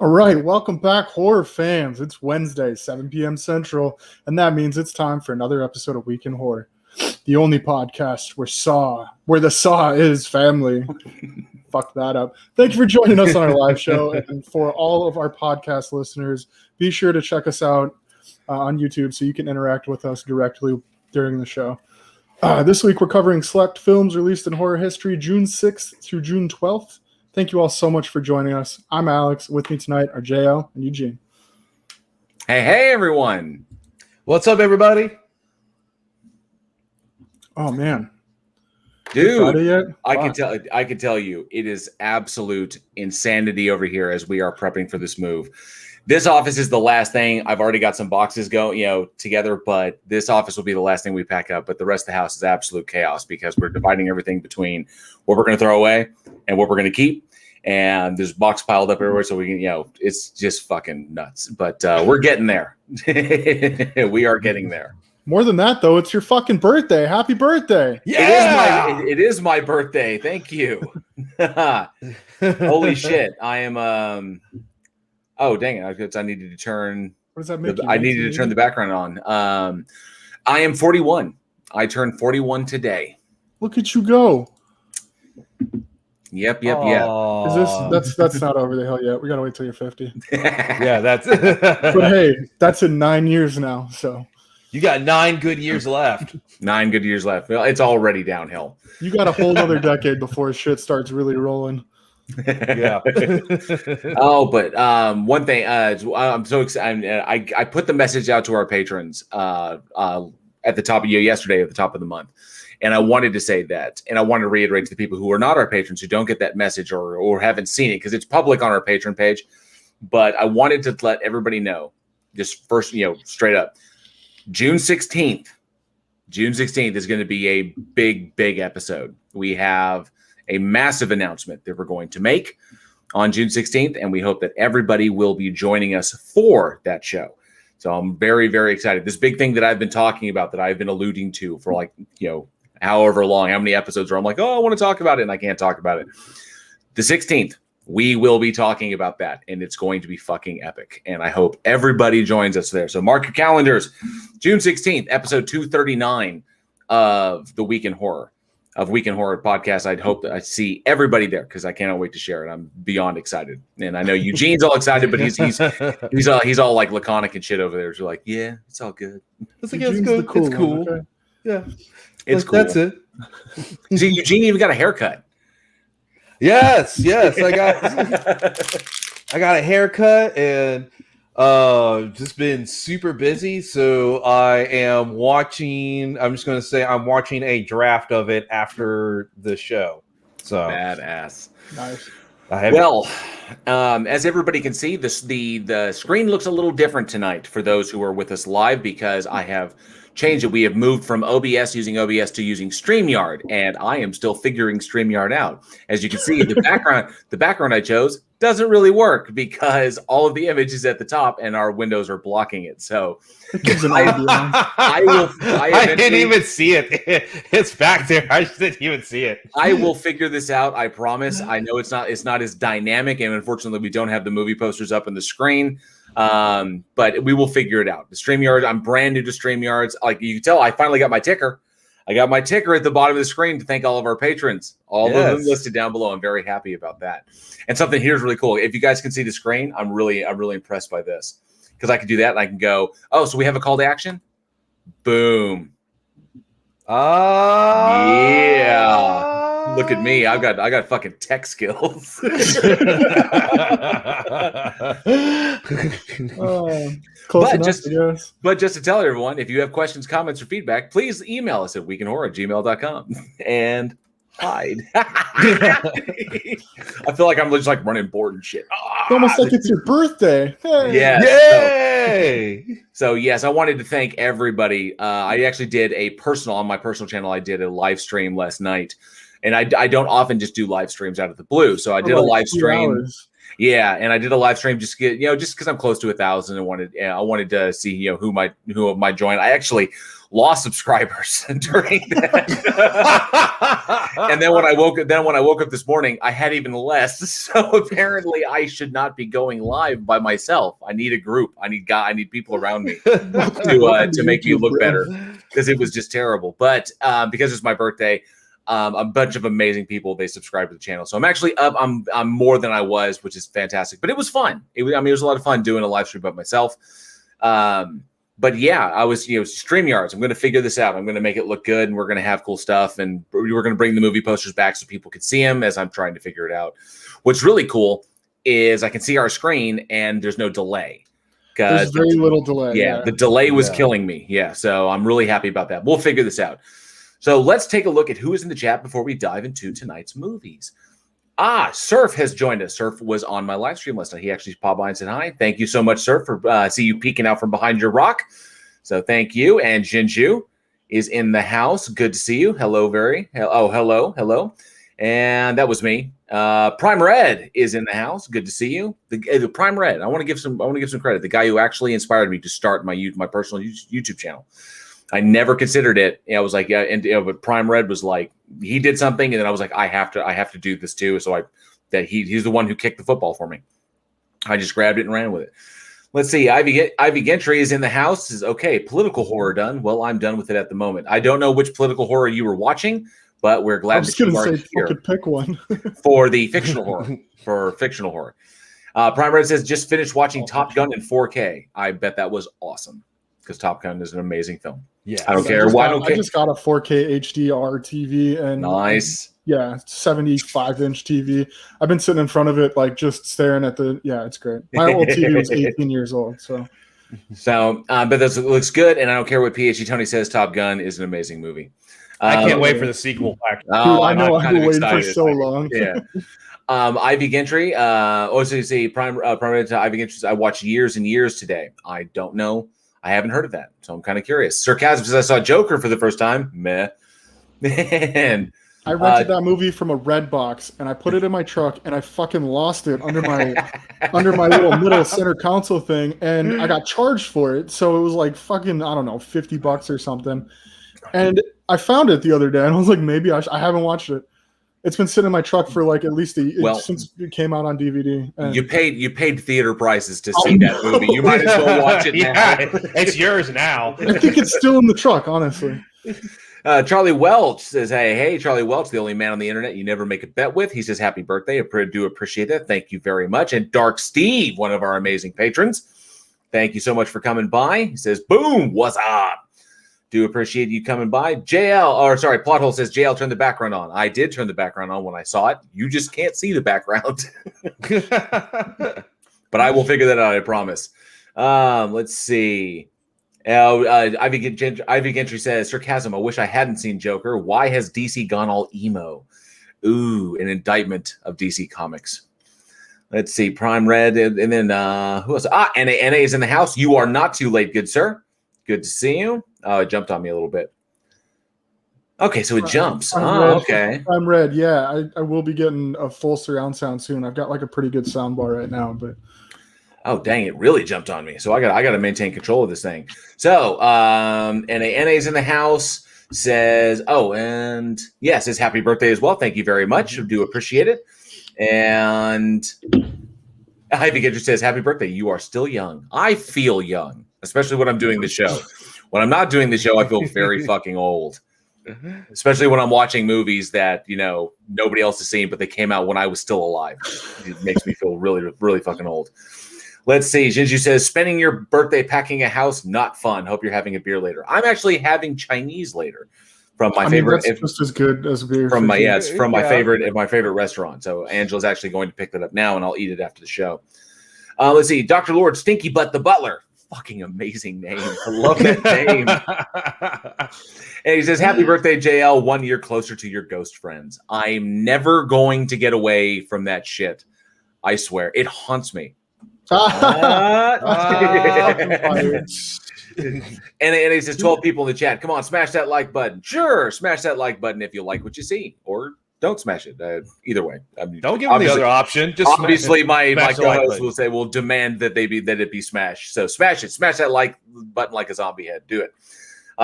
All right, welcome back, horror fans. It's Wednesday, 7 p.m. Central, and that means it's time for another episode of Week in Horror, the only podcast where the Saw is family. Fuck that up. Thank you for joining us on our live show, and for all of our podcast listeners, be sure to check us out on YouTube so you can interact with us directly during the show. This week we're covering select films released in horror history June 6th through June 12th. Thank you all so much for joining us. I'm Alex. With me tonight are JL and Eugene. Hey, everyone. What's up, everybody? Oh, man. Dude, yet? I can tell you, it is absolute insanity over here as we are prepping for this move. This office is the last thing. I've already got some boxes together, but this office will be the last thing we pack up. But the rest of the house is absolute chaos because we're dividing everything between what we're going to throw away and what we're going to keep. And there's box piled up everywhere. So we can, it's just fucking nuts. But we're getting there. We are getting there. More than that, though, it's your fucking birthday. Happy birthday. Yeah! It is my birthday. Thank you. Holy shit. I am... Oh, dang it. I needed to turn... What does that make you? I needed to turn the background on. I am 41. I turned 41 today. Look at you go. Yep. Is that's not over the hill yet. We got to wait till you're 50. Yeah, that's... But hey, that's in 9 years now, so... You got 9 good years left. 9 good years left. Well, it's already downhill. You got a whole other decade before shit starts really rolling. Yeah. But one thing, I'm so excited. I put the message out to our patrons at the top of yesterday at the top of the month, and I wanted to say that, and I wanted to reiterate to the people who are not our patrons who don't get that message or haven't seen it because it's public on our patron page. But I wanted to let everybody know, just first, straight up, June 16th is going to be a big episode. We have a massive announcement that we're going to make on June 16th, and we hope that everybody will be joining us for that show. So I'm very, very excited. This big thing that I've been talking about, that I've been alluding to for however long, how many episodes where I'm like, oh, I want to talk about it, and I can't talk about it. The 16th, we will be talking about that, and it's going to be fucking epic, and I hope everybody joins us there. So mark your calendars. June 16th, episode 239 of the Week in Horror podcast. I'd hope that I see everybody there because I cannot wait to share it. I'm beyond excited, and I know Eugene's all excited, but he's all like laconic and shit over there. So like, yeah, it's all good. It's good. Cool it's cool. Okay. Yeah, it's cool. That's it. See, Eugene even got a haircut. Yes. I got a haircut and just been super busy. So I'm watching a draft of it after the show. So badass. Nice. As everybody can see, the screen looks a little different tonight for those who are with us live because I have changed it. We have moved from using OBS to using StreamYard, and I am still figuring StreamYard out. As you can see, the background I chose doesn't really work because all of the image is at the top and our windows are blocking it. So I didn't even see it. It's back there. I just didn't even see it. I will figure this out. I promise. I know it's not as dynamic, and unfortunately we don't have the movie posters up on the screen. But we will figure it out. The StreamYard, I'm brand new to StreamYards. Like you can tell, I finally got my ticker. I got my ticker at the bottom of the screen to thank all of our patrons. All of them listed down below. I'm very happy about that. And something here's really cool. If you guys can see the screen, I'm really impressed by this because I can do that and I can go, oh, so we have a call to action. Boom. Yeah. Look at me. I got fucking tech skills. Close But just to tell everyone, if you have questions, comments, or feedback, please email us at weekinhorror@gmail.com and hide. I feel like I'm just like running board and shit. It's almost like it's your birthday. Hey. Yes. Yay! So yes, I wanted to thank everybody. I actually did on my personal channel. I did a live stream last night. And I don't often just do live streams out of the blue. So I did a live stream. Yeah, and I did a live stream just because I'm close to 1,000 and I wanted to see who might join. I actually lost subscribers during that. And then when I woke up this morning, I had even less. So apparently I should not be going live by myself. I need a group. I need people around me to make me look better, because it was just terrible. But because it's my birthday, a bunch of amazing people, they subscribed to the channel. So I'm actually up. I'm more than I was, which is fantastic. But it was fun. It was a lot of fun doing a live stream by myself. But yeah, I was, StreamYards. I'm going to figure this out. I'm going to make it look good, and we're going to have cool stuff, and we're going to bring the movie posters back so people can see them as I'm trying to figure it out. What's really cool is I can see our screen and there's no delay. There's very little delay. Yeah, the delay was killing me. Yeah, so I'm really happy about that. We'll figure this out. So let's take a look at who is in the chat before we dive into tonight's movies. Surf has joined us. Surf was on my live stream last night. He actually popped by and said hi. Thank you so much, Surf, for see you peeking out from behind your rock. So thank you. And Jinju is in the house. Good to see you. Hello, hello. And that was me. Prime Red is in the house. Good to see you. The Prime Red. I want to give some credit. The guy who actually inspired me to start my personal YouTube channel. I never considered it. I was like, but Prime Red was like, he did something, and then I was like, I have to do this too. So he's the one who kicked the football for me. I just grabbed it and ran with it. Let's see. Ivy Gentry is in the house. Is okay. Political horror done. Well, I'm done with it at the moment. I don't know which political horror you were watching, but we're glad that you are here. Pick one for the fictional horror. For fictional horror. Prime Red says just finished watching Top Gun in 4K. I bet that was awesome, because Top Gun is an amazing film. Yeah, I don't care. I just got a 4K HDR TV and nice. 75-inch TV. I've been sitting in front of it, like just staring at it's great. My old TV was 18 years old, so. But this looks good, and I don't care what PhD Tony says. Top Gun is an amazing movie. I can't wait for the sequel. I know. I've been waiting for so long. Yeah. Ivy Gentry. Prime Ivy Gentry says, I watched Years and Years today. I don't know. I haven't heard of that, so I'm kind of curious. Sarcasm says, I saw Joker for the first time. Meh. And I rented that movie from a red box, and I put it in my truck, and I fucking lost it under my little middle center console thing, and I got charged for it. So it was like fucking, I don't know, $50 or something. And I found it the other day, and I was like, maybe I haven't watched it. It's been sitting in my truck for like at least since it came out on DVD. And you paid theater prices to see that movie. You might as well watch it now. It's yours now. I think it's still in the truck, honestly. Charlie Welch says, hey, Charlie Welch, the only man on the internet you never make a bet with. He says, happy birthday. I do appreciate that. Thank you very much. And Dark Steve, one of our amazing patrons, thank you so much for coming by. He says, boom, what's up? Do appreciate you coming by. Plothole says, JL, turn the background on. I did turn the background on when I saw it. You just can't see the background. But I will figure that out, I promise. Let's see. Ivy Gentry says, sarcasm, I wish I hadn't seen Joker. Why has DC gone all emo? Ooh, an indictment of DC Comics. Let's see. Prime Red, and then who else? NA is in the house. You are not too late, good sir. Good to see you. Oh, it jumped on me a little bit. Okay, so it jumps. Okay. I'm Red. Yeah, I will be getting a full surround sound soon. I've got like a pretty good sound bar right now, but. Oh, dang, it really jumped on me. So I got to maintain control of this thing. So NA's in the house, says, says happy birthday as well. Thank you very much. I do appreciate it. And Ivy Gidger says, happy birthday. You are still young. I feel young, especially when I'm doing the show. When I'm not doing the show, I feel very fucking old. Especially when I'm watching movies that, nobody else has seen, but they came out when I was still alive. It makes me feel really, really fucking old. Let's see. Jinju says, spending your birthday packing a house, not fun. Hope you're having a beer later. I'm actually having Chinese later from my favorite. That's just as good as beer. It's from my favorite restaurant. So Angela's actually going to pick that up now, and I'll eat it after the show. Let's see. Dr. Lord Stinky Butt the Butler. Fucking amazing name. I love that name. And he says, happy birthday, JL. 1 year closer to your ghost friends. I'm never going to get away from that shit. I swear. It haunts me. And he says 12 people in the chat. Come on, smash that like button. Sure, smash that like button if you like what you see, or don't smash it. Either way, don't give them the other option. Just obviously, my co-host will say, "Will demand that it be smashed." So smash it, smash that like button like a zombie head. Do it.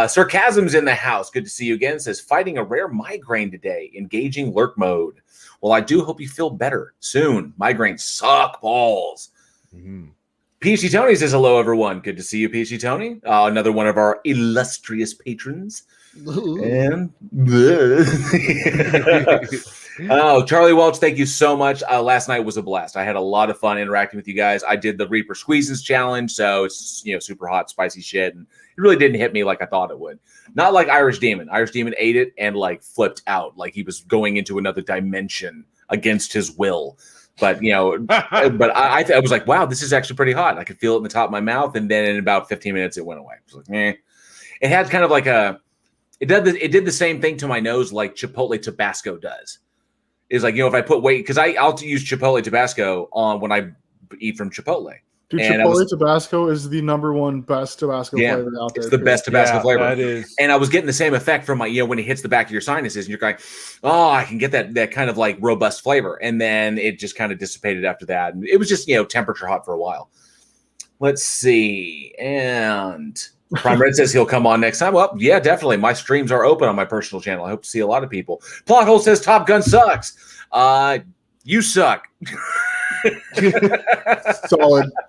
Sarcasm's in the house. Good to see you again. Says, fighting a rare migraine today. Engaging lurk mode. Well, I do hope you feel better soon. Migraines suck balls. Peachy Tony says, hello, everyone. Good to see you, Peachy Tony. Another one of our illustrious patrons. And oh, Charlie Welch, thank you so much. Last night was a blast. I had a lot of fun interacting with you guys. I did the Reaper Squeezes challenge, so it's super hot, spicy shit, and it really didn't hit me like I thought it would. Not like Irish Demon. Irish Demon ate it and like flipped out, like he was going into another dimension against his will. But I was like, wow, this is actually pretty hot. I could feel it in the top of my mouth, and then in about 15 minutes, it went away. I was like, eh. It had kind of like it did the same thing to my nose like Chipotle Tabasco does. Is like, if I put weight, because I'll use Chipotle Tabasco on when I eat from Chipotle. Dude, Chipotle Tabasco is the number one best Tabasco flavor out there. It's the best Tabasco flavor. That is. And I was getting the same effect from my, when it hits the back of your sinuses, and you're going, oh, I can get that kind of like robust flavor. And then it just kind of dissipated after that. And it was just, temperature hot for a while. Let's see. And Prime Red says he'll come on next time. Well, yeah, definitely. My streams are open on my personal channel. I hope to see a lot of people. Plothole says Top Gun sucks. You suck.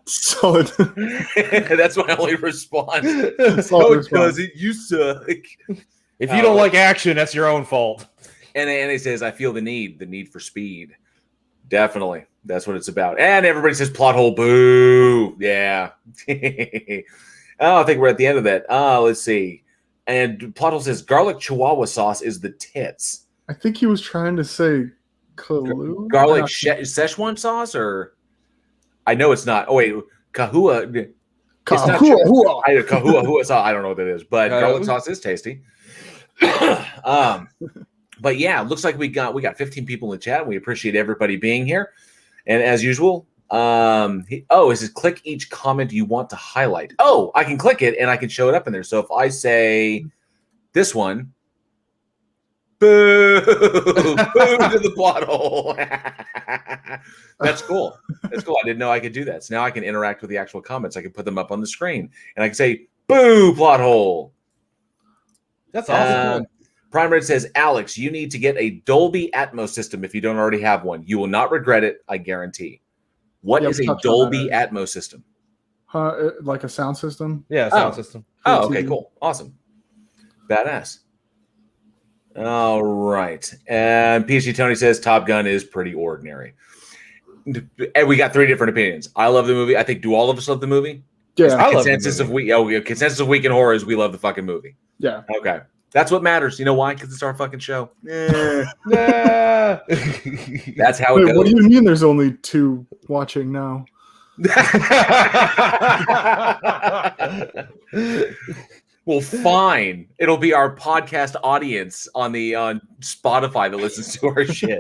Solid. That's my only response. Because you suck. If you don't like action, that's your own fault. And he says, I feel the need for speed. Definitely. That's what it's about. And everybody says plot hole, boo. Yeah. I think we're at the end of that. Let's see. And plot hole says garlic chihuahua sauce is the tits. I think he was trying to say Kahlua? Garlic Szechuan sauce, or I know it's not. Oh wait, Kahua. Kahua sauce. I don't know what that is, but garlic sauce is tasty. But yeah, it looks like we got 15 people in the chat. We appreciate everybody being here, and as usual, it says click each comment you want to highlight. Oh, I can click it and I can show it up in there. So if I say this one. Boo! Boo to the plot hole. That's cool. That's cool. I didn't know I could do that. So now I can interact with the actual comments. I can put them up on the screen, and I can say, "Boo, plot hole." That's awesome. Prime Red says, "Alex, you need to get a Dolby Atmos system if you don't already have one. You will not regret it. I guarantee." What is a Dolby Atmos system? Like a sound system? Yeah, sound system. Oh, okay, cool, awesome, badass. All right. And PC Tony says Top Gun is pretty ordinary. And we got 3 different opinions. I love the movie. I think, do all of us love the movie? Yeah. Consensus of Week in Horror is we love the fucking movie. Yeah. Okay. That's what matters. You know why? Because it's our fucking show. That's how it goes. What do you mean there's only 2 watching now? Well, fine. It'll be our podcast audience on Spotify that listens to our shit.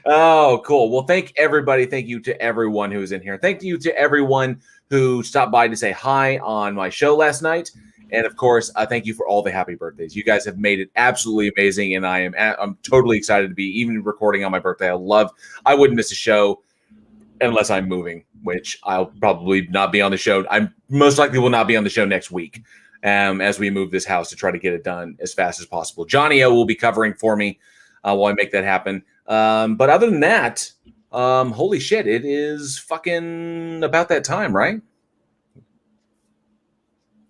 Oh, cool. Well, thank everybody. Thank you to everyone who's in here. Thank you to everyone who stopped by to say hi on my show last night. And of course, thank you for all the happy birthdays. You guys have made it absolutely amazing, and I'm totally excited to be even recording on my birthday. I wouldn't miss a show unless I'm moving, which I'll probably not be on the show. I most likely will not be on the show next week as we move this house to try to get it done as fast as possible. Johnny O will be covering for me while I make that happen. But other than that, holy shit, it is fucking about that time, right?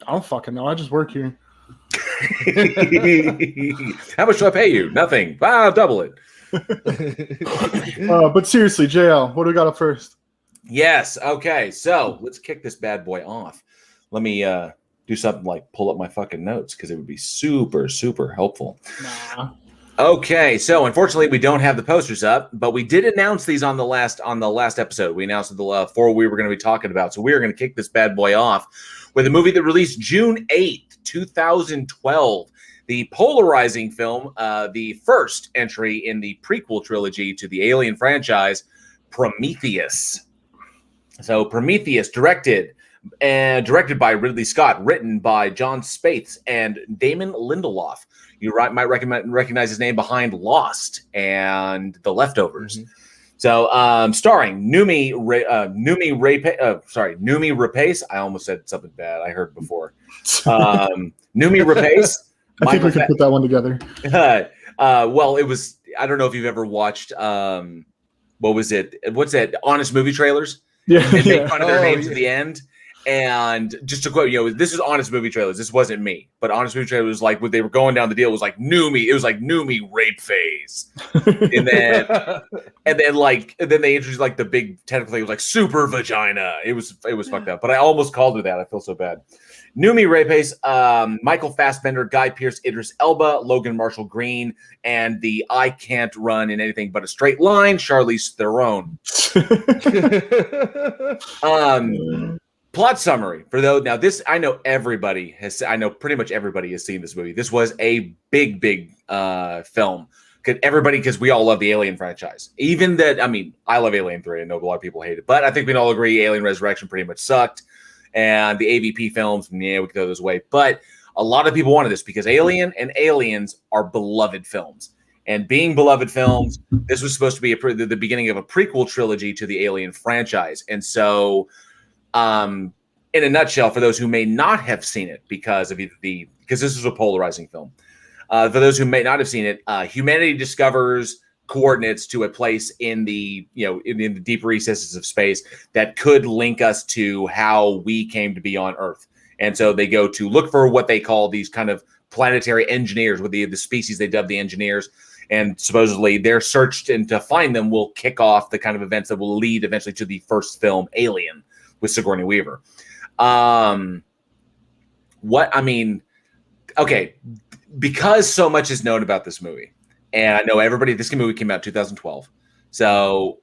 I don't fucking know. I just work here. How much do I pay you? Nothing. I'll double it. But seriously, JL, what do we got up first? Yes. Okay. So let's kick this bad boy off. Let me do something like pull up my fucking notes because it would be super, super helpful. Nah. Okay. So unfortunately, we don't have the posters up, but we did announce these on the last episode. We announced the 4 we were going to be talking about. So we are going to kick this bad boy off with a movie that released June 8th, 2012. The polarizing film, the first entry in the prequel trilogy to the Alien franchise, Prometheus. So Prometheus, directed by Ridley Scott, written by John Spaeth and Damon Lindelof. You might recognize his name behind Lost and The Leftovers. So, starring Noomi Rapace. I almost said something bad. I heard before. Noomi Rapace. I think we could put that one together. Well, it was. I don't know if you've ever watched. What was it? What's that? Honest movie trailers. Yeah, They make fun of their names at the end. And just to quote, this is Honest Movie Trailers. This wasn't me, but Honest Movie Trailers was like when they were going down the deal. It was like Noomi. It was like Noomi rape phase, and then they introduced like the big technical thing. It was like super vagina. It was fucked up. But I almost called her that. I feel so bad. Noomi Rapace, Michael Fassbender, Guy Pearce, Idris Elba, Logan Marshall Green, and the I can't run in anything but a straight line, Charlize Theron. Plot summary for those. Now, this I know pretty much everybody has seen this movie. This was a big film. Because we all love the Alien franchise. Even that, I love Alien 3. I know a lot of people hate it, but I think we can all agree Alien Resurrection pretty much sucked. And the AVP films, we could go those way. But a lot of people wanted this because Alien and Aliens are beloved films. And being beloved films, this was supposed to be the beginning of a prequel trilogy to the Alien franchise. And so, in a nutshell, for those who may not have seen it because this is a polarizing film. For those who may not have seen it, humanity discovers coordinates to a place in the deep recesses of space that could link us to how we came to be on Earth. And so they go to look for what they call these kind of planetary engineers, with the species they dub the engineers. And supposedly their search and to find them will kick off the kind of events that will lead eventually to the first film, Alien, with Sigourney Weaver. Okay, because so much is known about this movie, and I know this movie came out in 2012. So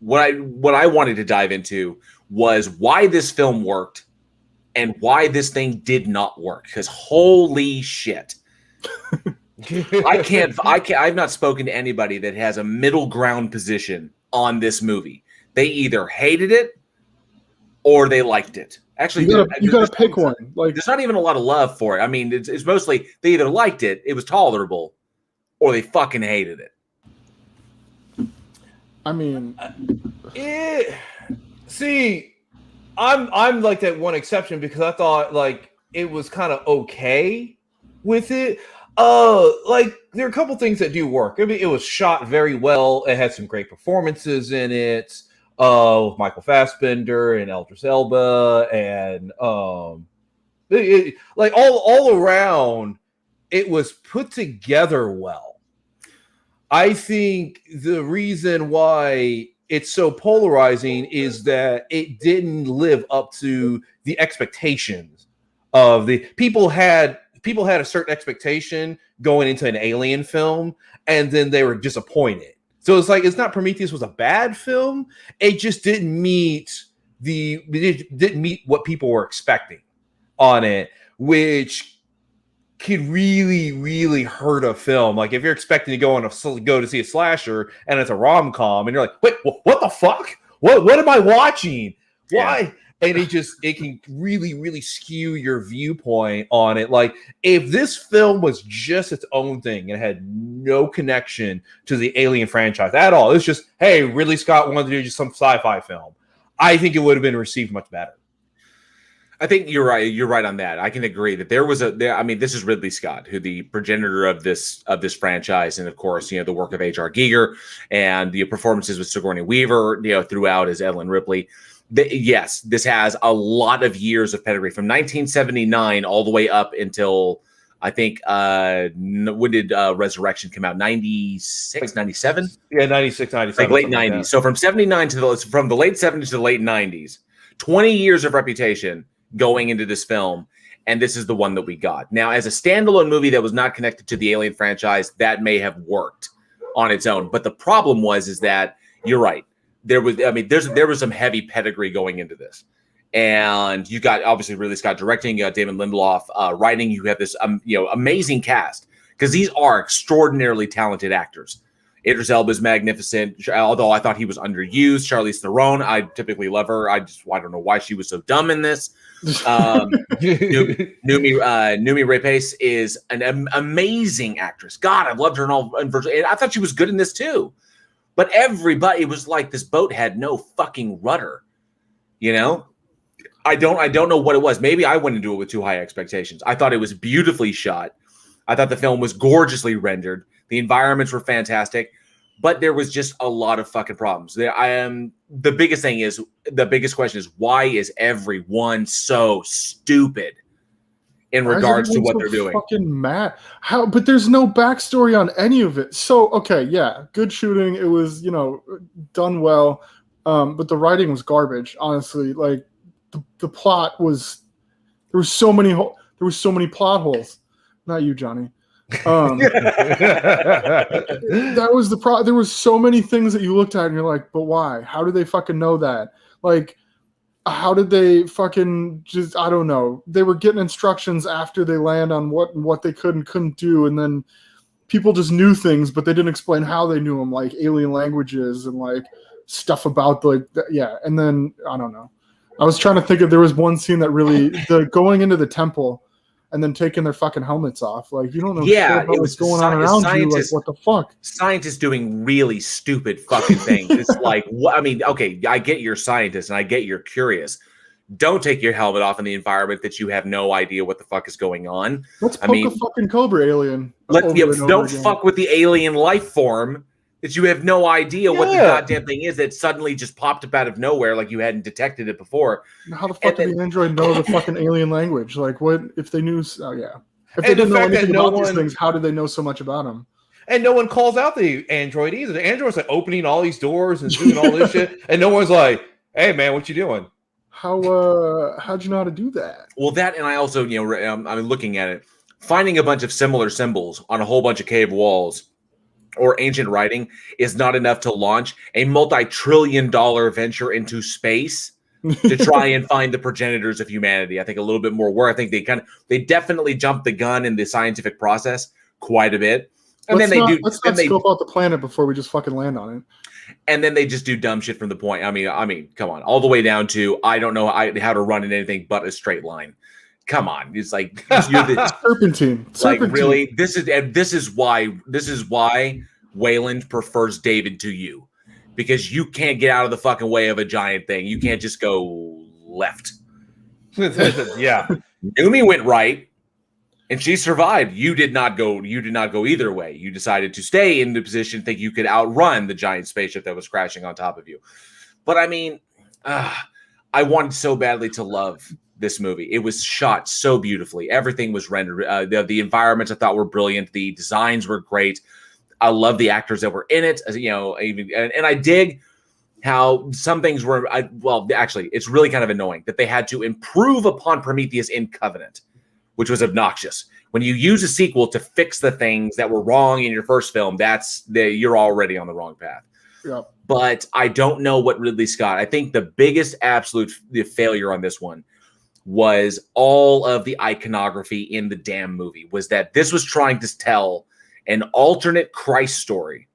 what I wanted to dive into was why this film worked and why this thing did not work. Because holy shit. I've not spoken to anybody that has a middle ground position on this movie. They either hated it or they liked it. Actually, you gotta pick one. Like, there's not even a lot of love for it. It's mostly they either liked it, it was tolerable, or they fucking hated it. See, I'm like that one exception because I thought like it was kind of okay with it. Like there are a couple things that do work. It was shot very well. It had some great performances in it. With Michael Fassbender and Idris Elba, and like all around, it was put together well. I think the reason why it's so polarizing is that it didn't live up to the expectations of the people. Had a certain expectation going into an Alien film, and then they were disappointed. So it's like, it's not Prometheus was a bad film. It just didn't meet what people were expecting on it, which could really, really hurt a film. Like if you're expecting to go to see a slasher and it's a rom-com and you're like, wait, what the fuck? What am I watching? Why? Yeah. And it can really, really skew your viewpoint on it. Like if this film was just its own thing and had no connection to the Alien franchise at all, it's just, hey, Ridley Scott wanted to do just some sci-fi film, I think it would have been received much better. I think you're right. You're right on that. I can agree that this is Ridley Scott, who the progenitor of this franchise, and of course, the work of H.R. Giger and the performances with Sigourney Weaver, throughout as Ellen Ripley. Yes, this has a lot of years of pedigree from 1979 all the way up until I think when did Resurrection come out? 96, 97? Yeah, 96, 97. Like late 90s. Like so from 79 from the late 70s to the late 90s, 20 years of reputation going into this film, and this is the one that we got. Now, as a standalone movie that was not connected to the Alien franchise, that may have worked on its own. But the problem is that you're right. There was some heavy pedigree going into this, and you got obviously Ridley Scott directing, you got Damon Lindelof writing. You have this amazing cast because these are extraordinarily talented actors. Idris Elba is magnificent, although I thought he was underused. Charlize Theron, I typically love her. I don't know why she was so dumb in this. Noomi Rapace is an amazing actress. God, I've loved her in all. And I thought she was good in this too. But everybody, it was like this boat had no fucking rudder. You know, I don't know what it was. Maybe I went into it with too high expectations. I thought it was beautifully shot. I thought the film was gorgeously rendered. The environments were fantastic, but there was just a lot of fucking problems. The biggest question is, why is everyone so stupid in regards to what they're doing? Fucking mad. How? But there's no backstory on any of it. So okay, yeah, good shooting. It was, done well. But the writing was garbage, honestly. Like the plot was, there were so many plot holes. Not you, Johnny. That was the problem. There was so many things that you looked at and you're like, but why? How did they fucking know that? Like, how did they fucking just? I don't know. They were getting instructions after they land on what they could and couldn't do, and then people just knew things, but they didn't explain how they knew them, like alien languages and like stuff about and then I don't know. I was trying to think there was one scene that really going into the temple and then taking their fucking helmets off. Like, you don't know shit about what's going on around you. Like, what the fuck? Scientists doing really stupid fucking things. It's like, I mean, okay, I get you're scientists and I get you're curious. Don't take your helmet off in the environment that you have no idea what the fuck is going on. Let's poke a fucking cobra alien. Don't fuck with the alien life form that you have no idea what the goddamn thing is that suddenly just popped up out of nowhere like you hadn't detected it before. How the fuck did the android know the fucking alien language? Like, what if they knew? Oh, yeah. If they didn't know anything about these things, how did they know so much about them? And no one calls out the android either. The android's like opening all these doors and doing all this shit, and no one's like, "Hey, man, what you doing?" How'd you know how to do that? Well, that, and I also, I'm looking at it, finding a bunch of similar symbols on a whole bunch of cave walls or ancient writing is not enough to launch a multi-trillion-dollar venture into space to try and find the progenitors of humanity. I think a little bit more work. I think they definitely jumped the gun in the scientific process quite a bit. And let's not scope out the planet before we just fucking land on it. And then they just do dumb shit from the point. I mean, come on, all the way down to I don't know how to run in anything but a straight line. Come on, it's like you're the serpentine. Like really, this is why Wayland prefers David to you, because you can't get out of the fucking way of a giant thing. You can't just go left. Yeah, Numi went right, and she survived. You did not go either way. You decided to stay in the position, think you could outrun the giant spaceship that was crashing on top of you. But I mean, I wanted so badly to love this movie. It was shot so beautifully. Everything was rendered. The environments I thought were brilliant. The designs were great. I love the actors that were in it. And I dig how some things were. Actually, it's really kind of annoying that they had to improve upon Prometheus in Covenant, which was obnoxious. When you use a sequel to fix the things that were wrong in your first film, you're already on the wrong path. Yeah. But I don't know what Ridley Scott. I think the biggest absolute failure on this one was all of the iconography in the damn movie. Was that this was trying to tell an alternate Christ story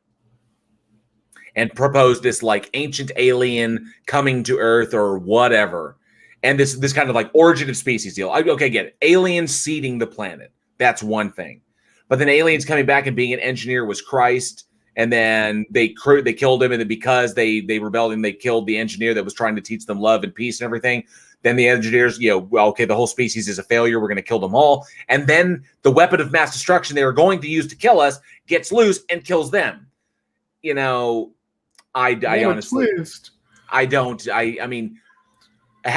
and propose this like ancient alien coming to Earth or whatever. And this kind of like origin of species deal. Okay, get it. Aliens seeding the planet. That's one thing. But then aliens coming back and being an engineer was Christ. And then they killed him. And then because they rebelled and they killed the engineer that was trying to teach them love and peace and everything. Then the engineers, the whole species is a failure. We're going to kill them all. And then the weapon of mass destruction they were going to use to kill us gets loose and kills them. I honestly, I don't. I mean,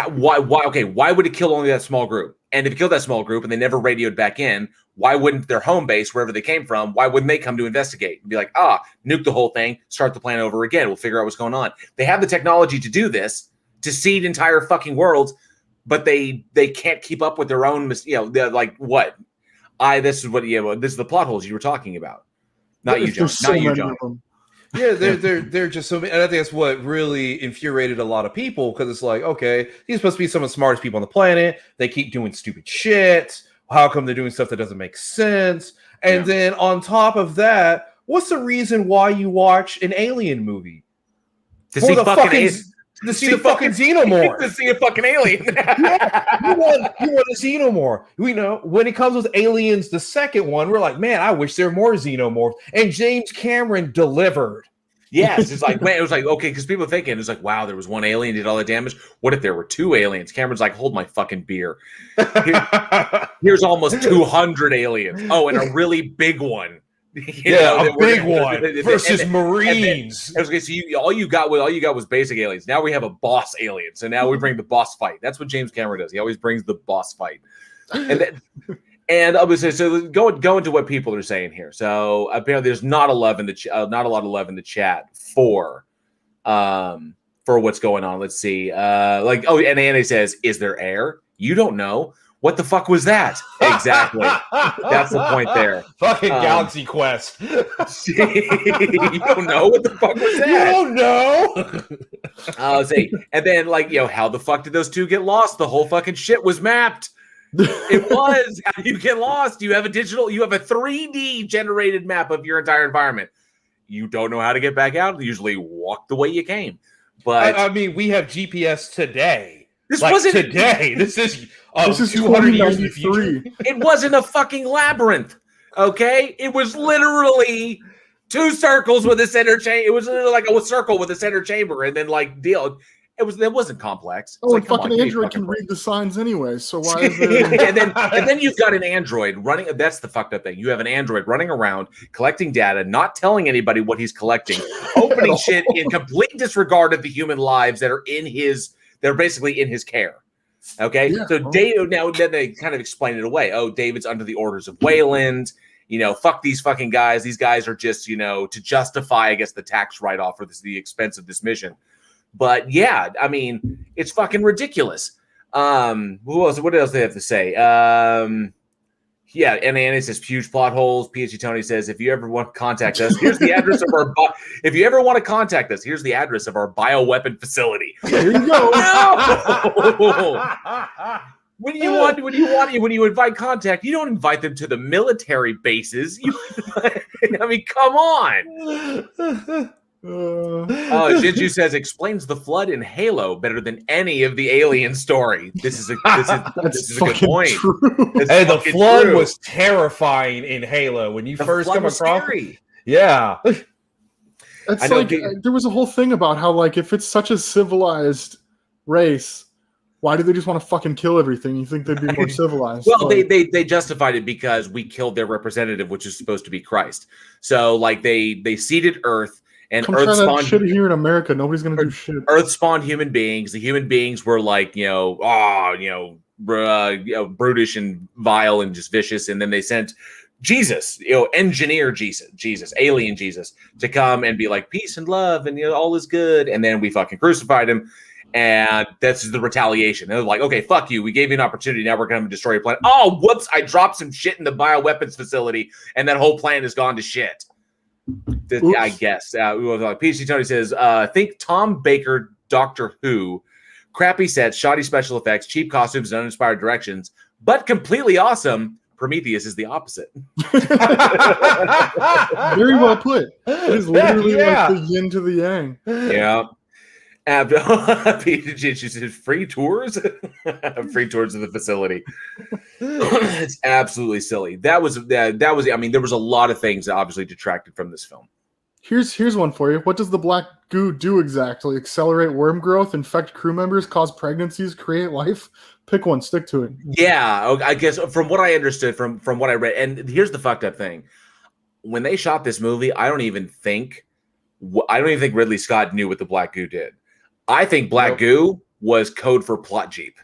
why? Okay, why would it kill only that small group? And if it killed that small group and they never radioed back in, why wouldn't their home base, wherever they came from, why wouldn't they come to investigate and be like, nuke the whole thing, start the plan over again. We'll figure out what's going on. They have the technology to do this, to seed entire fucking worlds, but they can't keep up with their own. They're like, what? This is the plot holes you were talking about. Not you, John. Not you, John. Yeah, they're just so many, and I think that's what really infuriated a lot of people, because it's like, okay, these are supposed to be some of the smartest people on the planet. They keep doing stupid shit. How come they're doing stuff that doesn't make sense? And then on top of that, what's the reason why you watch an alien movie? To see the fucking xenomorph. To see a fucking alien. You want a xenomorph. We know when it comes with Aliens, the second one, we're like, man, I wish there were more xenomorphs. And James Cameron delivered. Yes, it's like, man, it was like, okay, because people are thinking, it's like, wow, there was one alien did all the damage. What if there were two aliens? Cameron's like, hold my fucking beer. Here's almost 200 aliens. Oh, and a really big one. A big one versus Marines. Okay, so all you got was basic aliens. Now we have a boss alien. So now we bring the boss fight. That's what James Cameron does. He always brings the boss fight. And I would say, so go into what people are saying here. So apparently, there's not a lot of love in the chat for what's going on. Let's see. And Annie says, "Is there air? You don't know. What the fuck was that?" Exactly. That's the point there. Fucking Galaxy Quest. You don't know what the fuck was that? You don't know. See, and then how the fuck did those two get lost? The whole fucking shit was mapped. It was. How do you get lost? You have a 3D generated map of your entire environment. You don't know how to get back out. You usually walk the way you came. But I mean, we have GPS today. This wasn't today. This is 200 years in the future. It wasn't a fucking labyrinth. Okay, it was literally two circles with a center chamber. It was literally like a circle with a center chamber, and then It wasn't complex. Oh, fucking Android can read the signs anyway. So why is it? and then you've got an Android running. That's the fucked up thing. You have an Android running around collecting data, not telling anybody what he's collecting, opening shit in complete disregard of the human lives that are they're basically in his care. Okay, yeah. So Dave. Now then they kind of explain it away. Oh, David's under the orders of Wayland. Fuck these fucking guys. These guys are just to justify, I guess, the tax write-off or the expense of this mission. But yeah, I mean, it's fucking ridiculous. What else do they have to say? Yeah, and Annie says huge plot holes. PhD Tony says, if you ever want to contact us, here's the address of our if you ever want to contact us, here's the address of our bioweapon facility. Here you go. No! When you invite contact, you don't invite them to the military bases. I mean, come on. Jinju says explains the flood in Halo better than any of the alien story. This is a good point. Hey, the flood was terrifying in Halo when you first come across. Scary. Yeah, it's there was a whole thing about how if it's such a civilized race, why do they just want to fucking kill everything? You think they'd be more civilized? Well, they justified it because we killed their representative, which is supposed to be Christ. So they seeded Earth. And come Earth spawned shit here in America. Nobody's gonna do shit. Earth spawned human beings. The human beings were brutish and vile and just vicious. And then they sent Jesus, engineer Jesus, alien Jesus, to come and be like peace and love and all is good. And then we fucking crucified him. And that's the retaliation. They're like, okay, fuck you. We gave you an opportunity. Now we're going to destroy your planet. Oh, whoops! I dropped some shit in the bioweapons facility, and that whole plan has gone to shit. I guess. PhD Tony says, think Tom Baker, Doctor Who, crappy sets, shoddy special effects, cheap costumes, and uninspired directions, but completely awesome. Prometheus is the opposite. Very well put. It is literally like the yin to the yang. Yeah. She says free tours, free tours of the facility. It's absolutely silly. That was. I mean, there was a lot of things that obviously detracted from this film. Here's one for you. What does the black goo do exactly? Accelerate worm growth, infect crew members, cause pregnancies, create life? Pick one, stick to it. Yeah, I guess from what I understood, from what I read, and here's the fucked up thing: when they shot this movie, I don't even think Ridley Scott knew what the black goo did. I think black goo was code for plot jeep.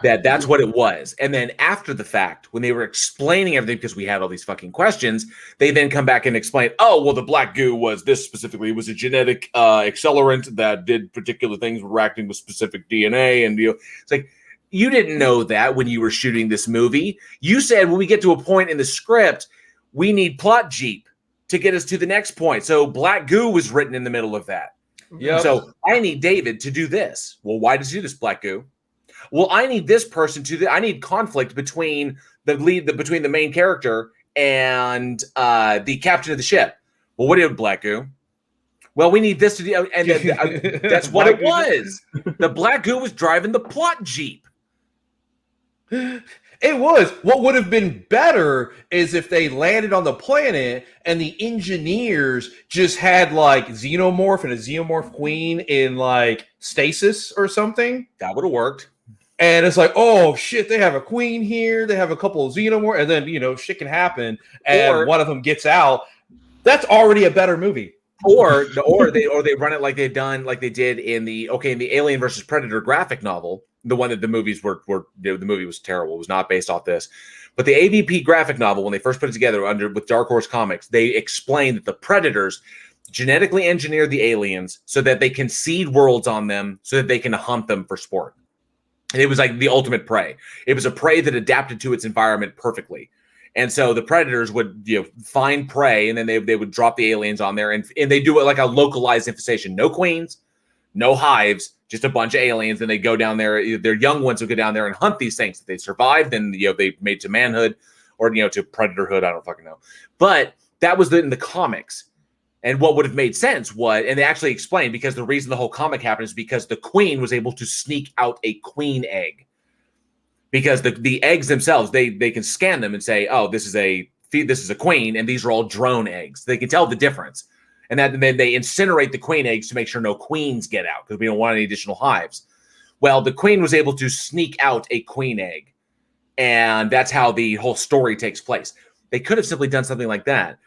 That's what it was. And then after the fact, when they were explaining everything, because we had all these fucking questions, they then come back and explain, oh, well, the black goo was this specifically. It was a genetic accelerant that did particular things reacting with specific DNA. And it's like, you didn't know that when you were shooting this movie. You said when we get to a point in the script, we need plot jeep to get us to the next point. So black goo was written in the middle of that. Yeah. So I need David to do this. Well, why does he do this, black goo? Well, I need this person to. I need conflict between between the main character and the captain of the ship. Well, what did black goo? Well, we need this to do, and that's what it was. The black goo was driving the plot jeep. It was. What would have been better is if they landed on the planet and the engineers just had like xenomorph and a xenomorph queen in like stasis or something. That would have worked. And it's like, oh shit, they have a queen here. They have a couple of xenomorph, and then shit can happen, and one of them gets out. That's already a better movie. Or they run it like they did in the Alien versus Predator graphic novel, the one that the movie was terrible. It was not based off this. But the AVP graphic novel, when they first put it together with Dark Horse Comics, they explained that the Predators genetically engineer the aliens so that they can seed worlds on them so that they can hunt them for sport. And it was like the ultimate prey. It was a prey that adapted to its environment perfectly. And so the predators would find prey, and then they would drop the aliens on there, and they do it like a localized infestation. No queens, no hives, just a bunch of aliens. And they go down there. Their young ones would go down there and hunt these things. If they survive, then they made to manhood or to predatorhood. I don't fucking know. But that was in the comics. And what would have made sense and they actually explained, because the reason the whole comic happened is because the queen was able to sneak out a queen egg. Because the eggs themselves, they can scan them and say, oh, this is a queen, and these are all drone eggs. They can tell the difference. And then they incinerate the queen eggs to make sure no queens get out, because we don't want any additional hives. Well, the queen was able to sneak out a queen egg. And that's how the whole story takes place. They could have simply done something like that.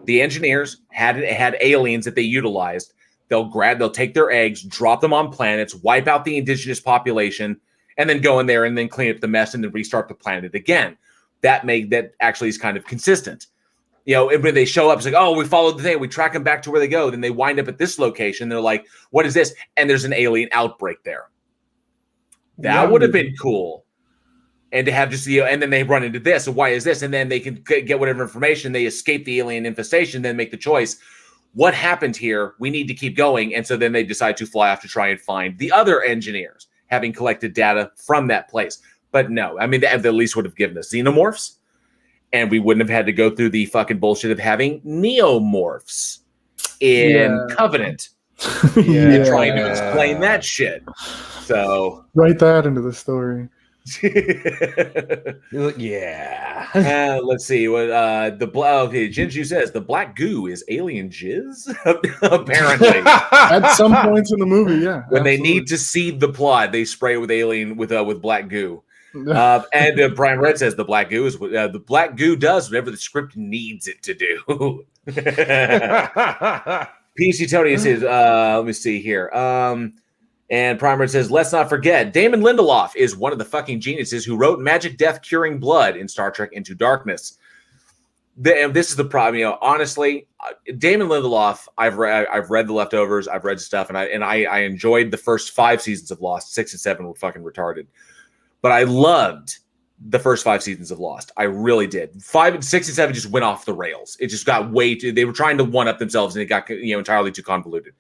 The engineers had aliens that they utilized. They'll take their eggs, drop them on planets, wipe out the indigenous population, and then go in there and then clean up the mess and then restart the planet again. That actually is kind of consistent. And when they show up, it's like, oh, we followed the thing. We track them back to where they go. Then they wind up at this location. They're like, what is this? And there's an alien outbreak there. That would have been cool. And to have just and then they run into this. So why is this? And then they can get whatever information. They escape the alien infestation, then make the choice. What happened here? We need to keep going. And so then they decide to fly off to try and find the other engineers, having collected data from that place. But no, I mean, they at least would have given us xenomorphs, and we wouldn't have had to go through the fucking bullshit of having neomorphs in Covenant. And trying to explain that shit. So write that into the story. Yeah. Let's see what Jinju says the black goo is alien jizz. Apparently, at some points in the movie, yeah. When they need to seed the plot, they spray it with black goo. And Brian Red says the black goo is the black goo does whatever the script needs it to do. PC Tony says, let me see here. And Primer says, let's not forget, Damon Lindelof is one of the fucking geniuses who wrote Magic Death Curing Blood in Star Trek Into Darkness. And this is the problem. Honestly, Damon Lindelof, I've read The Leftovers, I've read stuff, and I enjoyed the first 5 seasons of Lost. 6 and 7 were fucking retarded. But I loved the first 5 seasons of Lost. I really did. 5, 6, and 7 just went off the rails. It just got way too, they were trying to one-up themselves, and it got entirely too convoluted.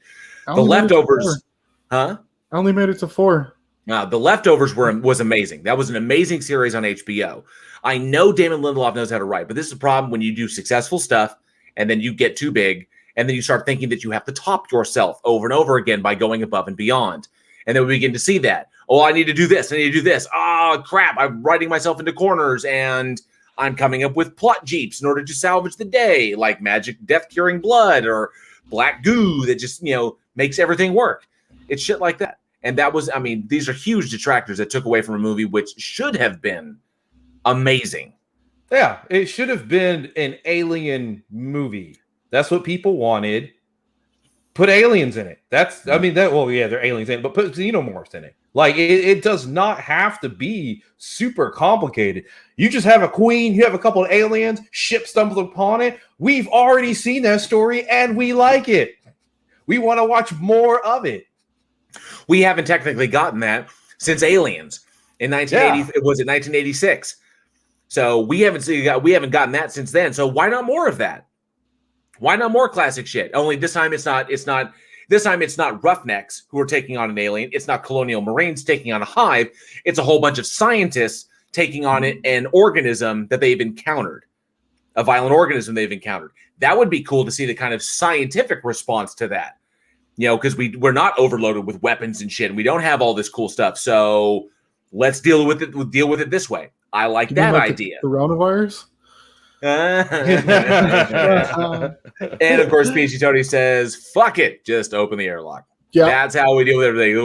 The Leftovers, huh? I only made it to 4. The Leftovers was amazing. That was an amazing series on HBO. I know Damon Lindelof knows how to write, but this is a problem when you do successful stuff and then you get too big and then you start thinking that you have to top yourself over and over again by going above and beyond. And then we begin to see that. Oh, I need to do this. I need to do this. Oh, crap. I'm writing myself into corners and I'm coming up with plot jeeps in order to salvage the day, like Magic Death Curing Blood or Black Goo that just, makes everything work. It's shit like that. And that was, these are huge detractors that took away from a movie which should have been amazing. Yeah, it should have been an alien movie. That's what people wanted. Put aliens in it. They're aliens in it, but put xenomorphs in it. Like, it does not have to be super complicated. You just have a queen, you have a couple of aliens, ship stumbles upon it. We've already seen that story, and we like it. We want to watch more of it. We haven't technically gotten that since Aliens in 1980. It was in 1986. So we haven't gotten that since then. So why not more of that? Why not more classic shit? Only this time it's not roughnecks who are taking on an alien. It's not colonial marines taking on a hive. It's a whole bunch of scientists taking on an organism that they've encountered, a violent organism they've encountered. That would be cool to see the kind of scientific response to that. Because we're not overloaded with weapons and shit, and we don't have all this cool stuff. So let's deal with it this way. I like You mean that like idea. The coronavirus? And of course, Peachy Tony says, fuck it, just open the airlock. Yeah. That's how we deal with everything.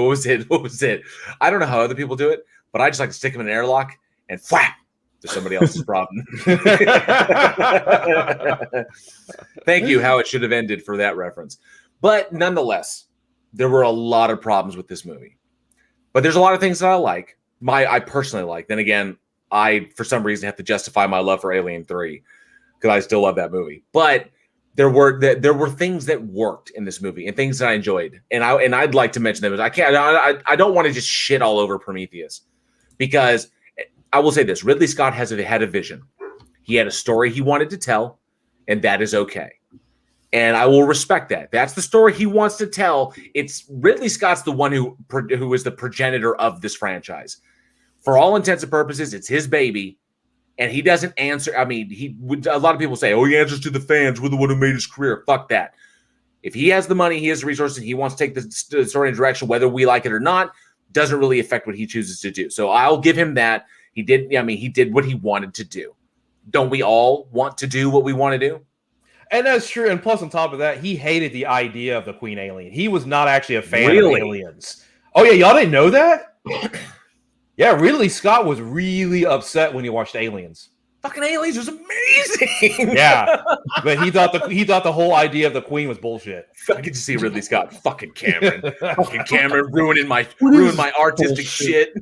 What was it? I don't know how other people do it, but I just like to stick them in an airlock and flap to somebody else's problem. Thank you, how it should have ended for that reference. But nonetheless, there were a lot of problems with this movie. But there's a lot of things that I like. I personally like. Then again, I, for some reason, have to justify my love for Alien 3 because I still love that movie. But there were things that worked in this movie and things that I enjoyed. And I'd like to mention them. I don't want to just shit all over Prometheus, because I will say this: Ridley Scott had a vision. He had a story he wanted to tell, and that is okay. And I will respect that. That's the story he wants to tell. It's Ridley Scott's the one who is the progenitor of this franchise. For all intents and purposes, it's his baby, and he doesn't answer. I mean, a lot of people say, "Oh, he answers to the fans. We're the one who made his career." Fuck that. If he has the money, he has the resources, he wants to take the story in a direction, whether we like it or not, doesn't really affect what he chooses to do. So I'll give him that. He did what he wanted to do. Don't we all want to do what we want to do? And that's true. And plus, on top of that, he hated the idea of the Queen Alien. He was not actually a fan of aliens. Oh, yeah. Y'all didn't know that? Yeah, Ridley Scott was really upset when he watched Aliens. Fucking Aliens was amazing. Yeah, but he thought the whole idea of the Queen was bullshit. I get to see Ridley Scott. Fucking Cameron. Fucking Cameron ruining my artistic shit.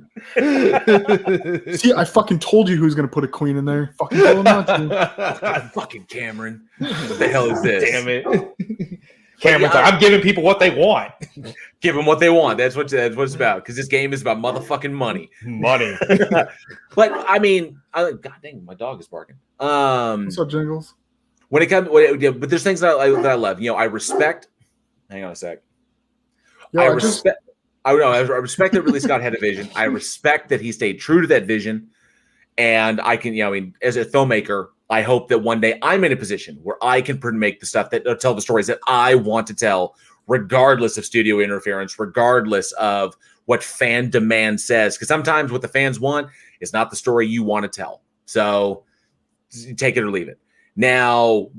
See, I fucking told you who's gonna put a queen in there. Fucking tell him not to. Fucking Cameron. What the hell is this? Damn it. Cameron's like, I'm giving people what they want. Give them what they want. That's what it's about. Because this game is about motherfucking money. Money. But I mean, God dang, my dog is barking. What's up, Jingles? When it comes, but there's things that I love. You know, I respect. Hang on a sec. Yo, I respect that Ridley Scott had a vision. I respect that he stayed true to that vision. And I can, as a filmmaker, I hope that one day I'm in a position where I can make the stuff that tell the stories that I want to tell, regardless of studio interference, regardless of what fan demand says. Because sometimes what the fans want is not the story you want to tell. So take it or leave it. Now,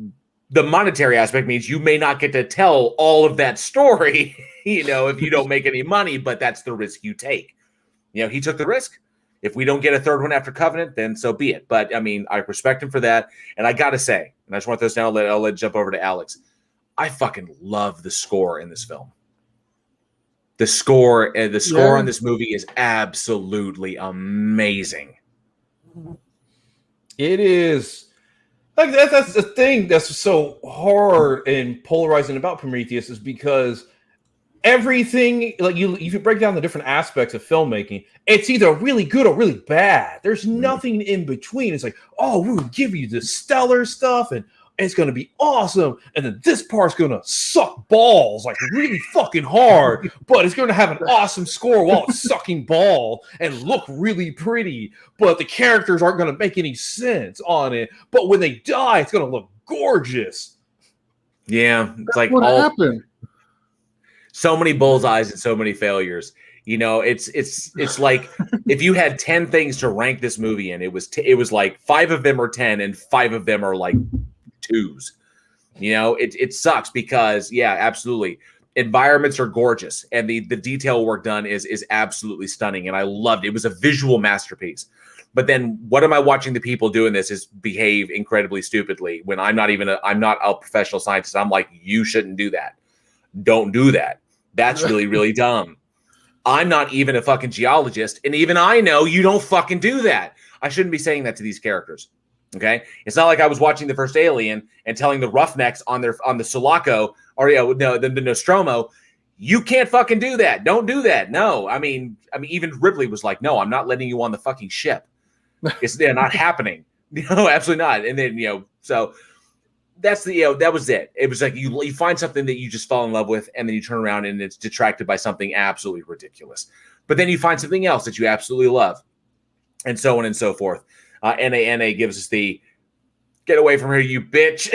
the monetary aspect means you may not get to tell all of that story, if you don't make any money, but that's the risk you take. He took the risk. If we don't get a third one after Covenant, then so be it. But, I respect him for that. And I got to say, and I just want this now, I'll let jump over to Alex. I fucking love the score in this film. The score on this movie is absolutely amazing. It is. Like that's the thing that's so hard and polarizing about Prometheus, is because everything, like you break down the different aspects of filmmaking, it's either really good or really bad. There's nothing in between. It's like, oh, we'll give you the stellar stuff and it's going to be awesome. And then this part's going to suck balls like really fucking hard, but it's going to have an awesome score while it's sucking ball and look really pretty. But the characters aren't going to make any sense on it. But when they die, it's going to look gorgeous. Yeah. It's like what happened? So many bullseyes and so many failures. It's like if you had 10 things to rank this movie in, it was like 5 of them are 10 and 5 of them are like 2s. It sucks because absolutely. Environments are gorgeous and the detail work done is absolutely stunning. And I loved it. It was a visual masterpiece. But then what am I watching the people doing this is behave incredibly stupidly when I'm not a professional scientist. I'm like, you shouldn't do that. Don't do that. That's really, really dumb. I'm not even a fucking geologist, and even I know you don't fucking do that. I shouldn't be saying that to these characters. Okay? It's not like I was watching the first Alien and telling the Roughnecks on the Sulaco or the Nostromo, you can't fucking do that. Don't do that. No. I mean, even Ripley was like, no, I'm not letting you on the fucking ship. They're not happening. Absolutely not. And then, so that's that was it. It was like you find something that you just fall in love with, and then you turn around and it's detracted by something absolutely ridiculous. But then you find something else that you absolutely love, and so on and so forth. NA gives us the "Get away from here, you bitch."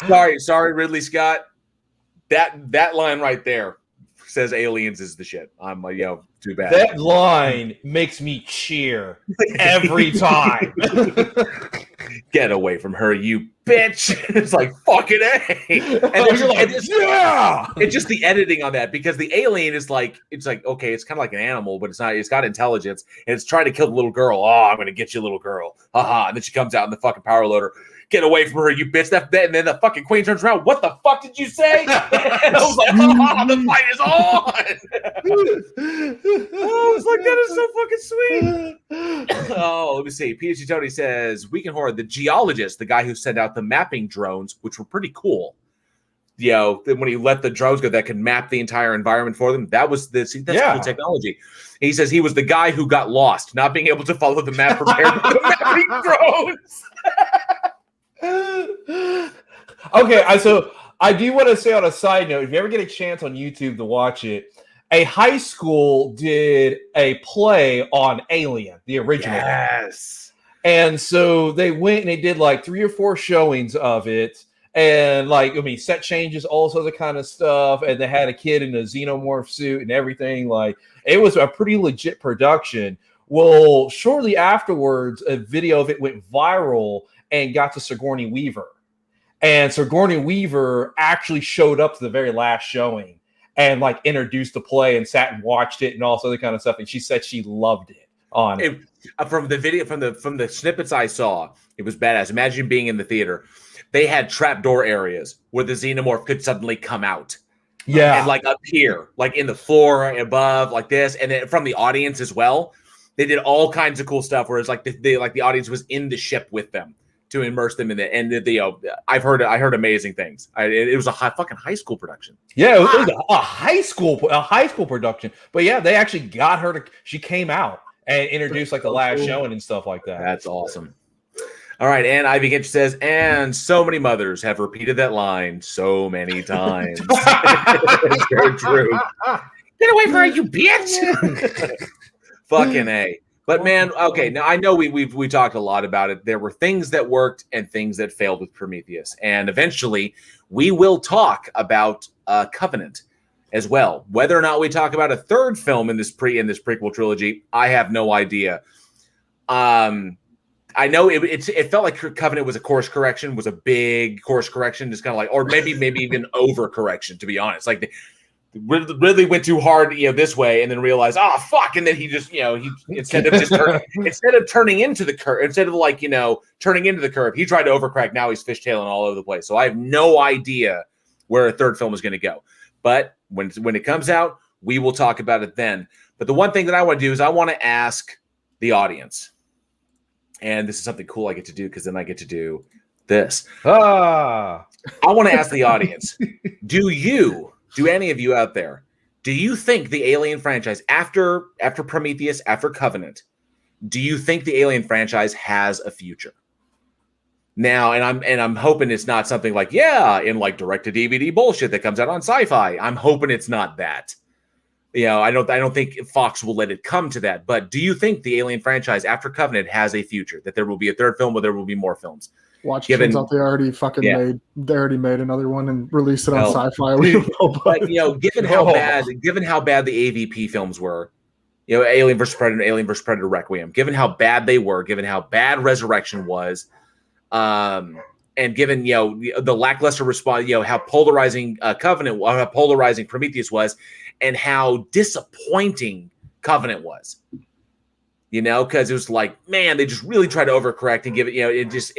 I'm sorry, Ridley Scott. That line right there says aliens is the shit. I'm like, too bad. That line makes me cheer every time. Get away from her, you bitch. It's like, fucking A. And you're like, yeah! It's just the editing on that, because the alien is like, it's like, okay, it's kind of like an animal, but it's not, it's got intelligence, and it's trying to kill the little girl. Oh, I'm going to get you, little girl. Haha. And then she comes out in the fucking power loader. Get away from her, you bitch. And then the fucking queen turns around. What the fuck did you say? And I was like, oh, the fight is on. I was like, that is so fucking sweet. Oh, let me see. PhD Tony says, Week in Horror, the geologist, the guy who sent out the mapping drones, which were pretty cool. When he let the drones go that could map the entire environment for them, that's cool technology. He says he was the guy who got lost, not being able to follow the map prepared for the mapping drones. Okay, so I do want to say on a side note, if you ever get a chance on YouTube to watch it, a high school did a play on Alien, the original. Yes. And so they went and they did like 3 or 4 showings of it. And set changes, all sorts of kind of stuff. And they had a kid in a xenomorph suit and everything. Like, it was a pretty legit production. Well, shortly afterwards, a video of it went viral and got to Sigourney Weaver. And Sigourney Weaver actually showed up to the very last showing and introduced the play and sat and watched it and all this other kind of stuff. And she said she loved it. From the video, from the snippets I saw, it was badass. Imagine being in the theater. They had trapdoor areas where the xenomorph could suddenly come out. Yeah. And appear, in the floor above, like this. And then from the audience as well. They did all kinds of cool stuff where it's the audience was in the ship with them to immerse them in it. And I heard amazing things. It was a fucking high school production. Yeah, it was a high school production. But yeah, they actually got her she came out and introduced the last showing and stuff like that. That's awesome. All right, and Ivy Gitch says, and so many mothers have repeated that line so many times. It's very true. Get away from her, you bitch! Fucking A. But man, okay, now I know we talked a lot about it. There were things that worked and things that failed with Prometheus. And eventually we will talk about Covenant as well. Whether or not we talk about a third film in this prequel trilogy, I have no idea. I know it felt like Covenant was a course correction, was a big course correction, just kind of or maybe even overcorrection, to be honest. Ridley went too hard, this way, and then realized, oh fuck, and then he just, instead of turning into the curve, turning into the curve, he tried to overcorrect. Now he's fishtailing all over the place. So I have no idea where a third film is going to go. But when it comes out, we will talk about it then. But the one thing that I want to do is I want to ask the audience. And this is something cool I get to do, because then I get to do this. I want to ask the audience, do any of you out there, do you think the Alien franchise, after Prometheus, after Covenant, do you think the Alien franchise has a future? Now, and I'm hoping it's not something in direct-to-DVD bullshit that comes out on Sci-Fi. I'm hoping it's not that. I don't think Fox will let it come to that. But do you think the Alien franchise after Covenant has a future? That there will be a third film, or there will be more films? Turns out they already made another one and released it on Sci-Fi. We don't know, but given how bad the AVP films were, Alien vs. Predator, Alien vs. Predator Requiem, given how bad they were, given how bad Resurrection was, and given the lackluster response, how polarizing Covenant, how polarizing Prometheus was, and how disappointing Covenant was, because it was man, they just really tried to overcorrect and give it, it just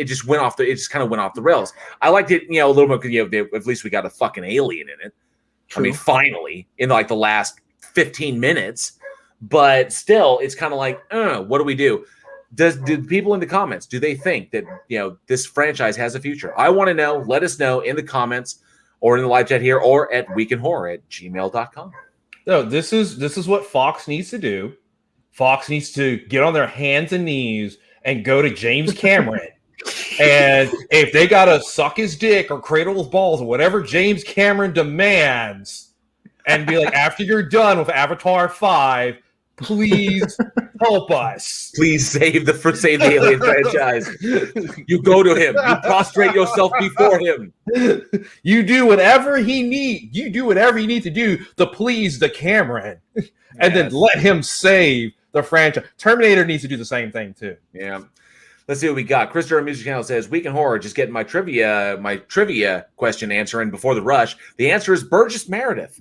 kind of went off the rails. I liked it, a little bit because at least we got a fucking alien in it. True. I mean, finally, in the last 15 minutes, but still, it's kind of what do we do? Do people in the comments, do they think that this franchise has a future? I want to know. Let us know in the comments or in the live chat here or at weekinhorror@gmail.com. No, this is what Fox needs to do. Fox needs to get on their hands and knees and go to James Cameron. And if they got to suck his dick or cradle his balls or whatever James Cameron demands, and be like, after you're done with Avatar 5, please help us. Please save the Alien franchise. You go to him. You prostrate yourself before him. You do whatever he need. You do whatever you need to do to please the Cameron, and then let him save the franchise. Terminator needs to do the same thing too. Yeah. Let's see what we got. Christopher Music Channel says, Week in Horror, just getting my trivia question answering before the rush. The answer is Burgess Meredith.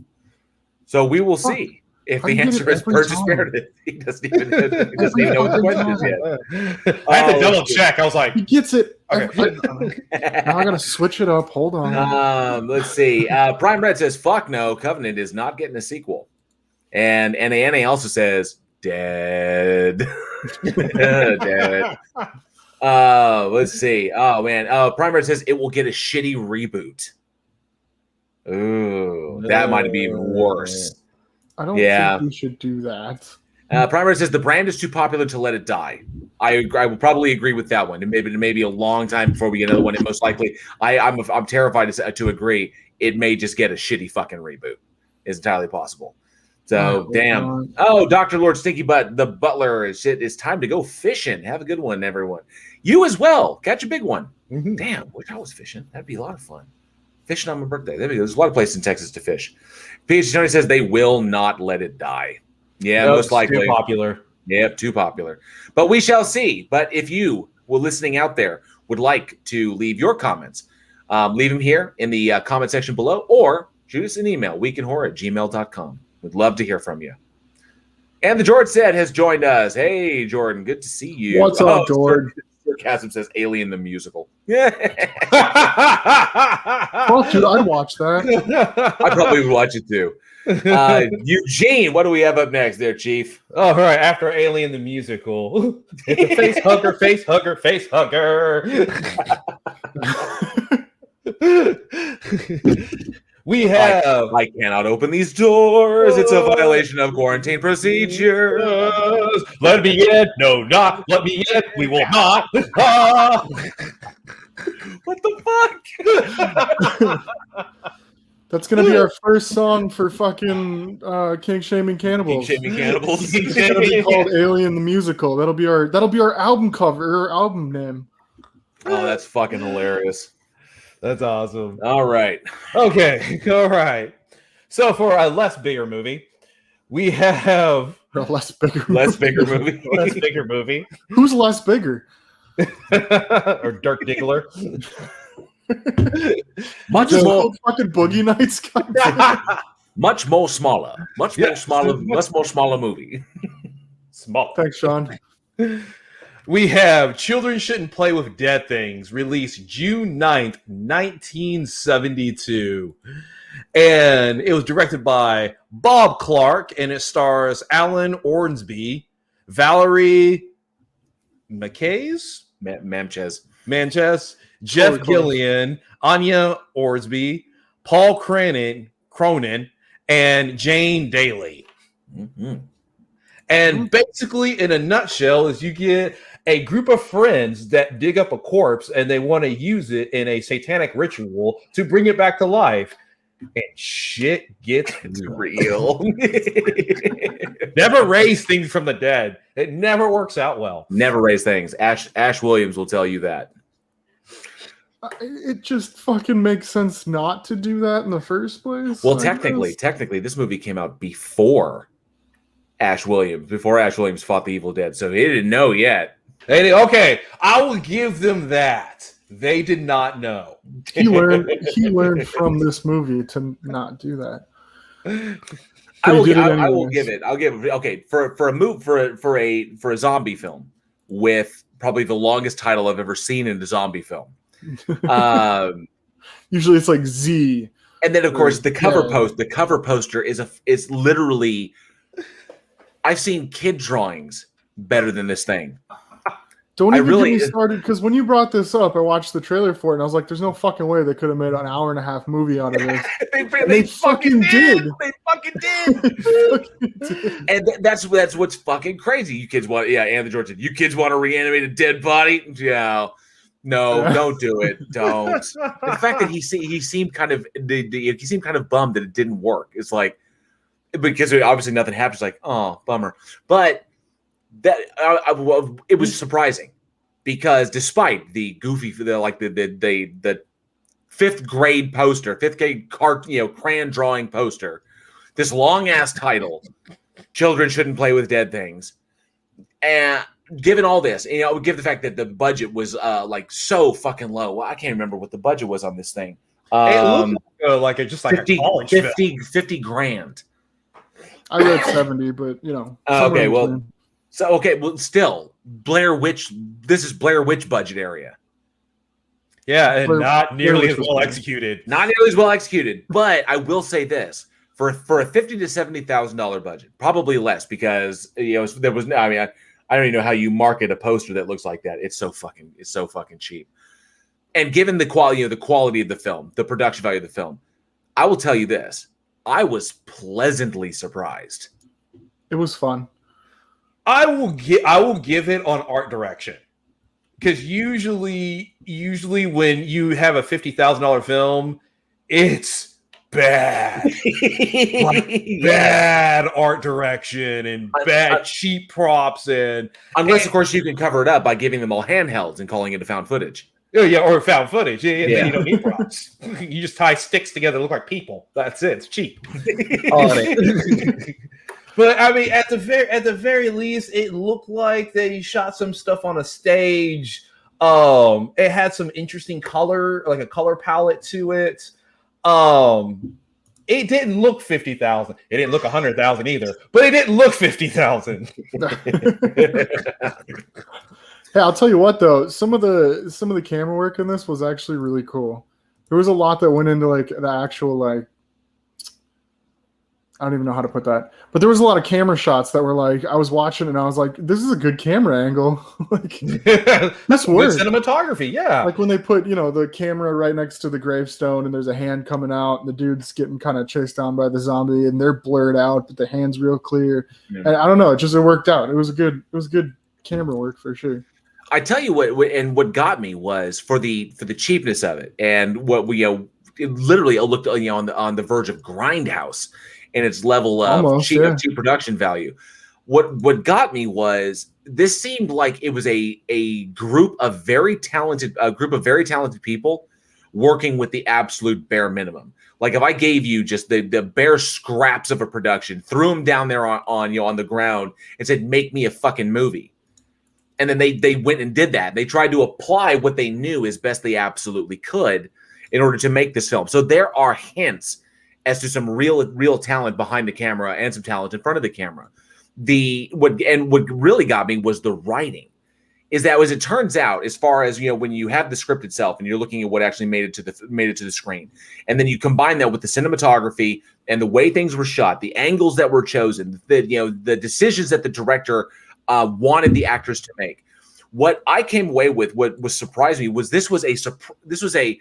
So we will see if the answer is Burgess Meredith. He doesn't even know what the question is yet. I had to double check. I was like, he gets it. Okay. Now I gotta switch it up. Hold on. Let's see. Prime Red says, fuck no, Covenant is not getting a sequel. And NA also says, dead. Dead. Let's see. Oh man. Prime Red says it will get a shitty reboot. Ooh, that might be even worse. I don't think we should do that. Prime Red says the brand is too popular to let it die. I will probably agree with that one. And maybe a long time before we get another one. And most likely, I'm terrified to agree. It may just get a shitty fucking reboot. It's entirely possible. So damn. Oh, Dr. Lord Stinky Butt, the butler is shit. It's time to go fishing. Have a good one, everyone. You as well. Catch a big one. Mm-hmm. Damn, wish I was fishing. That'd be a lot of fun. Fishing on my birthday. There's a lot of places in Texas to fish. PhD Tony says they will not let it die. Yeah, most likely. Too popular. Yeah, too popular. But we shall see. But if you were listening out there would like to leave your comments, leave them here in the comment section below, or shoot us an email, weekinhorror@gmail.com. We'd love to hear from you. And the George said has joined us. Hey, Jordan, good to see you. What's up, George? Sarcasm says Alien the Musical. Yeah. Well, dude, I'd watch that. I probably would watch it too. Eugene, what do we have up next there, Chief? All right, after Alien the Musical. It's a face hugger, face hugger, face hugger. We have. I cannot open these doors. It's a violation of quarantine procedures. Let me in. No, not. Let me in. We will not. What the fuck? That's gonna be our first song for fucking King Shaming Cannibals. King Shaming Cannibals. It's gonna be called Alien the Musical. That'll be our album cover or album name. Oh, that's fucking hilarious. That's awesome. All right. Okay. All right. So for a less bigger movie, we have a less bigger movie. Less bigger movie. Who's less bigger? Or Dirk Diggler. Much more fucking Boogie Nights. Much more smaller. Much more smaller movie. Small. Thanks, Sean. We have Children Shouldn't Play with Dead Things, released June 9th, 1972. And it was directed by Bob Clark, and it stars Alan Ornsby, Valerie Manchez, Jeff Gillian, Anya Ornsby, Paul Cronin, and Jane Daly. Mm-hmm. And basically, in a nutshell, is you get a group of friends that dig up a corpse and they want to use it in a satanic ritual to bring it back to life. And shit gets real. Never raise things from the dead. It never works out well. Never raise things. Ash Williams will tell you that. It just fucking makes sense not to do that in the first place. Well, technically, this movie came out before Ash Williams fought the Evil Dead, so he didn't know yet. Okay, I will give them that. They did not know. He learned from this movie to not do that. I'll give it. Okay, for a zombie film with probably the longest title I've ever seen in a zombie film. Usually it's like Z. And then of course the cover poster is literally, I've seen kid drawings better than this thing. Don't even get me started, because when you brought this up, I watched the trailer for it, and I was like, there's no fucking way they could have made an hour-and-a-half movie out of this. they fucking did. They fucking did. And that's what's fucking crazy. You kids want, and the George said, you kids want to reanimate a dead body? Yeah. No, don't do it. Don't. The fact that he seemed kind of bummed that it didn't work. It's like, because obviously nothing happens. Like, oh, bummer. But that it was surprising because despite the goofy, the fifth grade crayon drawing poster, this long ass title, children shouldn't play with dead things, and given all this, given the fact that the budget was so fucking low. Well, I can't remember what the budget was on this thing. It looked like just like 50, a college 50 grand. I read 70, but okay, well, still Blair Witch. This is Blair Witch budget area. Yeah, and not nearly as well executed. Not nearly as well executed. But I will say this: for a $50,000 to $70,000 budget, probably less because there was no. I mean, I don't even know how you market a poster that looks like that. It's so fucking cheap. And given the quality of the film, the production value of the film, I will tell you this: I was pleasantly surprised. It was fun. I will give it on art direction, because usually when you have a $50,000 film, it's bad, bad art direction and bad cheap props, unless of course you can cover it up by giving them all handhelds and calling it a found footage. Yeah, or found footage. Yeah. Then you don't need props. You just tie sticks together, look like people. That's it. It's cheap. But I mean, at the very least, it looked like they shot some stuff on a stage. It had some interesting color, like a color palette to it. It didn't look 50,000. It didn't look 100,000 either, but it didn't look 50,000. Hey, I'll tell you what though, some of the camera work in this was actually really cool. There was a lot that went into like the actual I don't even know how to put that, but there was a lot of camera shots that were like, I was watching and I was like, this is a good camera angle. Like that's good cinematography. Yeah. Like when they put, the camera right next to the gravestone and there's a hand coming out and the dude's getting kind of chased down by the zombie and they're blurred out, but the hand's real clear. Yeah. And I don't know. It worked out. It was good camera work for sure. I tell you what got me was for the cheapness of it, and what it literally looked on the verge of Grindhouse in its level of cheap production value. What got me was this seemed like it was a group of very talented people working with the absolute bare minimum. Like if I gave you just the bare scraps of a production, threw them down there on the ground, and said, "Make me a fucking movie." And then they went and did that. They tried to apply what they knew as best they absolutely could in order to make this film. So there are hints as to some real talent behind the camera and some talent in front of the camera. What really got me was the writing. Is that, as it turns out, as far as when you have the script itself and you're looking at what actually made it to the screen, and then you combine that with the cinematography and the way things were shot, the angles that were chosen, the decisions that the director wanted the actors to make. What I came away with, what was surprised me, was this was a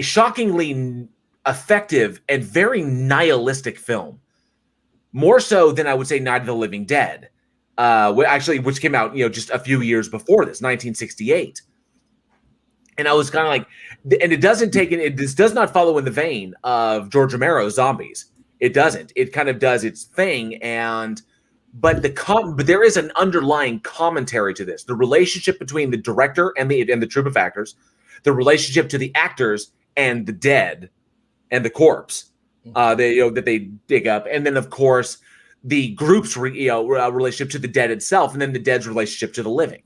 shockingly effective and very nihilistic film, more so than I would say Night of the Living Dead, which came out just a few years before this, 1968. And I was kind of like, and this does not follow in the vein of George Romero's Zombies. It doesn't. It kind of does its thing, but there is an underlying commentary to this: the relationship between the director and the troupe of actors, the relationship to the actors and the dead and the corpse that they dig up, and then of course the group's relationship to the dead itself, and then the dead's relationship to the living.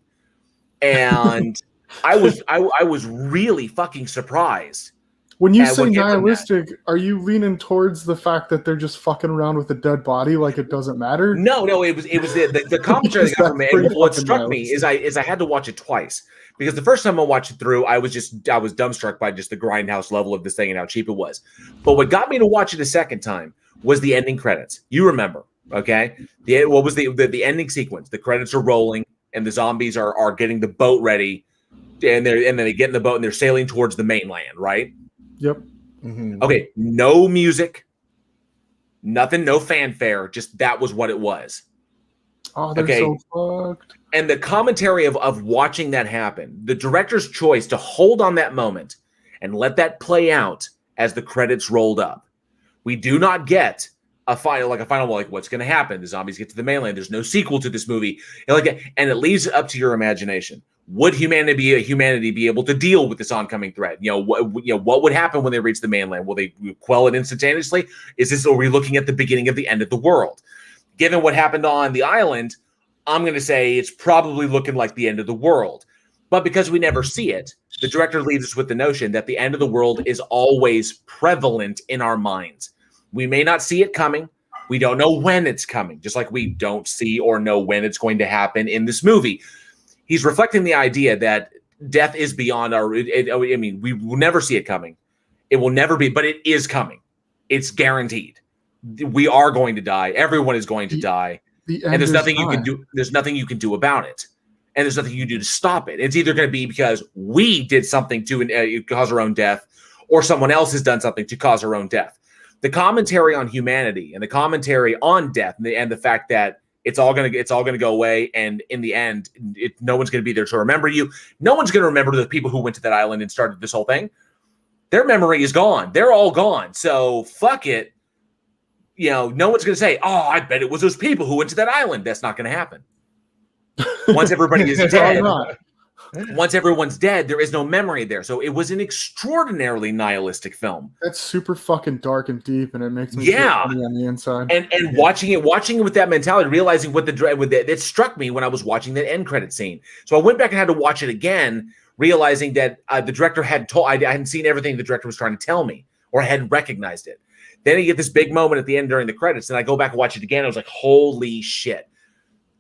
And I was really fucking surprised. When you say nihilistic, are you leaning towards the fact that they're just fucking around with a dead body like it doesn't matter? No, it was the commentary that got from it. And what struck me is I had to watch it twice, because the first time I watched it through, I was dumbstruck by just the grindhouse level of this thing and how cheap it was. But what got me to watch it a second time was the ending credits. You remember, okay? What was the ending sequence? The credits are rolling and the zombies are getting the boat ready, and then they get in the boat and they're sailing towards the mainland, right? Yep. Mm-hmm. Okay, no music, nothing, no fanfare, just that was what it was. Oh, they're so fucked. And the commentary of watching that happen, the director's choice to hold on that moment and let that play out as the credits rolled up. We do not get a final like what's going to happen? The zombies get to the mainland. There's no sequel to this movie, and it leaves it up to your imagination. Would humanity be able to deal with this oncoming threat? What would happen when they reach the mainland? Will they quell it instantaneously? Are we looking at the beginning of the end of the world? Given what happened on the island, I'm going to say it's probably looking like the end of the world. But because we never see it, the director leaves us with the notion that the end of the world is always prevalent in our minds. We may not see it coming. We don't know when it's coming, just like we don't see or know when it's going to happen in this movie. He's reflecting the idea that death is beyond we will never see it coming. It will never be, but it is coming. It's guaranteed. We are going to die. Everyone is going to die. And there's nothing you can do. There's nothing you can do about it. And there's nothing you can do to stop it. It's either going to be because we did something to cause our own death, or someone else has done something to cause our own death. The commentary on humanity and the commentary on death and the fact that it's all going to go away, and in the end, no one's going to be there to remember you. No one's going to remember the people who went to that island and started this whole thing. Their memory is gone. They're all gone. So fuck it. No one's going to say, "Oh, I bet it was those people who went to that island." That's not going to happen. Once everybody is dead, once everyone's dead, there is no memory there. So it was an extraordinarily nihilistic film. That's super fucking dark and deep, and it makes me feel funny on the inside. And watching it with that mentality, realizing it struck me when I was watching that end credit scene. So I went back and had to watch it again, realizing that the director had told I hadn't seen everything the director was trying to tell me, or I hadn't recognized it. Then you get this big moment at the end during the credits, and I go back and watch it again. I was like, holy shit.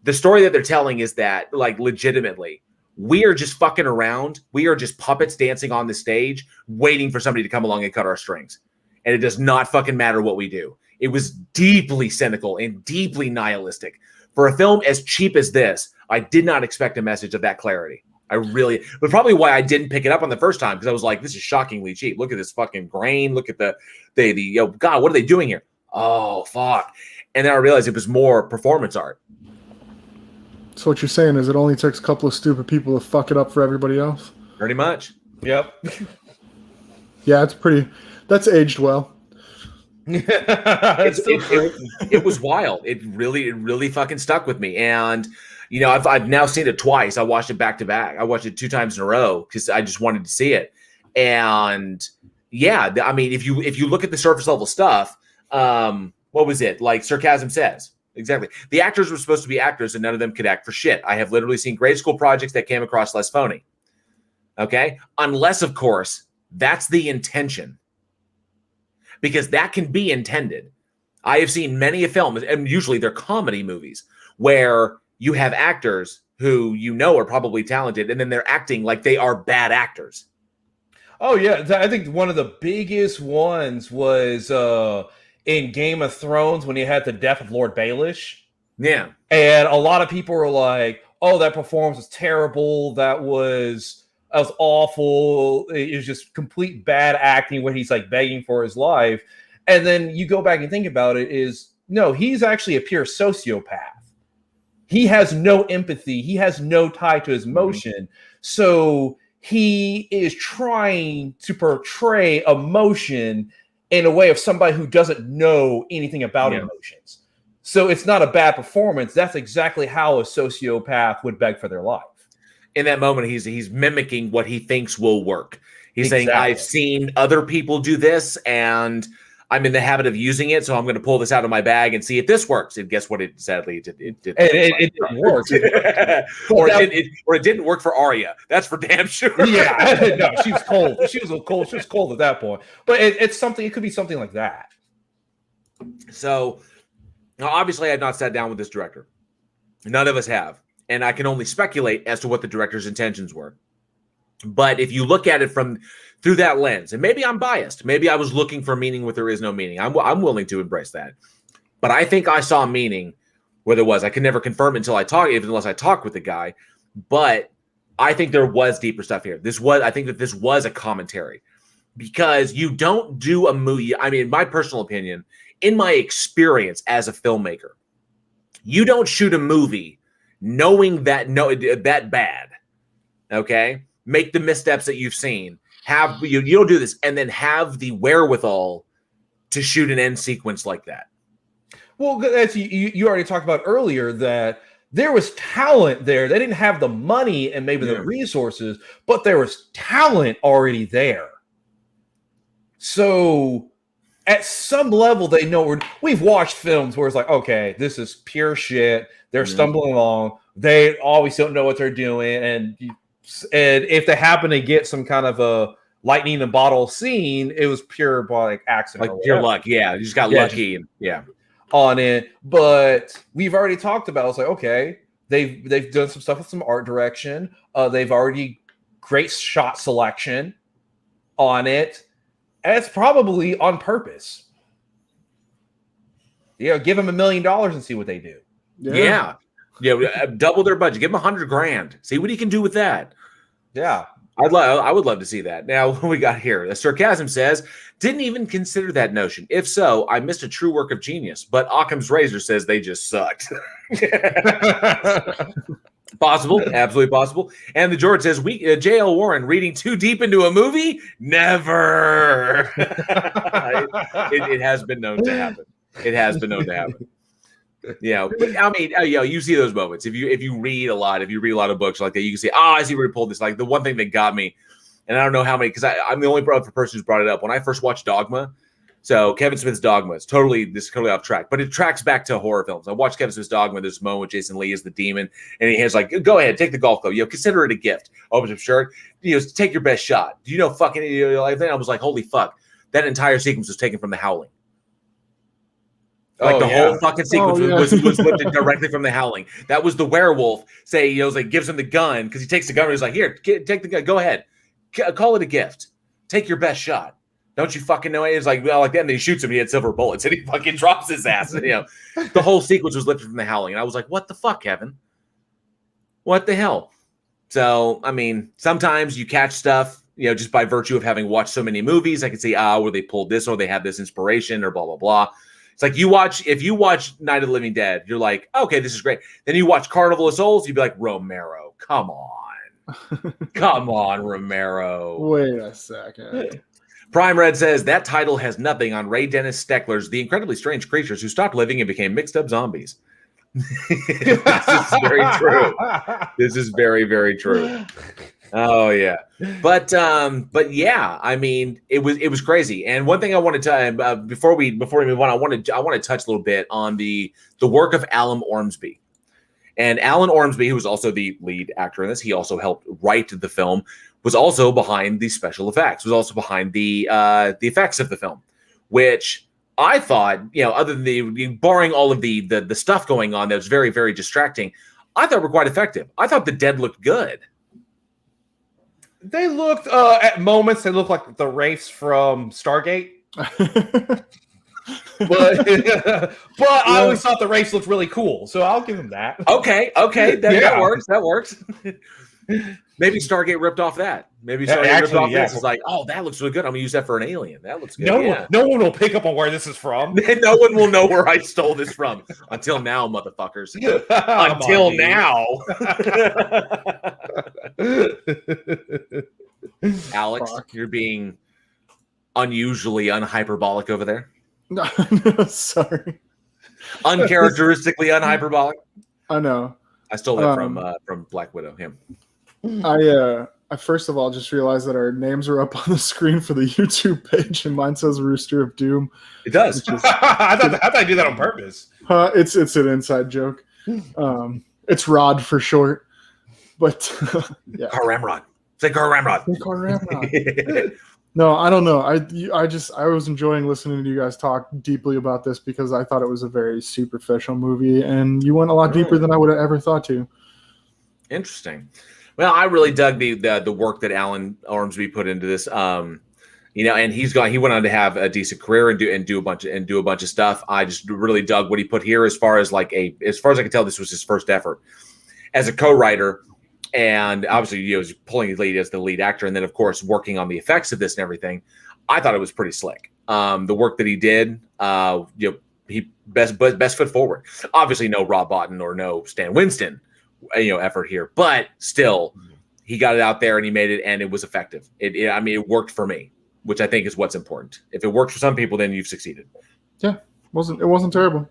The story that they're telling is that, like, legitimately, we are just fucking around. We are just puppets dancing on the stage, waiting for somebody to come along and cut our strings. And it does not fucking matter what we do. It was deeply cynical and deeply nihilistic. For a film as cheap as this, I did not expect a message of that clarity. But probably why I didn't pick it up on the first time, because I was like, this is shockingly cheap. Look at this fucking grain. Look at God, what are they doing here? Oh, fuck. And then I realized it was more performance art. So what you're saying is it only takes a couple of stupid people to fuck it up for everybody else? Pretty much. Yep. Yeah, that's aged well. It was wild. It really fucking stuck with me. And, I've now seen it twice. I watched it back to back. I watched it 2 times in a row because I just wanted to see it. And yeah, I mean, if you look at the surface level stuff, what was it? Like Sarcasm Says. Exactly. The actors were supposed to be actors, and none of them could act for shit. I have literally seen grade school projects that came across less phony. Okay? Unless, of course, that's the intention. Because that can be intended. I have seen many a film, and usually they're comedy movies, where you have actors who are probably talented, and then they're acting like they are bad actors. Oh, yeah. I think one of the biggest ones was in Game of Thrones when you had the death of Lord Baelish. Yeah. And a lot of people were like, oh, that performance was terrible. That was awful. It was just complete bad acting when he's like begging for his life. And then you go back and think about it no, he's actually a pure sociopath. He has no empathy. He has no tie to his emotion. Mm-hmm. So he is trying to portray emotion in a way of somebody who doesn't know anything about emotions. So it's not a bad performance. That's exactly how a sociopath would beg for their life. In that moment, he's mimicking what he thinks will work. He's saying, I've seen other people do this, and I'm in the habit of using it, so I'm going to pull this out of my bag and see if this works. And guess what? Sadly, it didn't. It didn't work. or it didn't work for Arya. That's for damn sure. Yeah, no, she was cold. She was cold at that point. But it's something. It could be something like that. So, now obviously, I've not sat down with this director. None of us have, and I can only speculate as to what the director's intentions were. But if you look at it through that lens, and maybe I'm biased, maybe I was looking for meaning where there is no meaning. I'm willing to embrace that. But I think I saw meaning where there was. I can never confirm it unless I talk with the guy. But I think there was deeper stuff here. I think that this was a commentary, because you don't do a movie. I mean, in my personal opinion, in my experience as a filmmaker, you don't shoot a movie knowing that bad. Okay. Make the missteps that you've seen. You don't do this and then have the wherewithal to shoot an end sequence like that. Well, as you already talked about earlier, that there was talent there. They didn't have the money and maybe the resources, but there was talent already there. So at some level, they know we've watched films where it's like, okay, this is pure shit. They're stumbling along. They always don't know what they're doing. And if they happen to get some kind of a lightning in a bottle scene, it was pure like accident. Like pure luck. Yeah. You just got lucky. On it. But we've already talked about, it's like, okay, they've done some stuff with some art direction. They've already great shot selection on it. And it's probably on purpose. Give them $1 million and see what they do. Yeah. Double their budget. Give them $100,000. See what he can do with that. Yeah. I would love to see that. Now, what we got here? The Sarcasm says, didn't even consider that notion. If so, I missed a true work of genius. But Occam's razor says they just sucked. Possible, absolutely possible. And the George says, J.L. Warren reading too deep into a movie? Never. It has been known to happen. It has been known to happen. But I mean, you see those moments. If you read a lot of books like that, you can see, I see where he pulled this. Like the one thing that got me, and I don't know how many, because I'm the only person who's brought it up. When I first watched Dogma, so Kevin Smith's Dogma is totally off track, but it tracks back to horror films. I watched Kevin Smith's Dogma. There's a moment with Jason Lee as the demon, and he has like, go ahead, take the golf club. Consider it a gift. Opens up shirt. Take your best shot. Then I was like, holy fuck, that entire sequence was taken from The Howling. Like whole fucking sequence was lifted directly from The Howling. That was the werewolf gives him the gun because he takes the gun and he's like, here, take the gun. Go ahead. Call it a gift. Take your best shot. Don't you fucking know it? It's like, well, like that. And then he shoots him. He had silver bullets and he fucking drops his ass. And, the whole sequence was lifted from The Howling. And I was like, what the fuck, Kevin? What the hell? So, I mean, sometimes you catch stuff, just by virtue of having watched so many movies. I can see, where they pulled this or they had this inspiration or blah, blah, blah. It's like if you watch Night of the Living Dead, you're like, okay, this is great. Then you watch Carnival of Souls, you'd be like, Romero, come on. Come on, Romero. Wait a second. Prime Red says that title has nothing on Ray Dennis Steckler's The Incredibly Strange Creatures Who Stopped Living and Became Mixed Up Zombies. This is very true. This is very, very true. Oh yeah, but yeah, I mean, it was crazy. And one thing I wanted to before we move on, I want to touch a little bit on the work of Alan Ormsby. And Alan Ormsby, who was also the lead actor in this, he also helped write the film, was also behind the special effects, was also behind the effects of the film, which I thought, other than barring all of the stuff going on that was very, very distracting, I thought were quite effective. I thought the dead looked good. They looked at moments. They looked like the Wraiths from Stargate. but I always thought the Wraiths looked really cool, so I'll give them that. Okay, that works. That works. Maybe Stargate ripped off that. Maybe Stargate ripped off this. It's like, oh, that looks really good. I'm gonna use that for an alien. That looks good. No one will pick up on where this is from. No one will know where I stole this from. Until now, motherfuckers. Until now. Alex, you're being unusually unhyperbolic over there. No, sorry. Uncharacteristically unhyperbolic. I know. I stole that from Black Widow. Him. I first of all just realized that our names are up on the screen for the YouTube page, and mine says Rooster of Doom. It does. I thought I did that on purpose. It's an inside joke. It's Rod for short. But yeah. Ramrod. Say Ramrod. No, I don't know. I was enjoying listening to you guys talk deeply about this because I thought it was a very superficial movie, and you went a lot deeper than I would have ever thought to. Interesting. Well, I really dug the work that Alan Ormsby put into this. And he went on to have a decent career and do a bunch of stuff. I just really dug what he put here as far as I can tell, this was his first effort as a co-writer. And obviously, he was pulling his lead as the lead actor, and then of course working on the effects of this and everything. I thought it was pretty slick. The work that he did, he best foot forward. Obviously, no Rob Bottin or no Stan Winston, effort here, but still, he got it out there and he made it, and it was effective. It worked for me, which I think is what's important. If it works for some people, then you've succeeded. Yeah, it wasn't terrible.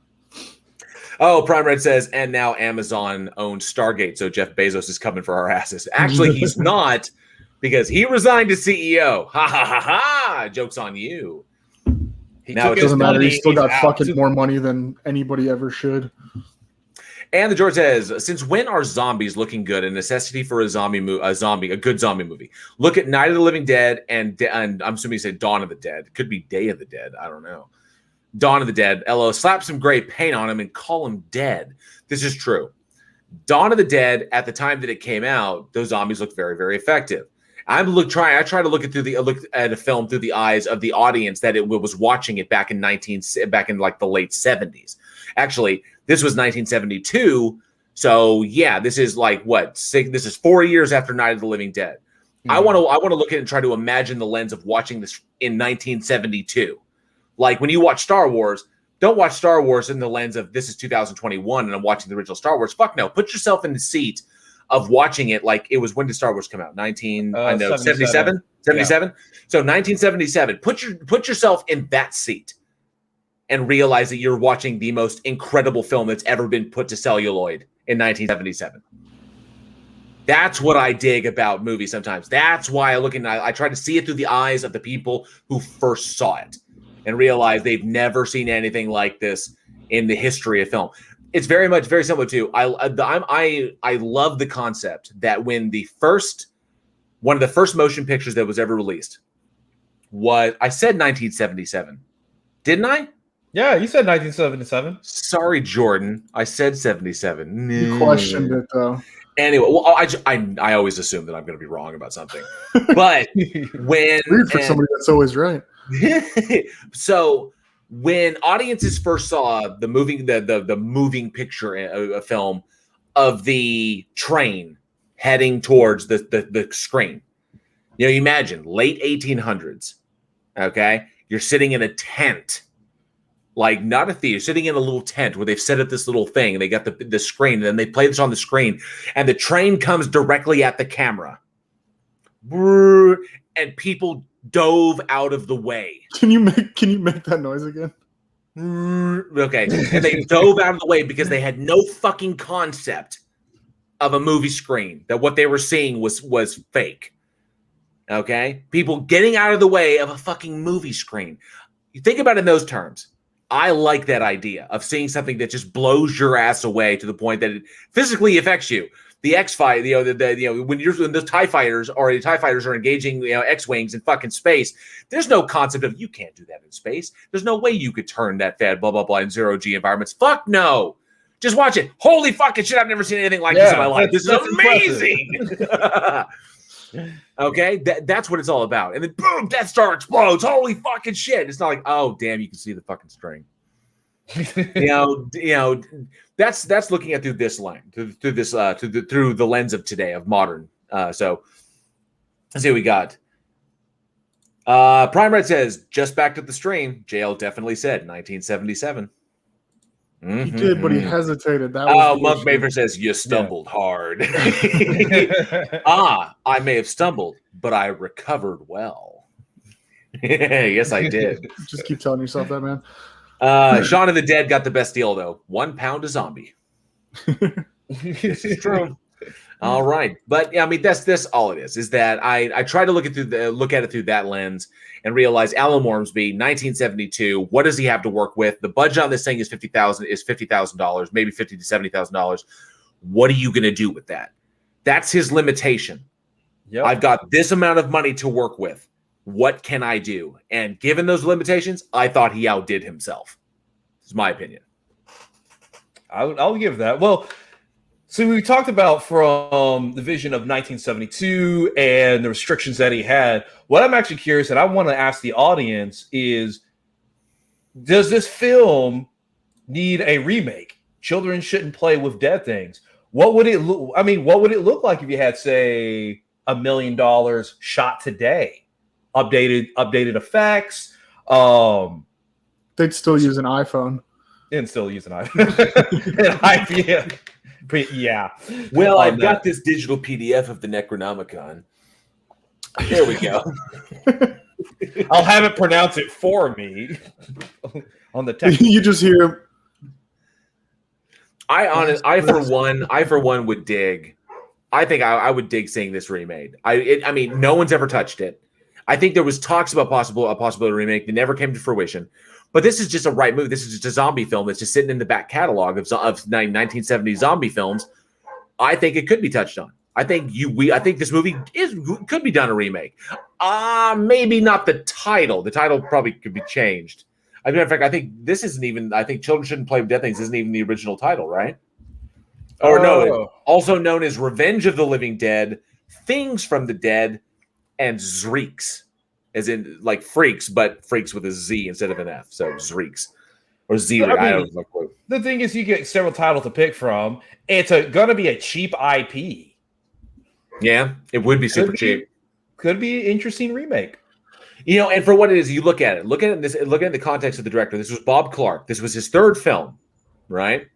Oh, Prime Red says, and now Amazon owns Stargate, so Jeff Bezos is coming for our asses. Actually, he's not, because he resigned as CEO. Ha ha ha ha! Joke's on you. Now it doesn't matter. He's still got fucking more money than anybody ever should. And the George says, since when are zombies looking good? A necessity for a good zombie movie. Look at Night of the Living Dead and I'm assuming you said Dawn of the Dead. It could be Day of the Dead. I don't know. Dawn of the Dead. LO, slap some gray paint on him and call him dead. This is true. Dawn of the Dead, at the time that it came out, those zombies looked very, very effective. I try to look at a film through the eyes of the audience that it was watching it back in like the late 70s. Actually, this was 1972. So yeah, this is like this is 4 years after Night of the Living Dead. Mm-hmm. I want to look at it and try to imagine the lens of watching this in 1972. Like when you watch Star Wars, don't watch Star Wars in the lens of this is 2021 and I'm watching the original Star Wars. Fuck no. Put yourself in the seat of watching it like it was, when did Star Wars come out? 77? 77? Yeah. So 1977. Put yourself in that seat and realize that you're watching the most incredible film that's ever been put to celluloid in 1977. That's what I dig about movies sometimes. That's why I try to see it through the eyes of the people who first saw it and realize they've never seen anything like this in the history of film. It's very similar to I love the concept that when one of the first motion pictures that was ever released was, I said 1977, didn't I? Yeah, you said 1977. Sorry, Jordan, I said 77. You questioned it though. Anyway, well, I always assume that I'm going to be wrong about something, but weird for somebody that's always right. So when audiences first saw the moving picture, a film of the train heading towards the screen, you imagine late 1800s. Okay, you're sitting in a tent, like not a theater, sitting in a little tent where they've set up this little thing and they got the screen, and then they play this on the screen, and the train comes directly at the camera, and people dove out of the way. Can you make that noise again? Okay. And they dove out of the way because they had no fucking concept of a movie screen, that what they were seeing was fake. Okay? People getting out of the way of a fucking movie screen. You think about it in those terms. I like that idea of seeing something that just blows your ass away to the point that it physically affects you. The X-Fight, when the TIE fighters are engaging, X-Wings in fucking space, there's no concept of you can't do that in space. There's no way you could turn that fad, blah, blah, blah, in zero-G environments. Fuck no. Just watch it. Holy fucking shit, I've never seen anything like this in my life. This is amazing. Okay? That's what it's all about. And then boom, Death Star explodes. Holy fucking shit. It's not like, oh, damn, you can see the fucking string. That's looking at through this lens, through the lens of today, of modern. So let's see what we got. Prime Red says, just backed up the stream. JL definitely said 1977. Mm-hmm. He did, but he hesitated. Monk Maver says, you stumbled hard. I may have stumbled, but I recovered well. Yes, I did. Just keep telling yourself that, man. Shaun of the Dead got the best deal, though. 1 pound a zombie. This is true. All right. But yeah, I mean, that's all it is that I try to look at it through that lens and realize Alan Ormsby, 1972, what does he have to work with? The budget on this thing is $50,000, maybe $50,000 to $70,000. What are you going to do with that? That's his limitation. Yep. I've got this amount of money to work with. What can I do? And given those limitations, I thought he outdid himself. This is my opinion. I'll give that. Well, so we talked about from the vision of 1972 and the restrictions that he had. What I'm actually curious, and I want to ask the audience, is does this film need a remake? Children shouldn't play with dead things. What would it look? I mean, what would it look like if you had, say, $1 million shot today? Updated effects. They'd still use an iPhone. And still use an iPhone. Yeah. Well, I've got this digital PDF of the Necronomicon. There we go. I'll have it pronounce it for me on the text. You just hear I for one would dig. I think I would dig seeing this remade. I mean, no one's ever touched it. I think there was talks about a possibility remake that never came to fruition. But this is just a right move. This is just a zombie film that's just sitting in the back catalog of 1970s zombie films. I think it could be touched on. I think this movie could be done a remake. Maybe not the title. The title probably could be changed. As a matter of fact, I think this isn't even. I think Children Shouldn't Play with Dead Things isn't even the original title, right? Or no, also known as Revenge of the Living Dead, Things from the Dead, and Zreeks, as in like freaks, but freaks with a Z instead of an F. So Zreeks or Z. I don't know. The thing is, you get several titles to pick from. It's going to be a cheap IP. Yeah, it would be super cheap. Could be an interesting remake. You know, and for what it is, you look at it. Look at the context of the director. This was Bob Clark. This was his third film, right?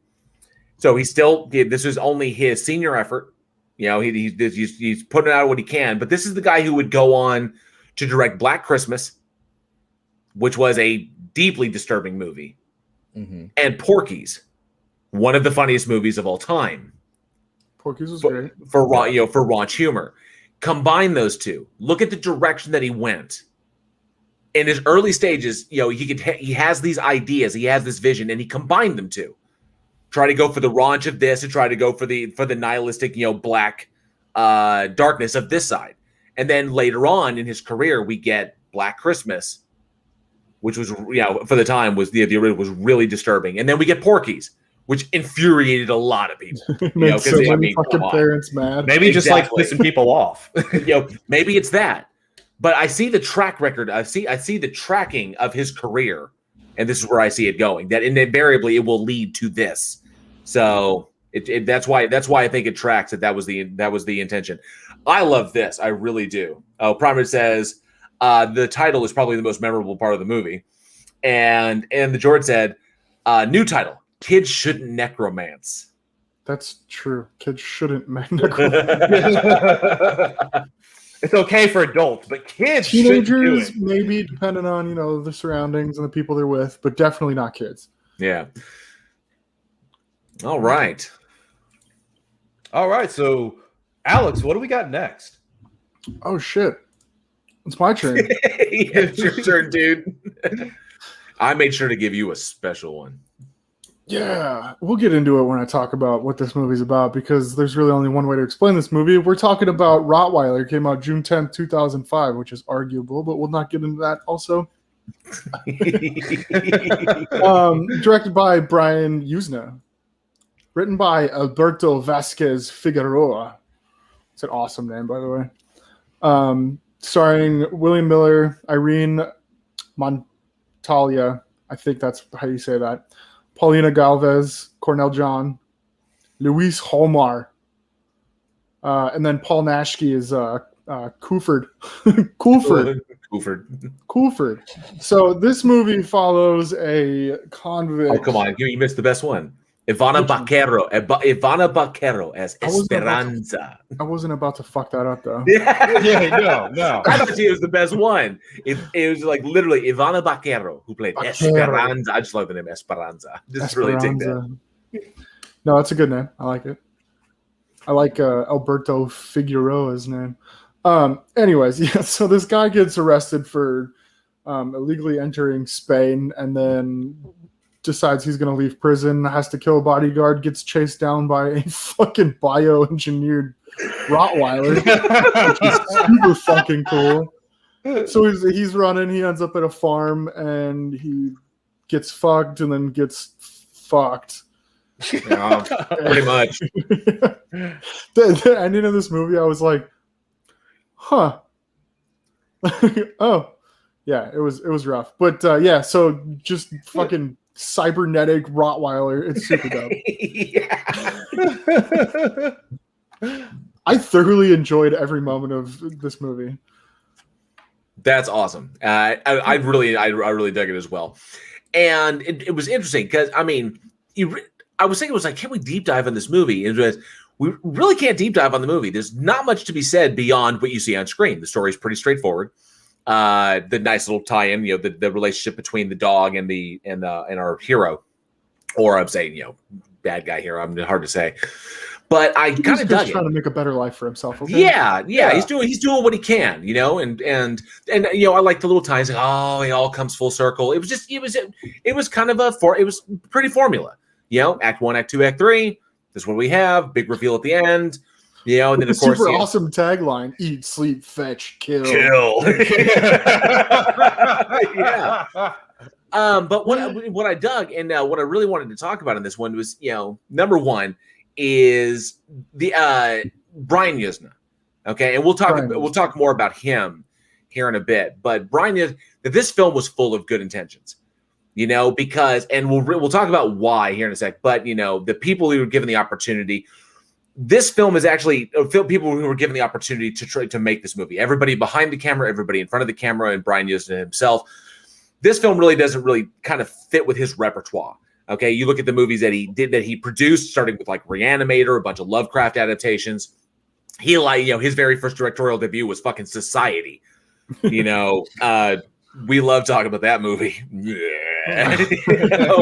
So this was only his senior effort. You know, he's putting out what he can. But this is the guy who would go on to direct Black Christmas, which was a deeply disturbing movie, and Porky's, one of the funniest movies of all time. Porky's was great for raunch humor. Combine those two. Look at the direction that he went. In his early stages, you know, he has these ideas, he has this vision, and he combined them two. Try to go for the raunch of this, and try to go for the nihilistic, you know, black darkness of this side. And then later on in his career, we get Black Christmas, which was, you know, for the time was the original was really disturbing. And then we get Porky's, which infuriated a lot of people. Makes so many fucking parents mad. Maybe just like pissing people off. You know, maybe it's that. But I see the track record. I see the tracking of his career, and this is where I see it going. That invariably it will lead to this. So that's why I think it tracks. That was the intention. I love this. I really do. Oh, Primer says the title is probably the most memorable part of the movie, and the George said new title: Kids Shouldn't Necromance. That's true. Kids shouldn't necromance. It's okay for adults, but kids, teenagers, maybe depending on, you know, the surroundings and the people they're with, but definitely not kids. Yeah. All right. So, Alex, what do we got next? Oh shit! It's my turn. Yeah, it's your turn, dude. I made sure to give you a special one. Yeah, we'll get into it when I talk about what this movie's about, because there's really only one way to explain this movie. We're talking about Rottweiler. It came out June 10th, 2005, which is arguable, but we'll not get into that also. Directed by Brian Yuzna. Written by Alberto Vasquez Figueroa. It's an awesome name, by the way. Starring William Miller, Irene Montalia, I think that's how you say that, Paulina Galvez, Cornell John, Luis Homar, and then Paul Nashke is Cuford. Cuford. So this movie follows a convict. Oh, come on. You missed the best one. Ivana Baquero as Esperanza. I wasn't about to fuck that up, though. No. I thought it was the best one. It was like literally Ivana Baquero who played Esperanza. I just love the name Esperanza. Just really dig that. No, that's a good name. I like it. I like Alberto Figueroa's name. Anyways, yeah, so this guy gets arrested for illegally entering Spain, and then decides he's going to leave prison, has to kill a bodyguard, gets chased down by a fucking bioengineered Rottweiler, which is super fucking cool. So he's running, he ends up at a farm, and he gets fucked and then gets fucked. Yeah, pretty much. The ending of this movie, I was like, huh. Oh, yeah, it was rough. But yeah, so just fucking cybernetic Rottweiler. It's super dope. I thoroughly enjoyed every moment of this movie. That's awesome. I really dug it as well. And it was interesting because, I mean, I was thinking, it was like, can we deep dive on this movie? And we really can't deep dive on the movie. There's not much to be said beyond what you see on screen. The story is pretty straightforward. The nice little tie-in, you know, the relationship between the dog and our hero, or I'm saying, bad guy here. I'm hard to say, but I kind of dug it. Trying to make a better life for himself. Okay? Yeah. He's doing what he can, and I like the little times. Like, oh, it all comes full circle. It was kind of it was pretty formula. Act 1, Act 2, Act 3. This is what we have. Big reveal at the end. And then of course, super awesome tagline: "Eat, sleep, fetch, kill." Yeah. But what I dug and what I really wanted to talk about in this one was, number one is the Brian Yuzna. Okay, and we'll talk more about him here in a bit. But Brian Yuzna, this film was full of good intentions. Because, and we'll talk about why here in a sec. But the people who were given the opportunity. This film is actually people who were given the opportunity to try to make this movie. Everybody behind the camera, everybody in front of the camera, and Brian Yuzna himself. This film really doesn't really kind of fit with his repertoire. Okay, you look at the movies that he produced, starting with like Reanimator, a bunch of Lovecraft adaptations. He his very first directorial debut was fucking Society. We love talking about that movie. Yeah.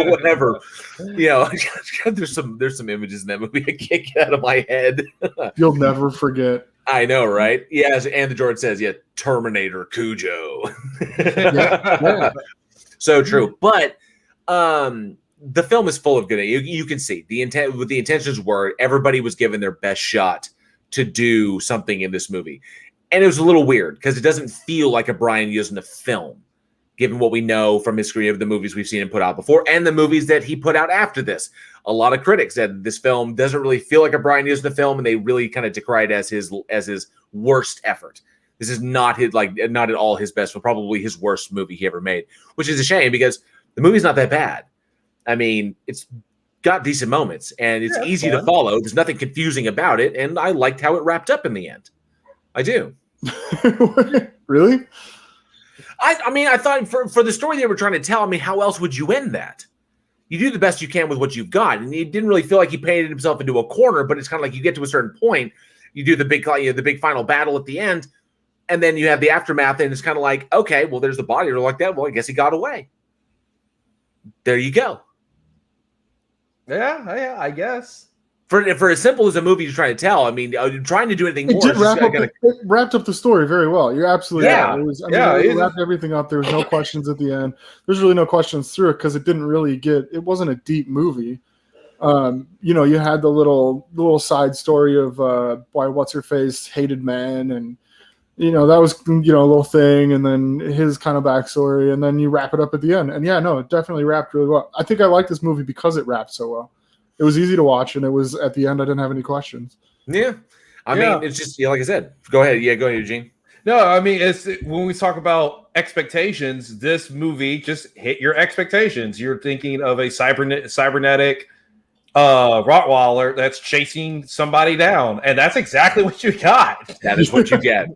Whatever. There's some images in that movie I can't get out of my head. You'll never forget. I know, right? Yes, and the George says, Terminator Cujo. Yeah. So true. But the film is full of good. You can see what the intentions were. Everybody was given their best shot to do something in this movie. And it was a little weird because it doesn't feel like a Brian Yuzna film, given what we know from history of the movies we've seen him put out before and the movies that he put out after this. A lot of critics said this film doesn't really feel like a Brian Yuzna film, and they really kind of decried it as his worst effort. This is not at all his best, but probably his worst movie he ever made, which is a shame because the movie's not that bad. I mean, it's got decent moments and it's easy to follow. There's nothing confusing about it, and I liked how it wrapped up in the end. I do. Really? I thought for the story they were trying to tell, how else would you end that? You do the best you can with what you've got, and it didn't really feel like he painted himself into a corner. But it's kind of like you get to a certain point, you do the big final battle at the end, and then you have the aftermath, and it's kind of like, okay, well, there's the body, or like that. Well, I guess he got away. There you go. Yeah, I guess. For as simple as a movie you're trying to tell, trying to do anything more. It wrapped up the story very well. You're absolutely right. It wrapped everything up. There was no questions at the end. There's really no questions through it because it didn't really it wasn't a deep movie. You had the little side story of why what's-her-face hated men, and that was a little thing, and then his kind of backstory, and then you wrap it up at the end. And it definitely wrapped really well. I think I like this movie because it wrapped so well. It was easy to watch, and it was at the end. I didn't have any questions. Yeah, I mean, it's just like I said. Go ahead, go ahead, Eugene. No, it's when we talk about expectations, this movie just hit your expectations. You're thinking of a cybernetic Rottweiler that's chasing somebody down, and that's exactly what you got. That is what you get.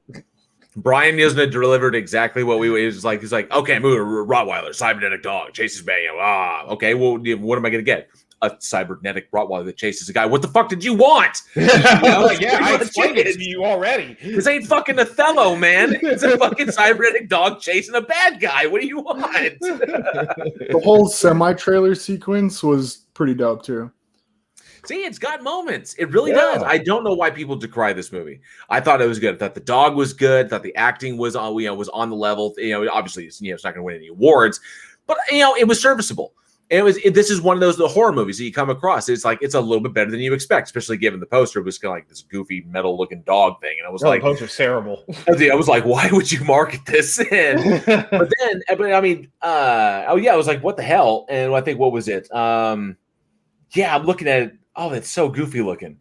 Brian Yuzna delivered exactly what he's like, okay, move Rottweiler, cybernetic dog, chases me. Okay, well, what am I going to get? A cybernetic Rottweiler that chases a guy. What the fuck did you want? I explained it to you already. This ain't fucking Othello, man. It's a fucking cybernetic dog chasing a bad guy. What do you want? The whole semi-trailer sequence was pretty dope too. See, it's got moments. It really does. I don't know why people decry this movie. I thought it was good. I thought the dog was good. I thought the acting was on the level. Obviously, it's not going to win any awards, but it was serviceable. This is one of those horror movies that you come across. It's like it's a little bit better than you expect, especially given the poster. It was kind of like this goofy metal-looking dog thing, and I was like, "The poster's terrible." I was like, "Why would you market this?" I was like, "What the hell?" And I think, what was it? I'm looking at it. Oh, that's so goofy looking.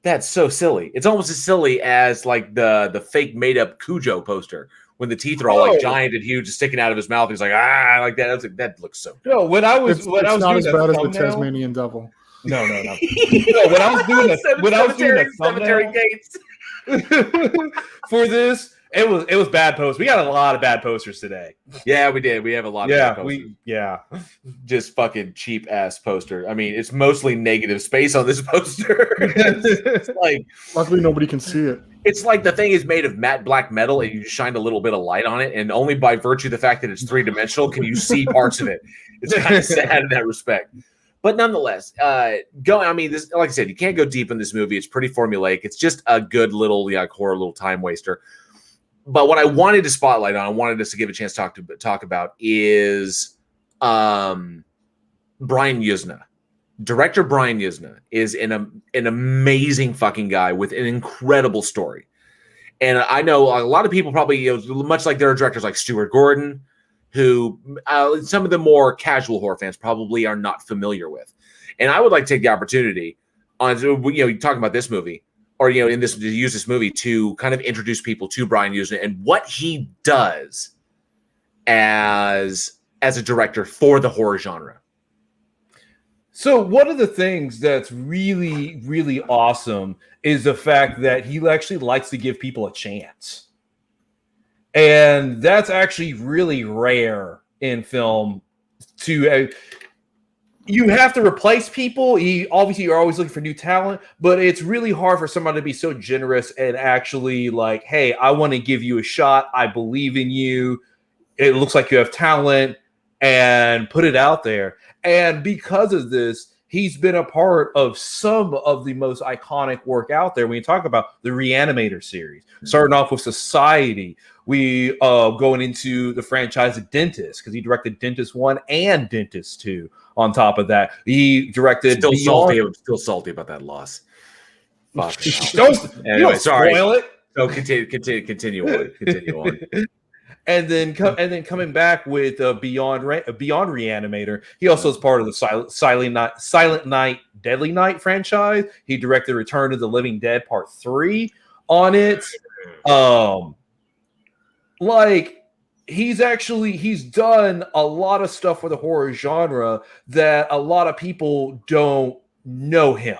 That's so silly. It's almost as silly as like the fake made-up Cujo poster. When the teeth are all like giant and huge, sticking out of his mouth, he's like like that. I was like, that looks so good. No, when I was not as bad as the Tasmanian Devil. No. When I was doing the cemetery gates for this, it was bad posters. We got a lot of bad posters today. Yeah, we did. We have a lot of bad posters. Just fucking cheap ass poster. It's mostly negative space on this poster. It's like, luckily nobody can see it. It's like the thing is made of matte black metal and you just shine a little bit of light on it, and only by virtue of the fact that it's 3-dimensional can you see parts of it. It's kind of sad in that respect. But nonetheless, I mean, this, like I said, you can't go deep in this movie. It's pretty formulaic. It's just a good little horror, little time waster. But what I wanted to spotlight on, I wanted us to give a chance to talk about is Brian Yuzna. Director Brian Yuzna is an amazing fucking guy with an incredible story. And I know a lot of people probably, much like there are directors like Stuart Gordon, who some of the more casual horror fans probably are not familiar with. And I would like to take the opportunity on, talking about this movie, or use this movie to kind of introduce people to Brian Yuzna and what he does as a director for the horror genre. So one of the things that's really, really awesome is the fact that he actually likes to give people a chance. And that's actually really rare in film. You have to replace people. Obviously, you're always looking for new talent, but it's really hard for someone to be so generous and actually like, hey, I want to give you a shot. I believe in you. It looks like you have talent, and put it out there. And because of this, he's been a part of some of the most iconic work out there. When you talk about the Reanimator series, starting off with Society, we going into the franchise of Dentist, because he directed Dentist 1 and Dentist 2. On top of that, he directed I'm still salty about that loss. Fuck. Anyway, sorry. Spoil it. So continue on. And then coming back with Beyond Reanimator, he also is part of the Silent Night, Deadly Night franchise. He directed Return of the Living Dead Part 3 on it. He's done a lot of stuff for the horror genre that a lot of people don't know him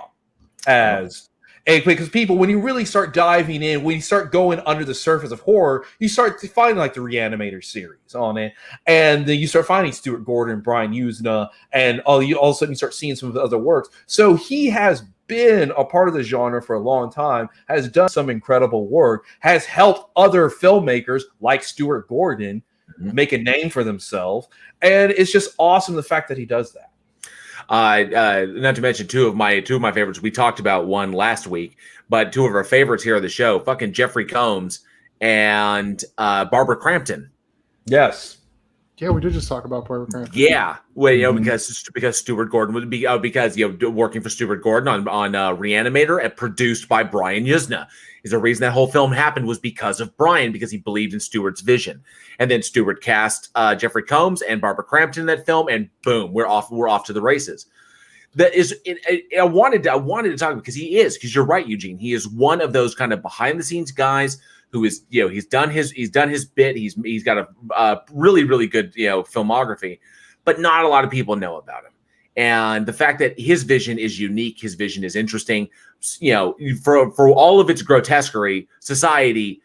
as. Because people, when you really start diving in, when you start going under the surface of horror, you start to find like the Reanimator series on it, and then you start finding Stuart Gordon, Brian Yuzna, and all of a sudden you start seeing some of the other works. So he has been a part of the genre for a long time, has done some incredible work, has helped other filmmakers like Stuart Gordon make a name for themselves, and it's just awesome the fact that he does that. Not to mention two of my favorites. We talked about one last week, but two of our favorites here on the show, fucking Jeffrey Combs and Barbara Crampton. Yes. Yeah, we did just talk about Barbara Crampton. Yeah, well, because Stuart Gordon would be working for Stuart Gordon on Reanimator and produced by Brian Yuzna. Is the reason that whole film happened was because of Brian, because he believed in Stuart's vision. And then Stuart cast Jeffrey Combs and Barbara Crampton in that film, and boom, we're off to the races. That is, I wanted to talk because because you're right, Eugene. He is one of those kind of behind the scenes guys who is, he's done his bit. He's got a really, really good, filmography, but not a lot of people know about him. And the fact that his vision is unique, his vision is interesting, for all of its grotesquerie, Society,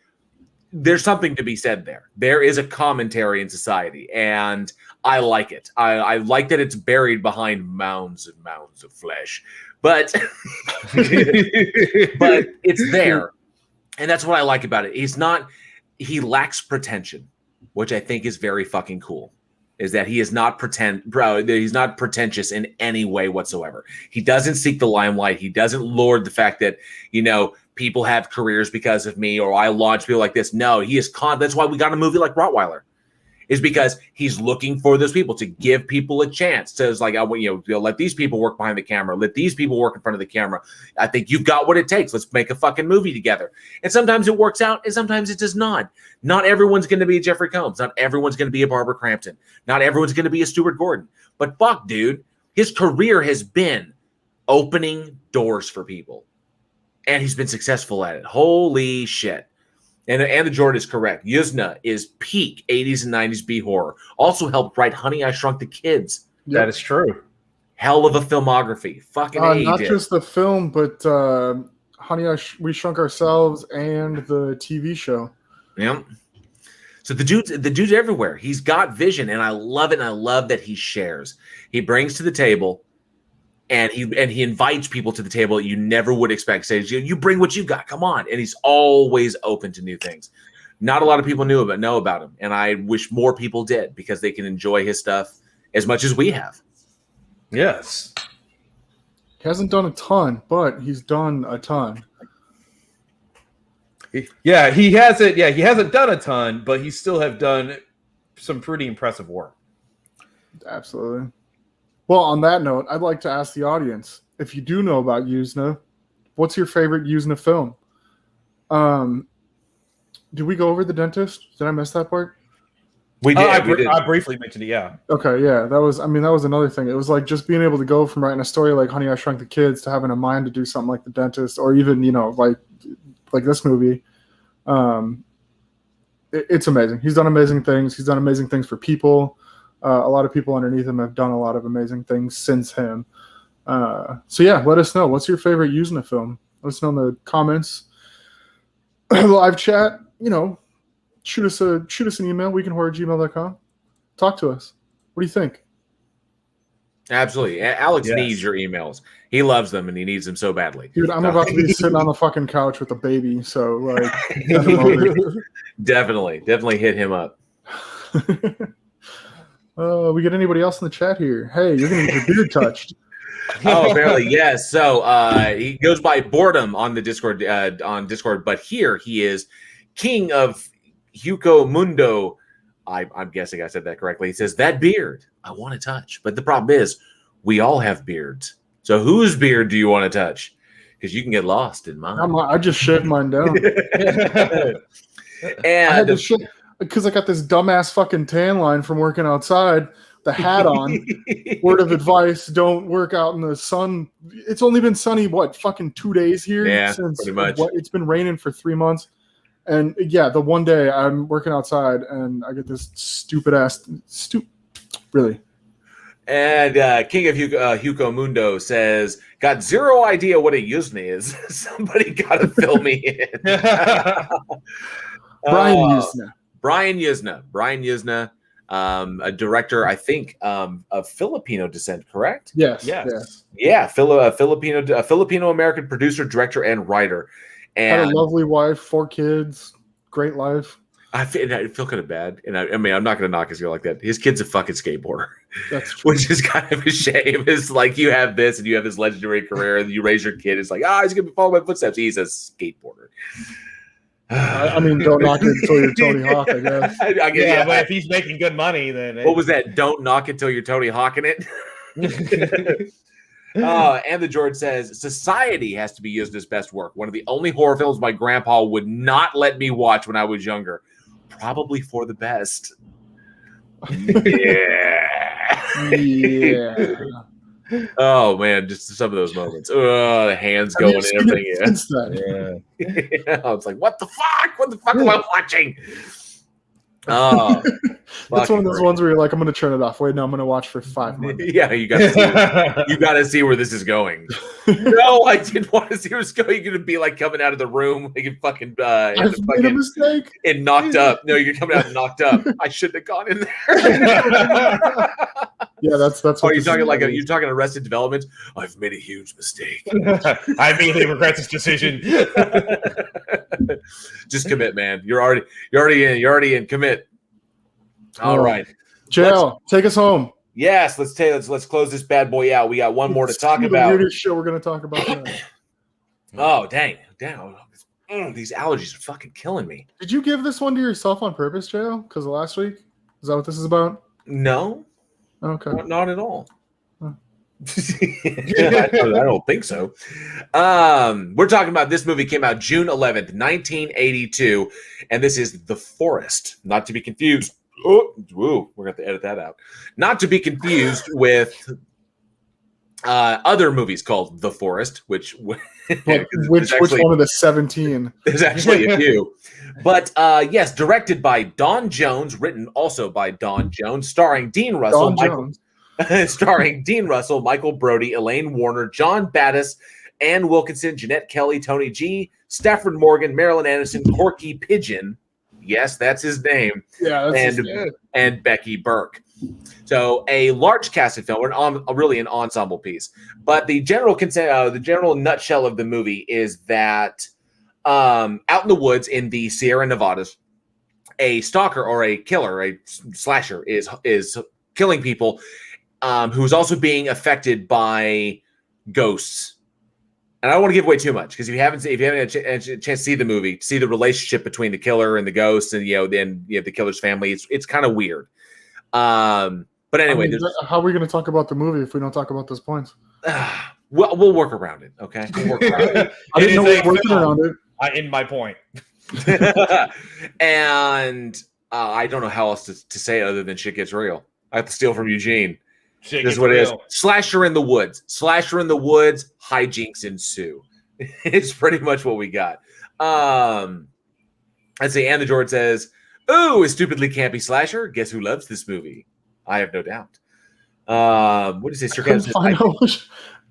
there's something to be said there. There is a commentary in Society, and I like it. I like that it's buried behind mounds and mounds of flesh, but but it's there. And that's what I like about it. He lacks pretension, which I think is very fucking cool. Is that he is not he's not pretentious in any way whatsoever. He doesn't seek the limelight. He doesn't lord the fact that, people have careers because of me, or I launch people like this. No, he is that's why we got a movie like Rottweiler. Is because he's looking for those people to give people a chance. So it's like, let these people work behind the camera. Let these people work in front of the camera. I think you've got what it takes. Let's make a fucking movie together. And sometimes it works out, and sometimes it does not. Not everyone's going to be a Jeffrey Combs. Not everyone's going to be a Barbara Crampton. Not everyone's going to be a Stuart Gordon. But fuck, dude, his career has been opening doors for people. And he's been successful at it. Holy shit. And the Jordan is correct. Yuzna is peak 80s and 90s B horror. Also helped write Honey, I Shrunk the Kids. Yep. That is true. Hell of a filmography. Fucking not just the film, but Honey, We Shrunk Ourselves and the TV show. Yeah. So the dude's everywhere. He's got vision, and I love it. And I love that he shares. He brings to the table, and he invites people to the table that you never would expect. Says, you bring what you got. Come on. And he's always open to new things. Not a lot of people know about him. And I wish more people did, because they can enjoy his stuff as much as we have. Yes. He hasn't done a ton, but he's done a ton. Yeah, he hasn't. Yeah, he hasn't done a ton, but he still have done some pretty impressive work. Absolutely. Well, on that note, I'd like to ask the audience, if you do know about Yuzna, what's your favorite Yuzna film? Did we go over The Dentist? Did I miss that part? We did. We did. I briefly mentioned it. Yeah. Okay, yeah, that was another thing. It was like just being able to go from writing a story like Honey, I Shrunk the Kids to having a mind to do something like The Dentist, or even like this movie. It's amazing. He's done amazing things. He's done amazing things for people. A lot of people underneath him have done a lot of amazing things since him. So yeah, let us know. What's your favorite Yuzna film? Let us know in the comments, live chat. Shoot us an email, weekinhorror@gmail.com. Talk to us. What do you think? Absolutely. Alex needs your emails. He loves them and he needs them so badly. Dude, I'm about to be sitting on the fucking couch with a baby, so like definitely hit him up. We get anybody else in the chat here? Hey, you're gonna get your beard touched. Oh, apparently, yes. So he goes by Boredom on the Discord, but here he is king of Hugo Mundo. I'm guessing I said that correctly. He says, that beard I want to touch. But the problem is, we all have beards. So whose beard do you want to touch? Because you can get lost in mine. I just shaved mine down. And I had to shave because I got this dumbass fucking tan line from working outside. The hat on. Word of advice: don't work out in the sun. It's only been sunny, fucking 2 days here? Yeah, since pretty much. It's been raining for 3 months. And yeah, the one day I'm working outside and I get this really. And King of Hugo Mundo says, got zero idea what a Yuzna is. Somebody got to fill me in. Brian Yuzna, a director, I think, of Filipino descent, correct? Yes. Yeah, Filipino American producer, director, and writer. And had a lovely wife, 4 kids, great life. I feel kind of bad, and I mean, I'm not going to knock his girl like that. His kid's a fucking skateboarder, that's true. Which is kind of a shame. It's like you have this, and you have this legendary career, and you raise your kid. It's like, he's going to follow my footsteps. He's a skateboarder. I mean, don't knock it until you're Tony Hawk, I guess. Yeah, but if he's making good money, then what was that? Don't knock until you're Tony Hawking it. And the George says, Society has to be used as best work. One of the only horror films my grandpa would not let me watch when I was younger. Probably for the best. Yeah. Oh, man, just some of those moments. The hands going and everything. Yeah. I was like, what the fuck? What the fuck am I watching? Oh, that's one of those ones where you're like, I'm going to turn it off. Wait, no, I'm going to watch for 5 months. Yeah, you got to see where this is going. No, I didn't want to see where it's going. You're going to be like coming out of the room like you fucking I've made a mistake and knocked up. No, you're coming out and knocked up. I shouldn't have gone in there. Yeah, that's. Oh, you're talking like you're talking Arrested Development. I've made a huge mistake. I immediately regret this decision. Just commit, man. You're already in. Commit. All right, Jail. Take us home. Yes, let's close this bad boy out. We got one more to talk about. The weirdest shit we're going to talk about tonight. Oh, dang. These allergies are fucking killing me. Did you give this one to yourself on purpose, Jail? Because of last week? Is that what this is about? No. Okay. Not at all. Huh. I don't think so. We're talking about this movie came out June 11th, 1982, and this is The Forest. Not to be confused. We're going to have to edit that out. Not to be confused with other movies called The Forest, which one of the 17? There's actually a few. But yes, directed by Don Jones, written also by Don Jones, starring Dean Russell, Michael Brody, Elaine Warner, John Battis, Ann Wilkinson, Jeanette Kelly, Tony G, Stafford Morgan, Marilyn Anderson, Corky Pigeon. Yes, that's his name. Yeah, and Becky Burke. So a large casted film, really an ensemble piece. But the general nutshell of the movie is that out in the woods in the Sierra Nevadas, a stalker or a killer, a slasher, is killing people, who's also being affected by ghosts. And I don't want to give away too much because if you haven't had a chance to see the movie, see the relationship between the killer and the ghost, and then the killer's family, it's kind of weird. But anyway, how are we going to talk about the movie if we don't talk about those points? We'll work around it. Okay, we'll work around it. I didn't know we were working around it. I end my point. And I don't know how else to say it other than shit gets real. I have to steal from Eugene. This is what it is. Slasher in the woods. Slasher in the woods. Hijinks ensue. It's pretty much what we got. Let's see. Anna George says, "Ooh, a stupidly campy slasher. Guess who loves this movie? I have no doubt." What is this?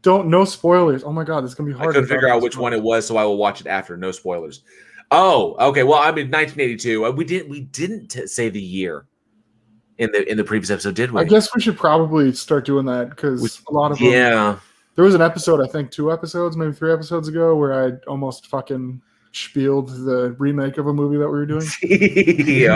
No spoilers. Oh my god, this is gonna be hard. I couldn't figure out which one it was, so I will watch it after. No spoilers. Oh, okay. Well, I mean, 1982. We didn't say the year in the previous episode, did we? I guess we should probably start doing that because a lot of them. Yeah. There was an episode, I think 2 episodes, maybe 3 episodes ago, where I almost fucking spieled the remake of a movie that we were doing. Yeah,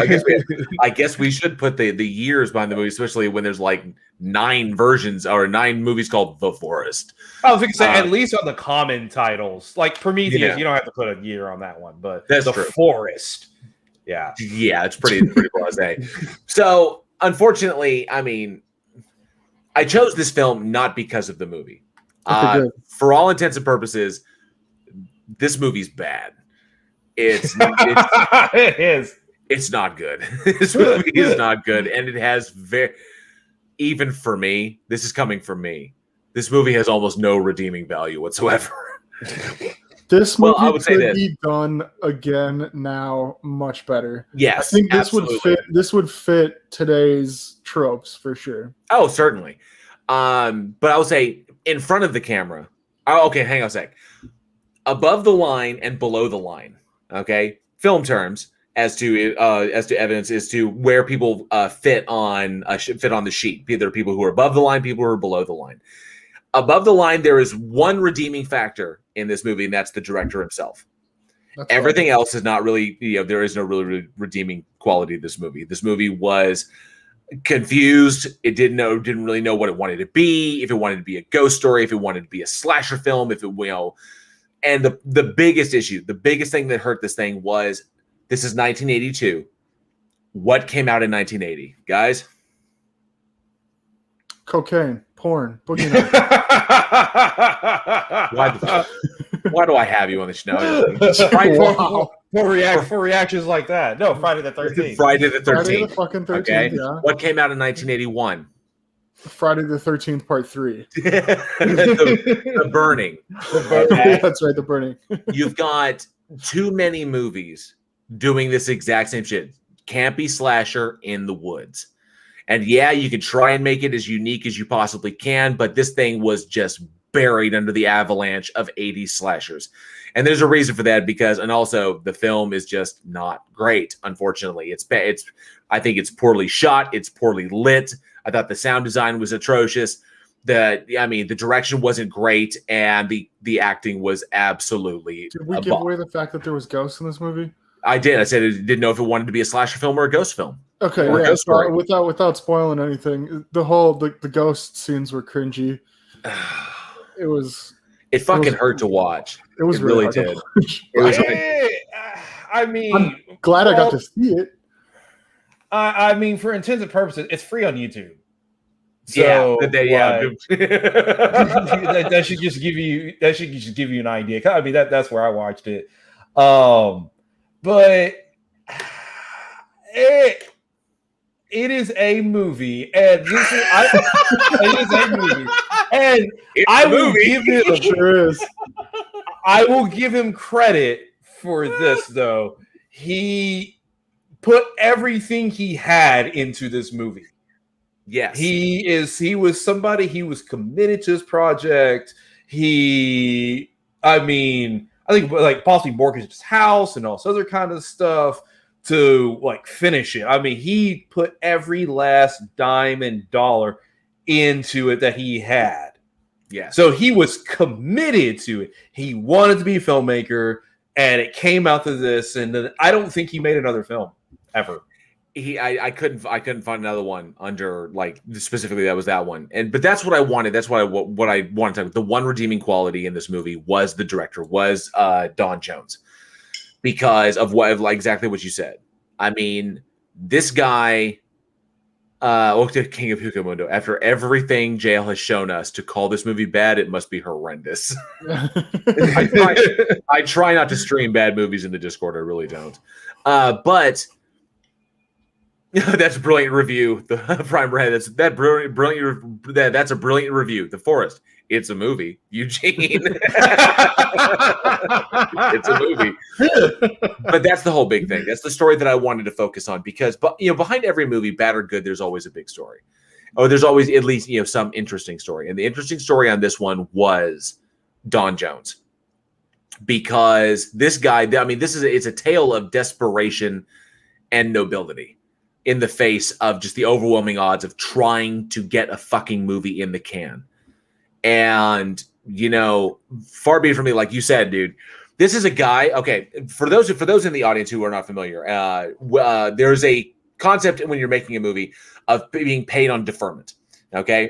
I guess we should put the years behind the movie, especially when there's like 9 versions or 9 movies called The Forest. I was going to say, at least on the common titles, like Prometheus, you don't have to put a year on that one, but that's The true. Forest. Yeah. Yeah, it's pretty blasé. So, unfortunately, I mean, I chose this film not because of the movie. For all intents and purposes, this movie's bad. It's it is. It's not good. This movie is not good, and it has even for me. This is coming from me. This movie has almost no redeeming value whatsoever. This movie could be done again now much better. Yes, I think this would fit today's tropes for sure. Oh, certainly. But I would say in front of the camera. Oh, okay, hang on a sec. Above the line and below the line. Okay, film terms as to evidence as to where people fit on the sheet. There are people who are above the line, people who are below the line. Above the line, there is one redeeming factor in this movie, and that's the director himself. Everything else is not really, there is no really redeeming quality of this movie. This movie was confused. It didn't really know what it wanted to be, if it wanted to be a ghost story, if it wanted to be a slasher film, if it, and the biggest issue, the biggest thing that hurt this thing was this is 1982. What came out in 1980, guys? Cocaine, porn, boogie Why do I have you on the show? For reactions like that. No, Friday the 13th. Friday the 13th. Friday the fucking 13th, okay. Yeah. What came out in 1981? Friday the 13th, part 3. the Burning. Okay? That's right, The Burning. You've got too many movies doing this exact same shit. Campy slasher in the woods. And yeah, you can try and make it as unique as you possibly can, but this thing was just buried under the avalanche of 80s slashers. And there's a reason for that and also the film is just not great, unfortunately. I think it's poorly shot, it's poorly lit. I thought the sound design was atrocious. The direction wasn't great, and the acting was absolutely. Did we give away the fact that there was ghosts in this movie? I did. I said I didn't know if it wanted to be a slasher film or a ghost film. Okay, yeah. So without spoiling anything, the ghost scenes were cringy. It fucking hurt to watch. It was really did. I'm glad I got to see it. I mean, for intents and purposes, it's free on YouTube. So that should just give you an idea. I mean, that's where I watched it. But it is a movie, and it is a movie, and I will give him credit for this, though. He put everything he had into this movie. Yes, he was somebody. He was committed to his project. I think like possibly mortgaged his house and all this other kind of stuff to like finish it. I mean, he put every last dime and dollar into it that he had. Yeah. So he was committed to it. He wanted to be a filmmaker, and it came out to this. And then I don't think he made another film ever. I couldn't find another one under like specifically that was that one. But that's what I wanted. That's what I wanted. The one redeeming quality in this movie was the director, was Don Jones, because of exactly what you said. I mean, this guy, King of Hucamundo, after everything jail has shown us, to call this movie bad, it must be horrendous. I try not to stream bad movies in the Discord. I really don't. But that's a brilliant review. The Prime Red. That's a brilliant review. The Forest. It's a movie. Eugene. It's a movie. But that's the whole big thing. That's the story that I wanted to focus on, because, behind every movie, bad or good, there's always a big story. Or there's always at least, some interesting story. And the interesting story on this one was Don Jones, because this guy, it's a tale of desperation and nobility in the face of just the overwhelming odds of trying to get a fucking movie in the can. And, far be it from me, like you said, dude, this is a guy. Okay. For those in the audience who are not familiar, there's a concept when you're making a movie of being paid on deferment. Okay.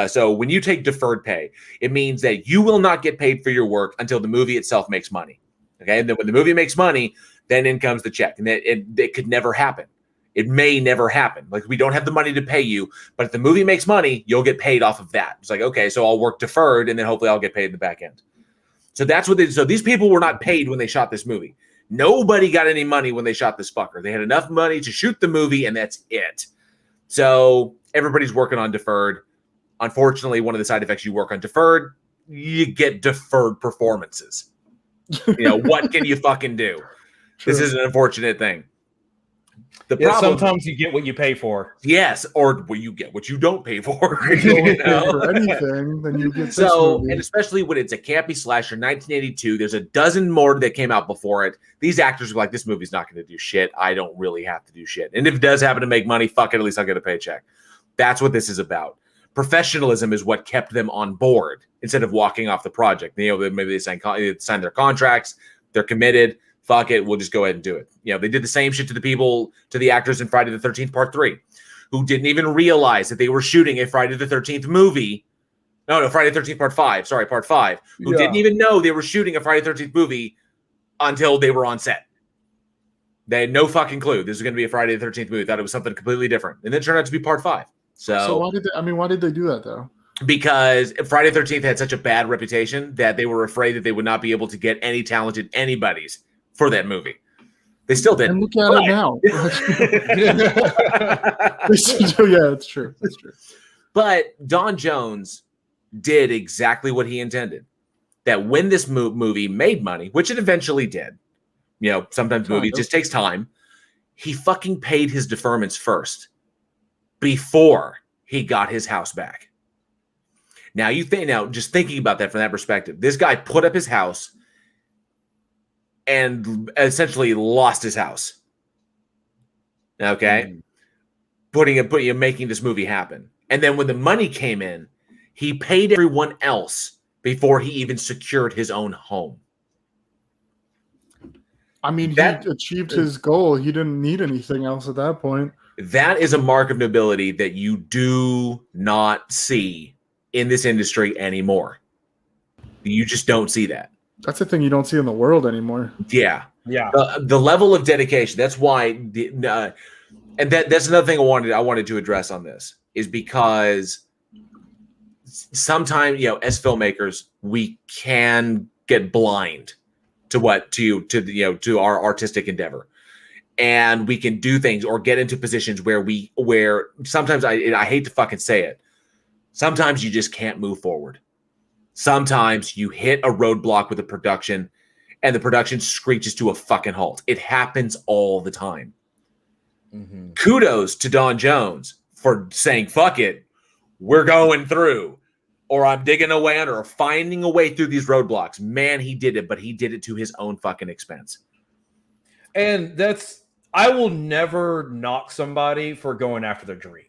So when you take deferred pay, it means that you will not get paid for your work until the movie itself makes money. Okay. And then when the movie makes money, then in comes the check. And it could never happen. It may never happen. Like, we don't have the money to pay you, but if the movie makes money, you'll get paid off of that. It's like, okay, so I'll work deferred, and then hopefully I'll get paid in the back end. So that's what so these people were not paid when they shot this movie. Nobody got any money when they shot this fucker. They had enough money to shoot the movie, and that's it. So everybody's working on deferred. Unfortunately, one of the side effects you work on deferred, you get deferred performances. What can you fucking do? True. This is an unfortunate thing. The problem, sometimes you get what you pay for. Yes, or you get what you don't pay for. If you don't pay for anything, then you get and especially when it's a campy slasher, 1982. There's a dozen more that came out before it. These actors were like, "This movie's not going to do shit. I don't really have to do shit. And if it does happen to make money, fuck it. At least I'll get a paycheck." That's what this is about. Professionalism is what kept them on board instead of walking off the project. Maybe they sign their contracts. They're committed. Fuck it, we'll just go ahead and do it. They did the same shit to the actors in Friday the 13th Part 3, who didn't even realize that they were shooting a Friday the 13th movie. No, Friday the 13th Part 5. Sorry, Part 5. Who didn't even know they were shooting a Friday the 13th movie until they were on set. They had no fucking clue this was going to be a Friday the 13th movie. Thought it was something completely different. And then it turned out to be Part 5. So why did they do that, though? Because Friday the 13th had such a bad reputation that they were afraid that they would not be able to get any talented anybody's for that movie. They still didn't. And look at it now. Yeah, it's true. That's true. But Don Jones did exactly what he intended. That when this movie made money, which it eventually did, sometimes movies just takes time, he fucking paid his deferments first before he got his house back. Now, just thinking about that from that perspective, this guy put up his house and essentially lost his house. Okay? Making this movie happen. And then when the money came in, he paid everyone else before he even secured his own home. He achieved his goal. He didn't need anything else at that point. That is a mark of nobility that you do not see in this industry anymore. You just don't see that. That's the thing you don't see in the world anymore. Yeah. The level of dedication. That's why, and that's another thing I wanted to address on this, is because sometimes as filmmakers we can get blind to our artistic endeavor, and we can do things or get into positions where sometimes I hate to fucking say it, sometimes you just can't move forward. Sometimes you hit a roadblock with a production and the production screeches to a fucking halt. It happens all the time. Mm-hmm. Kudos to Don Jones for saying, fuck it, we're going through, or I'm digging away under, or finding a way through these roadblocks. Man, he did it, but he did it to his own fucking expense. And I will never knock somebody for going after their dream.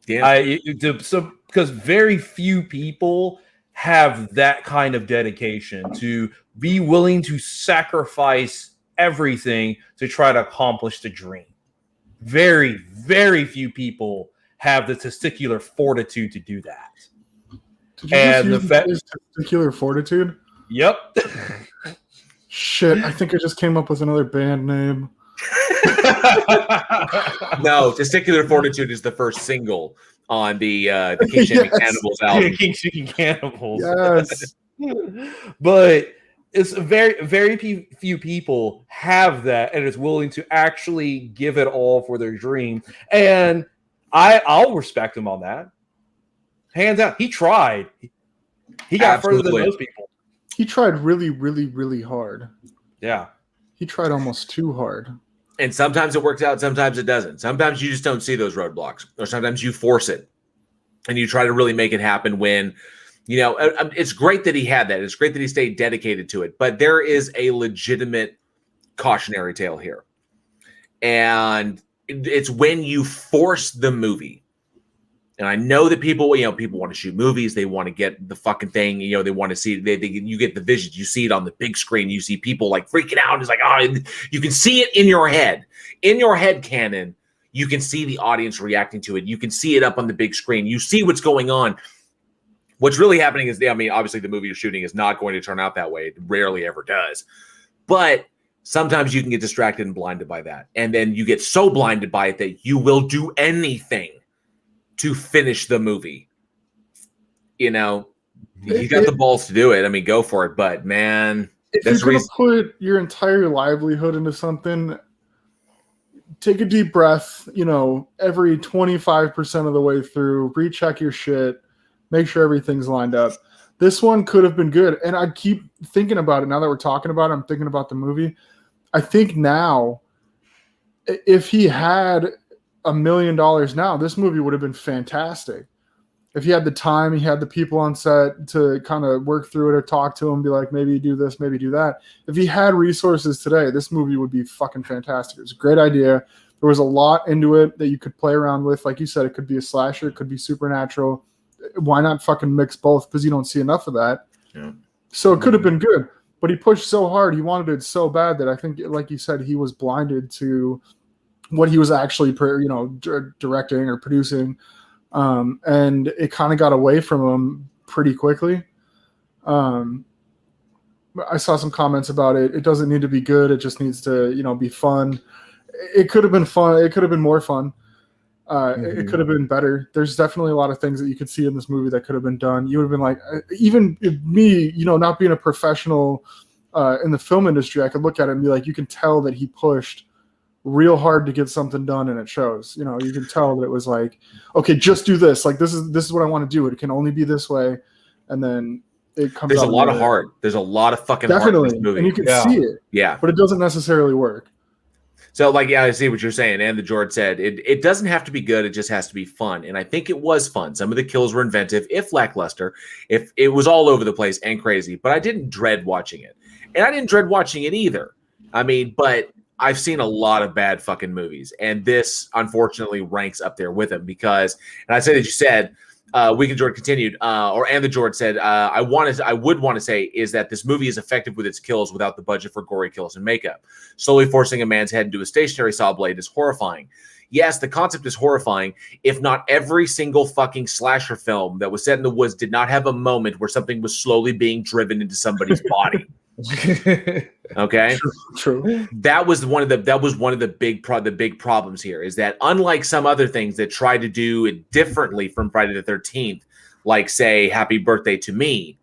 Yeah. Because very few people have that kind of dedication to be willing to sacrifice everything to try to accomplish the dream. very, very few people have the testicular fortitude to do that. Did you just use the phrase testicular fortitude? Yep. Shit, I think I just came up with another band name. No, Testicular Fortitude is the first single on the King Shaming Cannibals album. King Shaming Cannibals. Yes. But it's very, very few people have that and is willing to actually give it all for their dream. And I'll respect him on that. Hands out. He tried. He got further than most people. He tried really, really, really hard. Yeah. He tried almost too hard. And sometimes it works out, sometimes it doesn't. Sometimes you just don't see those roadblocks, or sometimes you force it and you try to really make it happen when, it's great that he had that. It's great that he stayed dedicated to it, but there is a legitimate cautionary tale here. And it's when you force the movie. And I know that people want to shoot movies. They want to get the fucking thing. They want to see it. You get the visions. You see it on the big screen. You see people like freaking out. It's like, you can see it in your head. In your head canon, you can see the audience reacting to it. You can see it up on the big screen. You see what's going on. What's really happening is, obviously the movie you're shooting is not going to turn out that way. It rarely ever does. But sometimes you can get distracted and blinded by that. And then you get so blinded by it that you will do anything to finish the movie. You got the balls to do it. Go for it. But man, if you're going to put your entire livelihood into something, take a deep breath, every 25% of the way through, recheck your shit, make sure everything's lined up. This one could have been good. And I keep thinking about it now that we're talking about it. I'm thinking about the movie. I think now, if he had $1 million now, this movie would have been fantastic. If he had the time, he had the people on set to kind of work through it or talk to him, be like, maybe do this, maybe do that. If he had resources today, this movie would be fucking fantastic. It was a great idea. There was a lot into it that you could play around with. Like you said, it could be a slasher, it could be supernatural. Why not fucking mix both? Because you don't see enough of that. Yeah. So it could have been good, but he pushed so hard. He wanted it so bad that I think, like you said, he was blinded to what he was actually, directing or producing. And it kind of got away from him pretty quickly. I saw some comments about it. It doesn't need to be good. It just needs to, be fun. It could have been fun. It could have been more fun. It could have been better. There's definitely a lot of things that you could see in this movie that could have been done. You would have been like, even me, not being a professional in the film industry, I could look at it and be like, you can tell that he pushed real hard to get something done, and it shows. You can tell that it was like, okay, just do this. Like this is what I want to do. It can only be this way, and then it comes. There's a lot of heart. There's a lot of fucking heart in this movie, and you can see it. Yeah, but it doesn't necessarily work. So, I see what you're saying. And the George said it doesn't have to be good. It just has to be fun. And I think it was fun. Some of the kills were inventive, if lackluster, if it was all over the place and crazy. But I didn't dread watching it, and I didn't dread watching it either. But I've seen a lot of bad fucking movies, and this unfortunately ranks up there with them because, and I say that you said, Weekend George continued, and the George said, I would want to say is that this movie is effective with its kills without the budget for gory kills and makeup. Slowly forcing a man's head into a stationary saw blade is horrifying. Yes, the concept is horrifying. If not every single fucking slasher film that was set in the woods did not have a moment where something was slowly being driven into somebody's body. Okay, true. That was one of the big problems here, is that unlike some other things that try to do it differently from Friday the 13th, like say Happy Birthday to Me,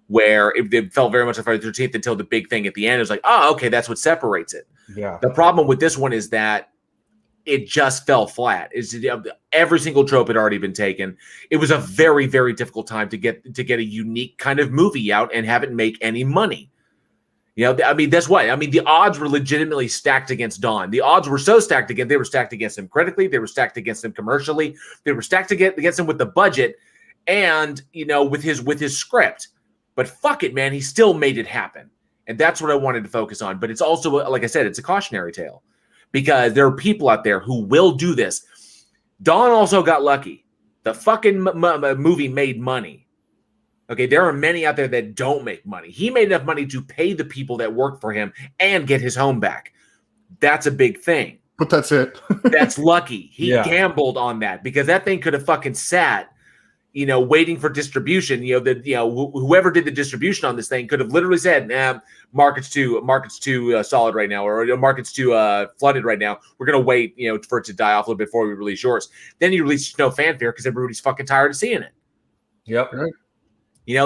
where it felt very much like Friday the 13th until the big thing at the end. It was like, oh, okay, that's what separates it. Yeah. The problem with this one is that it just fell flat. Every single trope had already been taken. It was a very, very difficult time to get a unique kind of movie out and have it make any money. That's what. The odds were legitimately stacked against Dawn. The odds were so stacked against, they were stacked against him critically. They were stacked against him commercially. They were stacked against him with the budget and, with his script. But fuck it, man. He still made it happen. And that's what I wanted to focus on. But it's also, like I said, it's a cautionary tale because there are people out there who will do this. Dawn also got lucky. The fucking movie made money. Okay, there are many out there that don't make money. He made enough money to pay the people that work for him and get his home back. That's a big thing. But that's it. That's lucky. He Yeah. gambled on that because that thing could have fucking sat, waiting for distribution. Whoever did the distribution on this thing could have literally said, "Nah, market's too solid right now, or market's too flooded right now. We're gonna wait, for it to die off a little bit before we release yours." Then you release no fanfare because everybody's fucking tired of seeing it. Yep. Right.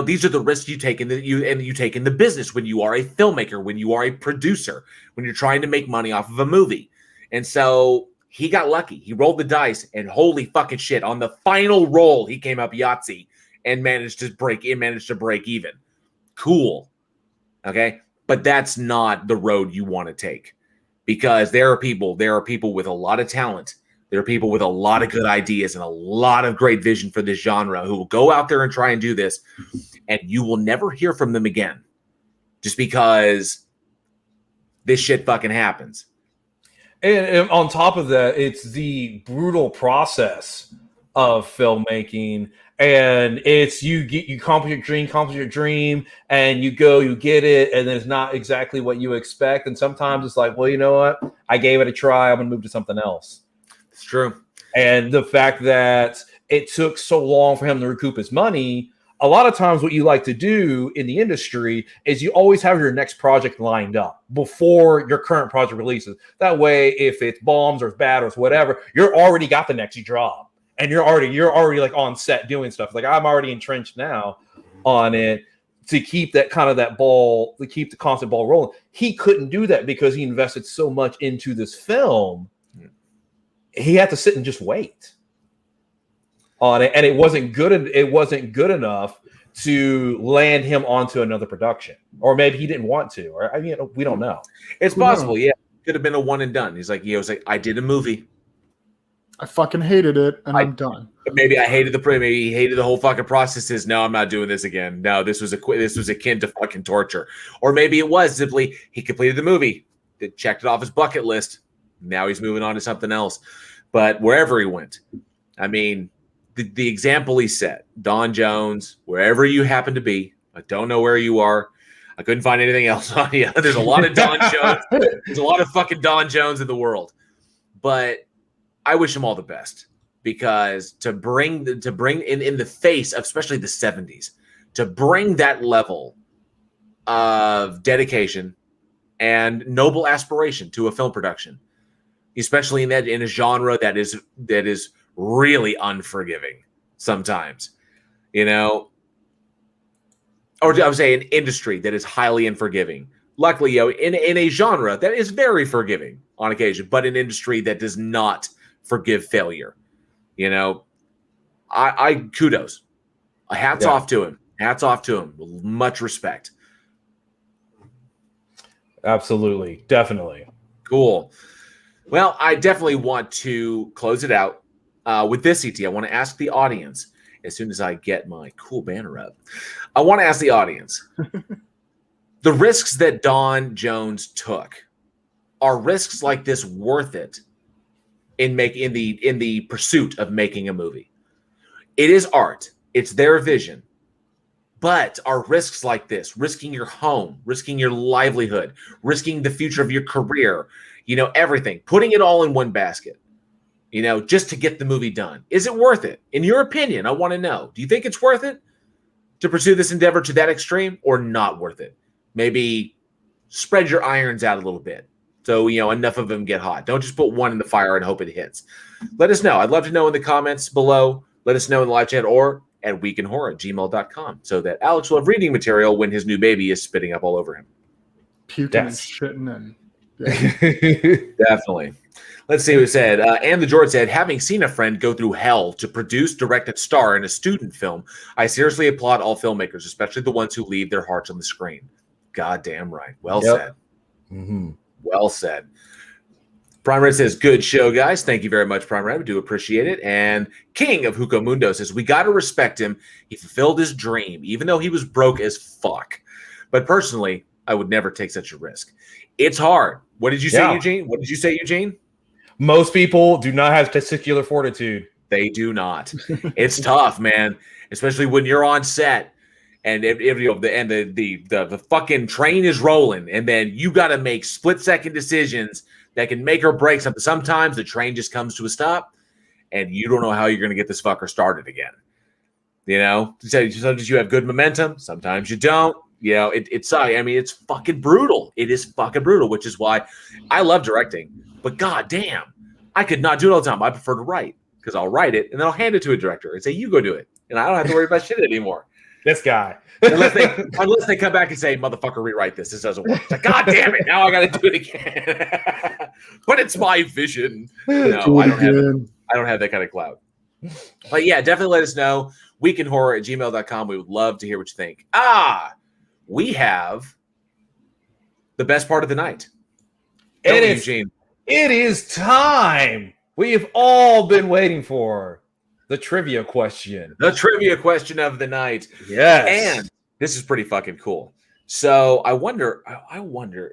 These are the risks you take in the business when you are a filmmaker, when you are a producer, when you're trying to make money off of a movie. And so he got lucky. He rolled the dice, and holy fucking shit, on the final roll, he came up Yahtzee and managed to break even. Cool. Okay. But that's not the road you want to take, because there are people with a lot of talent. There are people with a lot of good ideas and a lot of great vision for this genre who will go out there and try and do this, and you will never hear from them again just because this shit fucking happens. And on top of that, it's the brutal process of filmmaking. And it's you accomplish your dream, and you get it, and then it's not exactly what you expect. And sometimes it's like, well, you know what? I gave it a try. I'm going to move to something else. It's true. And the fact that it took so long for him to recoup his money, a lot of times what you like to do in the industry is you always have your next project lined up before your current project releases. That way, if it's bombs or it's bad or it's whatever, you're already got the next job, and you're already like on set doing stuff. Like, I'm already entrenched now on it to keep that kind of to keep the constant ball rolling. He couldn't do that because he invested so much into this film. He had to sit and just wait on it, and it wasn't good enough to land him onto another production, or maybe he didn't want to, or we don't know. It's possible, yeah. Could have been a one and done. He's like, I did a movie, I fucking hated it, and I'm done. Maybe I hated maybe he hated the whole fucking process. No, I'm not doing this again. No, this was akin to fucking torture. Or maybe it was simply he completed the movie, checked it off his bucket list. Now he's moving on to something else. But wherever he went, I mean, the example he set, Don Jones, wherever you happen to be, I don't know where you are. I couldn't find anything else on you. There's a lot of Don Jones. There's a lot of fucking Don Jones in the world. But I wish him all the best, because to bring in the face of especially the 70s, to bring that level of dedication and noble aspiration to a film production, especially in a genre that is really unforgiving sometimes, or I would say an industry that is highly unforgiving. Luckily, in a genre that is very forgiving on occasion, but an industry that does not forgive failure. I kudos. Hats off to him. Hats off to him. Much respect. Absolutely. Definitely. Cool. Well, I definitely want to close it out with this, ET. I want to ask the audience, as soon as I get my cool banner up, I want to ask the audience, the risks that Don Jones took, are risks like this worth it in the pursuit of making a movie? It is art. It's their vision. But are risks like this, risking your home, risking your livelihood, risking the future of your career, everything, putting it all in one basket, just to get the movie done, is it worth it? In your opinion, I want to know. Do you think it's worth it to pursue this endeavor to that extreme, or not worth it? Maybe spread your irons out a little bit, so enough of them get hot. Don't just put one in the fire and hope it hits. Let us know. I'd love to know in the comments below. Let us know in the live chat, or at weekinhorror@gmail.com, so that Alex will have reading material when his new baby is spitting up all over him. Puking and shitting and Definitely. Let's see what it said. And the George said, having seen a friend go through hell to produce, direct, and star in a student film, I seriously applaud all filmmakers, especially the ones who leave their hearts on the screen. Goddamn right. Well said. Mm-hmm. Well said. Prime Red says, good show, guys. Thank you very much, Prime Red. We do appreciate it. And King of Huko Mundo says, we got to respect him. He fulfilled his dream, even though he was broke as fuck. But personally, I would never take such a risk. It's hard. What did you say, Eugene? What did you say, Eugene? Most people do not have testicular fortitude. They do not. It's tough, man, especially when you're on set and the fucking train is rolling, and then you got to make split-second decisions that can make or break something. Sometimes the train just comes to a stop, and you don't know how you're going to get this fucker started again. You know, sometimes you have good momentum, sometimes you don't. You know, it's I mean, it's fucking brutal. It is fucking brutal, which is why I love directing. But goddamn, I could not do it all the time. I prefer to write because I'll write it and then I'll hand it to a director and say, "You go do it," and I don't have to worry about shit anymore. This guy, unless they come back and say, "Motherfucker, rewrite this. This doesn't work." It's like, God damn it! Now I got to do it again. But it's my vision. No, I don't have that kind of clout. But yeah, definitely let us know. weekinhorror@gmail.com. We would love to hear what you think. We have the best part of the night. Eugene? It is time. We have all been waiting for the trivia question. The trivia question of the night. Yes. And this is pretty fucking cool. So I wonder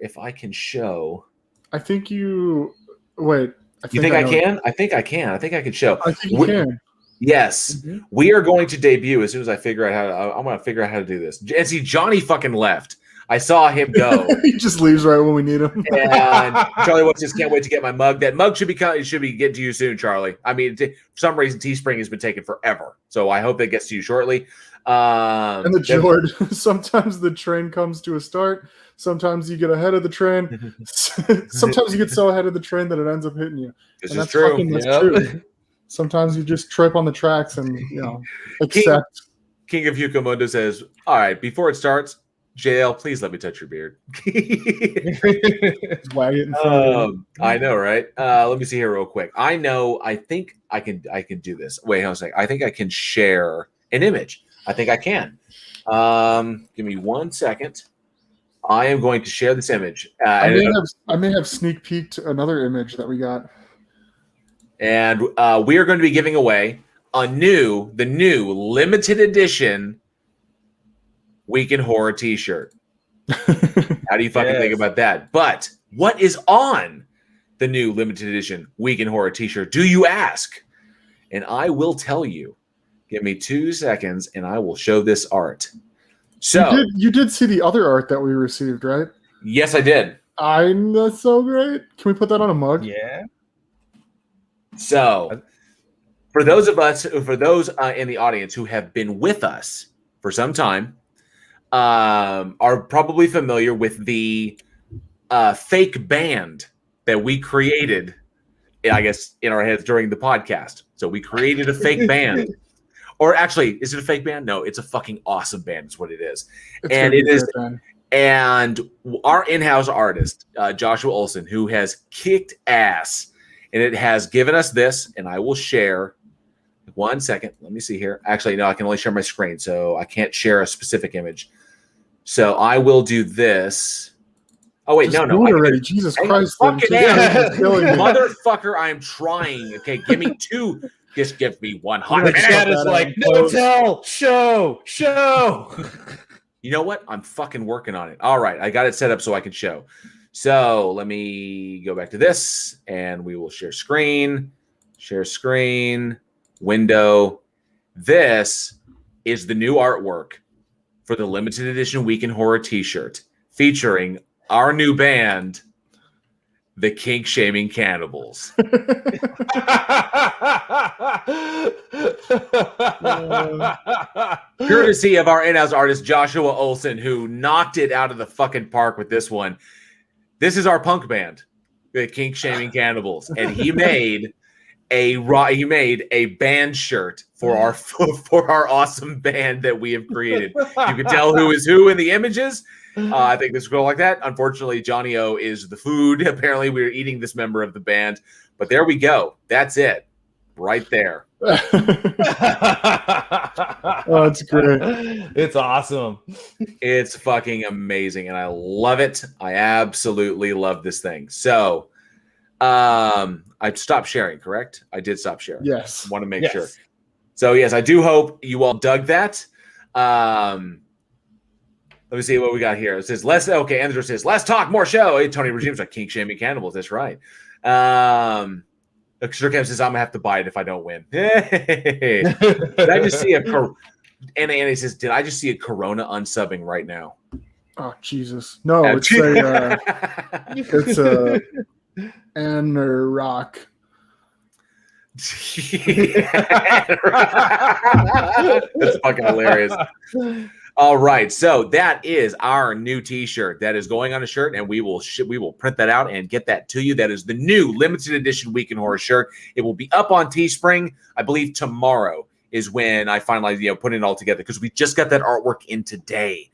if I can show. I think you wait. You think I can? I think I can. I think I can show. I think you can. Yes, we are going to debut as soon as I figure out how. I'm going to figure out how to do this. And see, Johnny fucking left. I saw him go. He just leaves right when we need him. And Charlie Watts just can't wait to get my mug. That mug should be getting to you soon, Charlie. I mean, for some reason, Teespring has been taking forever, so I hope that gets to you shortly. And the Jord. Sometimes the train comes to a start. Sometimes you get ahead of the train. Sometimes you get so ahead of the train that it ends up hitting you. This is true. That's true. Sometimes you just trip on the tracks and, accept. King of Yucamundo says, all right, before it starts, JL, please let me touch your beard. Wag it in front of you. I know, right? Let me see here real quick. I think I can do this. Wait, hang on a second. I think I can share an image. I think I can. Give me 1 second. I am going to share this image. I may have sneak peeked another image that we got. And we are going to be giving away the new limited edition Week in Horror t-shirt. How do you fucking think about that? But what is on the new limited edition Week in Horror t-shirt, do you ask? And I will tell you. Give me 2 seconds and I will show this art. So you did see the other art that we received, right? Yes, I did. That's so great. Can we put that on a mug? Yeah. So, for those in the audience who have been with us for some time, are probably familiar with the fake band that we created, I guess, in our heads during the podcast. So we created a fake band. Or actually, is it a fake band? No, it's a fucking awesome band. Is what it is. And our in-house artist, Joshua Olson, who has kicked ass. And it has given us this, and I will share. 1 second. Let me see here. Actually, no, I can only share my screen, so I can't share a specific image. So I will do this. Oh, wait, no. Already. Jesus Christ. Motherfucker, I am trying. Okay, give me two. Just give me 1 hot minute. Chat is like, no tell, show. You know what? I'm fucking working on it. All right, I got it set up so I can show. So let me go back to this and we will share screen, window. This is the new artwork for the limited edition Week in Horror t-shirt featuring our new band, the Kink Shaming Cannibals. Courtesy of our in-house artist, Joshua Olson, who knocked it out of the fucking park with this one. This is our punk band, the Kink Shaming Cannibals, and he made a band shirt for our awesome band that we have created. You can tell who is who in the images. I think this will go like that. Unfortunately, Johnny O is the food. Apparently, we're eating this member of the band, but there we go. That's it, right there. Oh, it's great. It's awesome. It's fucking amazing, and I love it. I absolutely love this thing. So, I stopped sharing, correct? I did stop sharing. Yes. Want to make sure. So, yes, I do hope you all dug that. Let me see what we got here. It says, Andrew says, let's talk more show. Hey, Tony Regime's like, Kink Shaming Cannibals. That's right. Shercam says, I'm going to have to buy it if I don't win. Hey. Did I just see Annie says, did I just see a Corona unsubbing right now? Oh, Jesus. No, it's a and rock. That's fucking hilarious. All right, so that is our new T-shirt that is going on a shirt, and we will print that out and get that to you. That is the new limited edition Week in Horror shirt. It will be up on Teespring, I believe tomorrow is when I finalize, putting it all together, because we just got that artwork in today.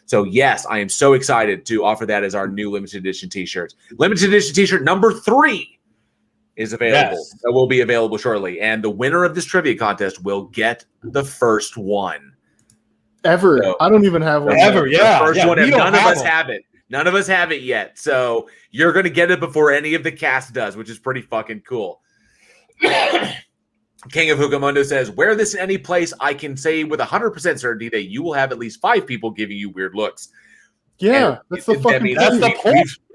So yes, I am so excited to offer that as our new limited edition T-shirt. Limited edition T-shirt number 3 is available. Yes. That will be available shortly, and the winner of this trivia contest will get the first one. Ever. So, I don't even have one. Ever, yeah. The first one, and none of us them. have it. None of us have it yet. So you're going to get it before any of the cast does, which is pretty fucking cool. King of Hookamundo says, wear this in any place. I can say with 100% certainty that you will have at least 5 people giving you weird looks. Yeah, that's the fucking point.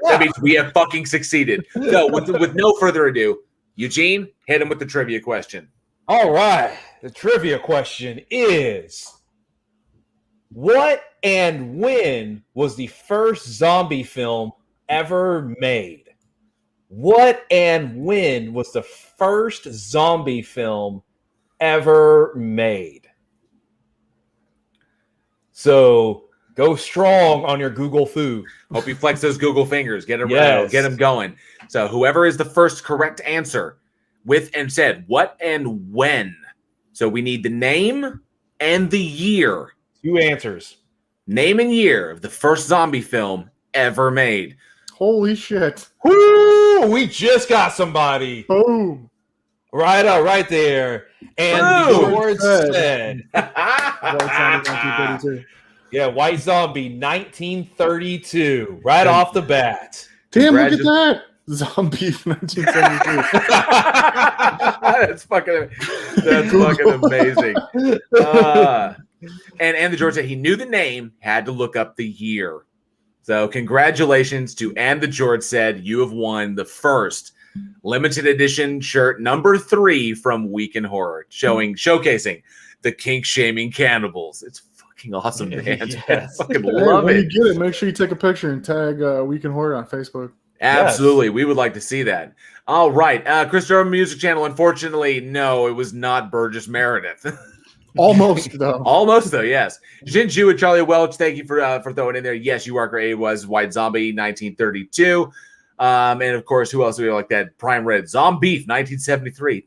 That means we have fucking succeeded. So with no further ado, Eugene, hit him with the trivia question. All right. The trivia question is, what and when was the first zombie film ever made? What and when was the first zombie film ever made? So go strong on your Google foo. Hope you flex those Google fingers. Get them going. So whoever is the first correct answer with and said what and when. So we need the name and the year. 2 answers. Name and year of the first zombie film ever made. Holy shit. Woo! We just got somebody. Boom. Right there. And George said, yeah, White Zombie 1932. Right off the bat. Damn, look at that. Zombie 1972. That's fucking amazing. And the George said he knew the name, had to look up the year. So congratulations to And the George said you have won the first limited edition shirt number 3 from Week in Horror, showcasing the kink shaming cannibals. It's fucking awesome, man. Yes. I fucking love when it. you get it, make sure you take a picture and tag Week in Horror on Facebook. Absolutely. Yes. We would like to see that. All right. Chris Durham Music Channel. Unfortunately, no, it was not Burgess Meredith. Almost, though. Almost, though, yes. Jinju and Charlie Welch, thank you for throwing in there. Yes, you are great. It was White Zombie, 1932. And, of course, who else do we like that? Prime Red. Zombie, 1973.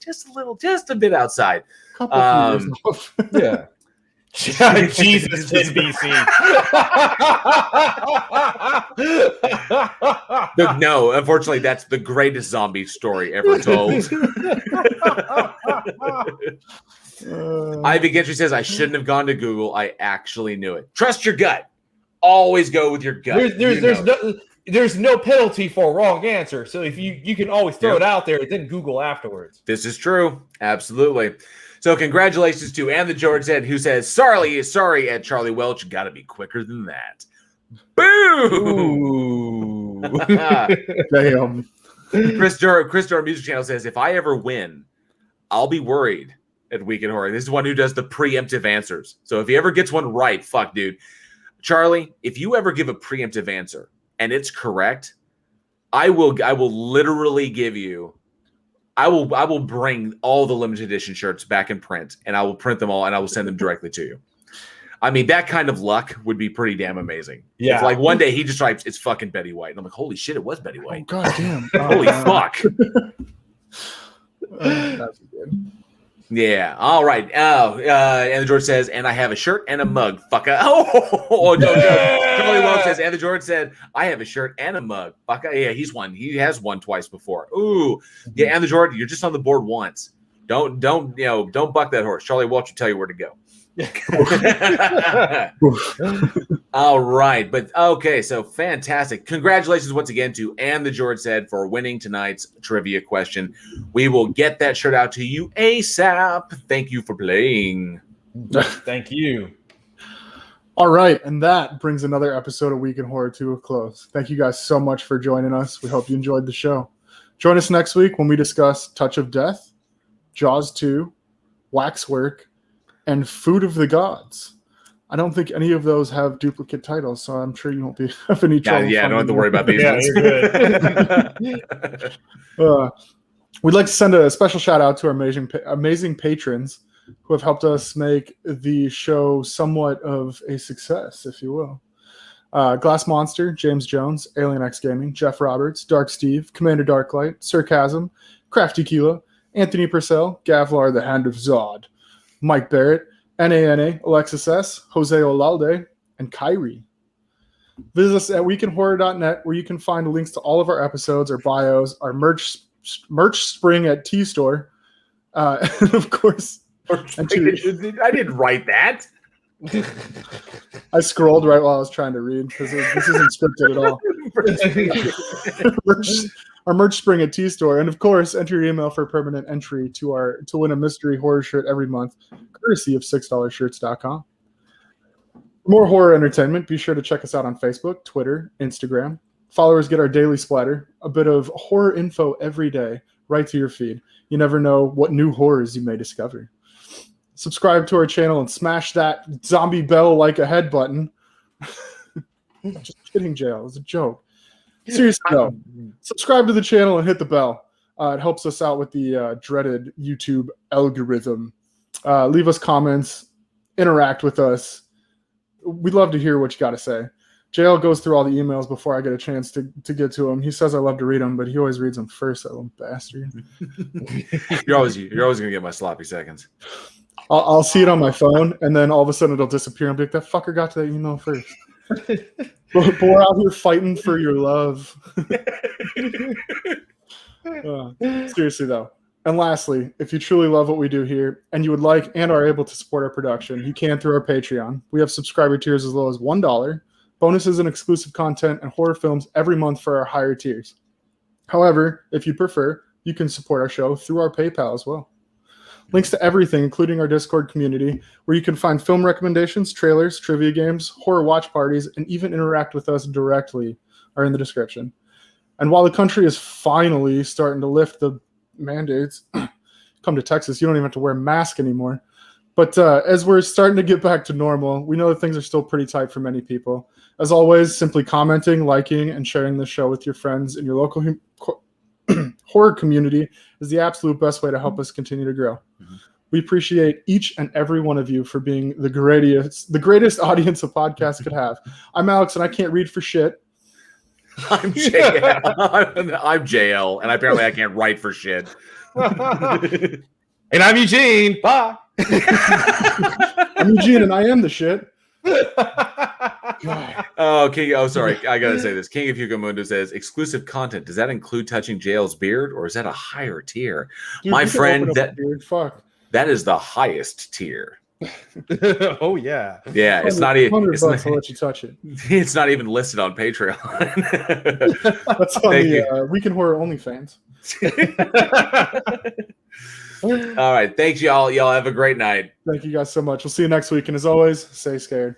Just a bit outside. Couple of years off. Yeah. Jesus, NBC. No, unfortunately, that's the greatest zombie story ever told. Ivy Gentry says, I shouldn't have gone to Google. I actually knew it. Trust your gut. Always go with your gut. There's no penalty for a wrong answer. So if you can always throw it out there, then Google afterwards. This is true. Absolutely. So congratulations to And the George said, who says, sorry at Charlie Welch. Got to be quicker than that. Boom! Damn. Chris Durham Music Channel says, if I ever win, I'll be worried at Week in Horror. This is one who does the preemptive answers. So if he ever gets one right, fuck, dude. Charlie, if you ever give a preemptive answer and it's correct, I will literally give you, I will bring all the limited edition shirts back in print, and I will print them all, and I will send them directly to you. I mean, that kind of luck would be pretty damn amazing. Yeah. If, like, one day he just types, it's fucking Betty White. And I'm like, holy shit, it was Betty White. Oh, God damn. Holy fuck. That's good. Yeah. All right. And the George says, and I have a shirt and a mug. Fucker. Oh, no. Charlie Welch says, and the George said, I have a shirt and a mug. Fucker. Yeah, he's won. He has won twice before. Ooh. Yeah, and the George, you're just on the board once. Don't buck that horse. Charlie Welch will tell you where to go. All right, but okay, so fantastic. Congratulations once again to And the George said for winning tonight's trivia question. We will get that shirt out to you ASAP. Thank you for playing. Thank you. All right, and that brings another episode of Week in Horror to a close. Thank you guys so much for joining us. We hope you enjoyed the show. Join us next week when we discuss Touch of Death, Jaws 2, Waxwork, and Food of the Gods. I don't think any of those have duplicate titles, so I'm sure you won't be having any trouble. Yeah, don't have to worry about these ones. You're good. We'd like to send a special shout out to our amazing patrons who have helped us make the show somewhat of a success, if you will. Glass Monster, James Jones, Alien X Gaming, Jeff Roberts, Dark Steve, Commander Darklight, Sarcasm, Crafty Keela, Anthony Purcell, Gavlar, the Hand of Zod, Mike Barrett, NANA, Alexis S., Jose Olalde, and Kyrie. Visit us at weekinhorror.net, where you can find links to all of our episodes, our bios, our merch spring at T-Store, and of course... I didn't write that. I scrolled right while I was trying to read because this isn't scripted at all. Our merch spring at T-Store, and of course, enter your email for a permanent entry to win a mystery horror shirt every month, courtesy of $6shirts.com. For more horror entertainment, be sure to check us out on Facebook, Twitter, Instagram. Followers get our daily splatter, a bit of horror info every day, right to your feed. You never know what new horrors you may discover. Subscribe to our channel and smash that zombie bell like a head button. Just kidding, Jail. It was a joke. Seriously, though. Subscribe to the channel and hit the bell. It helps us out with the dreaded YouTube algorithm. Leave us comments. Interact with us. We'd love to hear what you got to say. JL goes through all the emails before I get a chance to get to him. He says I love to read them, but he always reads them first, that little bastard. You're always going to get my sloppy seconds. I'll see it on my phone, and then all of a sudden it'll disappear. I'll be like, that fucker got to that email first. But we're out here fighting for your love. Seriously, though. And lastly, if you truly love what we do here and you would like and are able to support our production, you can through our Patreon. We have subscriber tiers as low as $1, bonuses and exclusive content, and horror films every month for our higher tiers. However, if you prefer, you can support our show through our PayPal as well. Links to everything, including our Discord community, where you can find film recommendations, trailers, trivia games, horror watch parties, and even interact with us directly, are in the description. And while the country is finally starting to lift the mandates, come to Texas, you don't even have to wear a mask anymore. But as we're starting to get back to normal, we know that things are still pretty tight for many people. As always, simply commenting, liking, and sharing the show with your friends in your local horror community is the absolute best way to help us continue to grow. Mm-hmm. We appreciate each and every one of you for being the greatest audience a podcast could have. I'm Alex, and I can't read for shit. I'm JL. I'm JL, and apparently I can't write for shit. And I'm Eugene. Bye. I'm Eugene, and I am the shit. Sorry. I gotta say this. King of Hugo says exclusive content. Does that include touching JL's beard, or is that a higher tier? Dude, my friend, that is the highest tier. Oh yeah. Yeah, it's not even. $100 I'll let you touch it. It's not even listed on Patreon. That's on the Week in Horror OnlyFans. All right. Thanks, y'all. Y'all have a great night. Thank you guys so much. We'll see you next week. And as always, stay scared.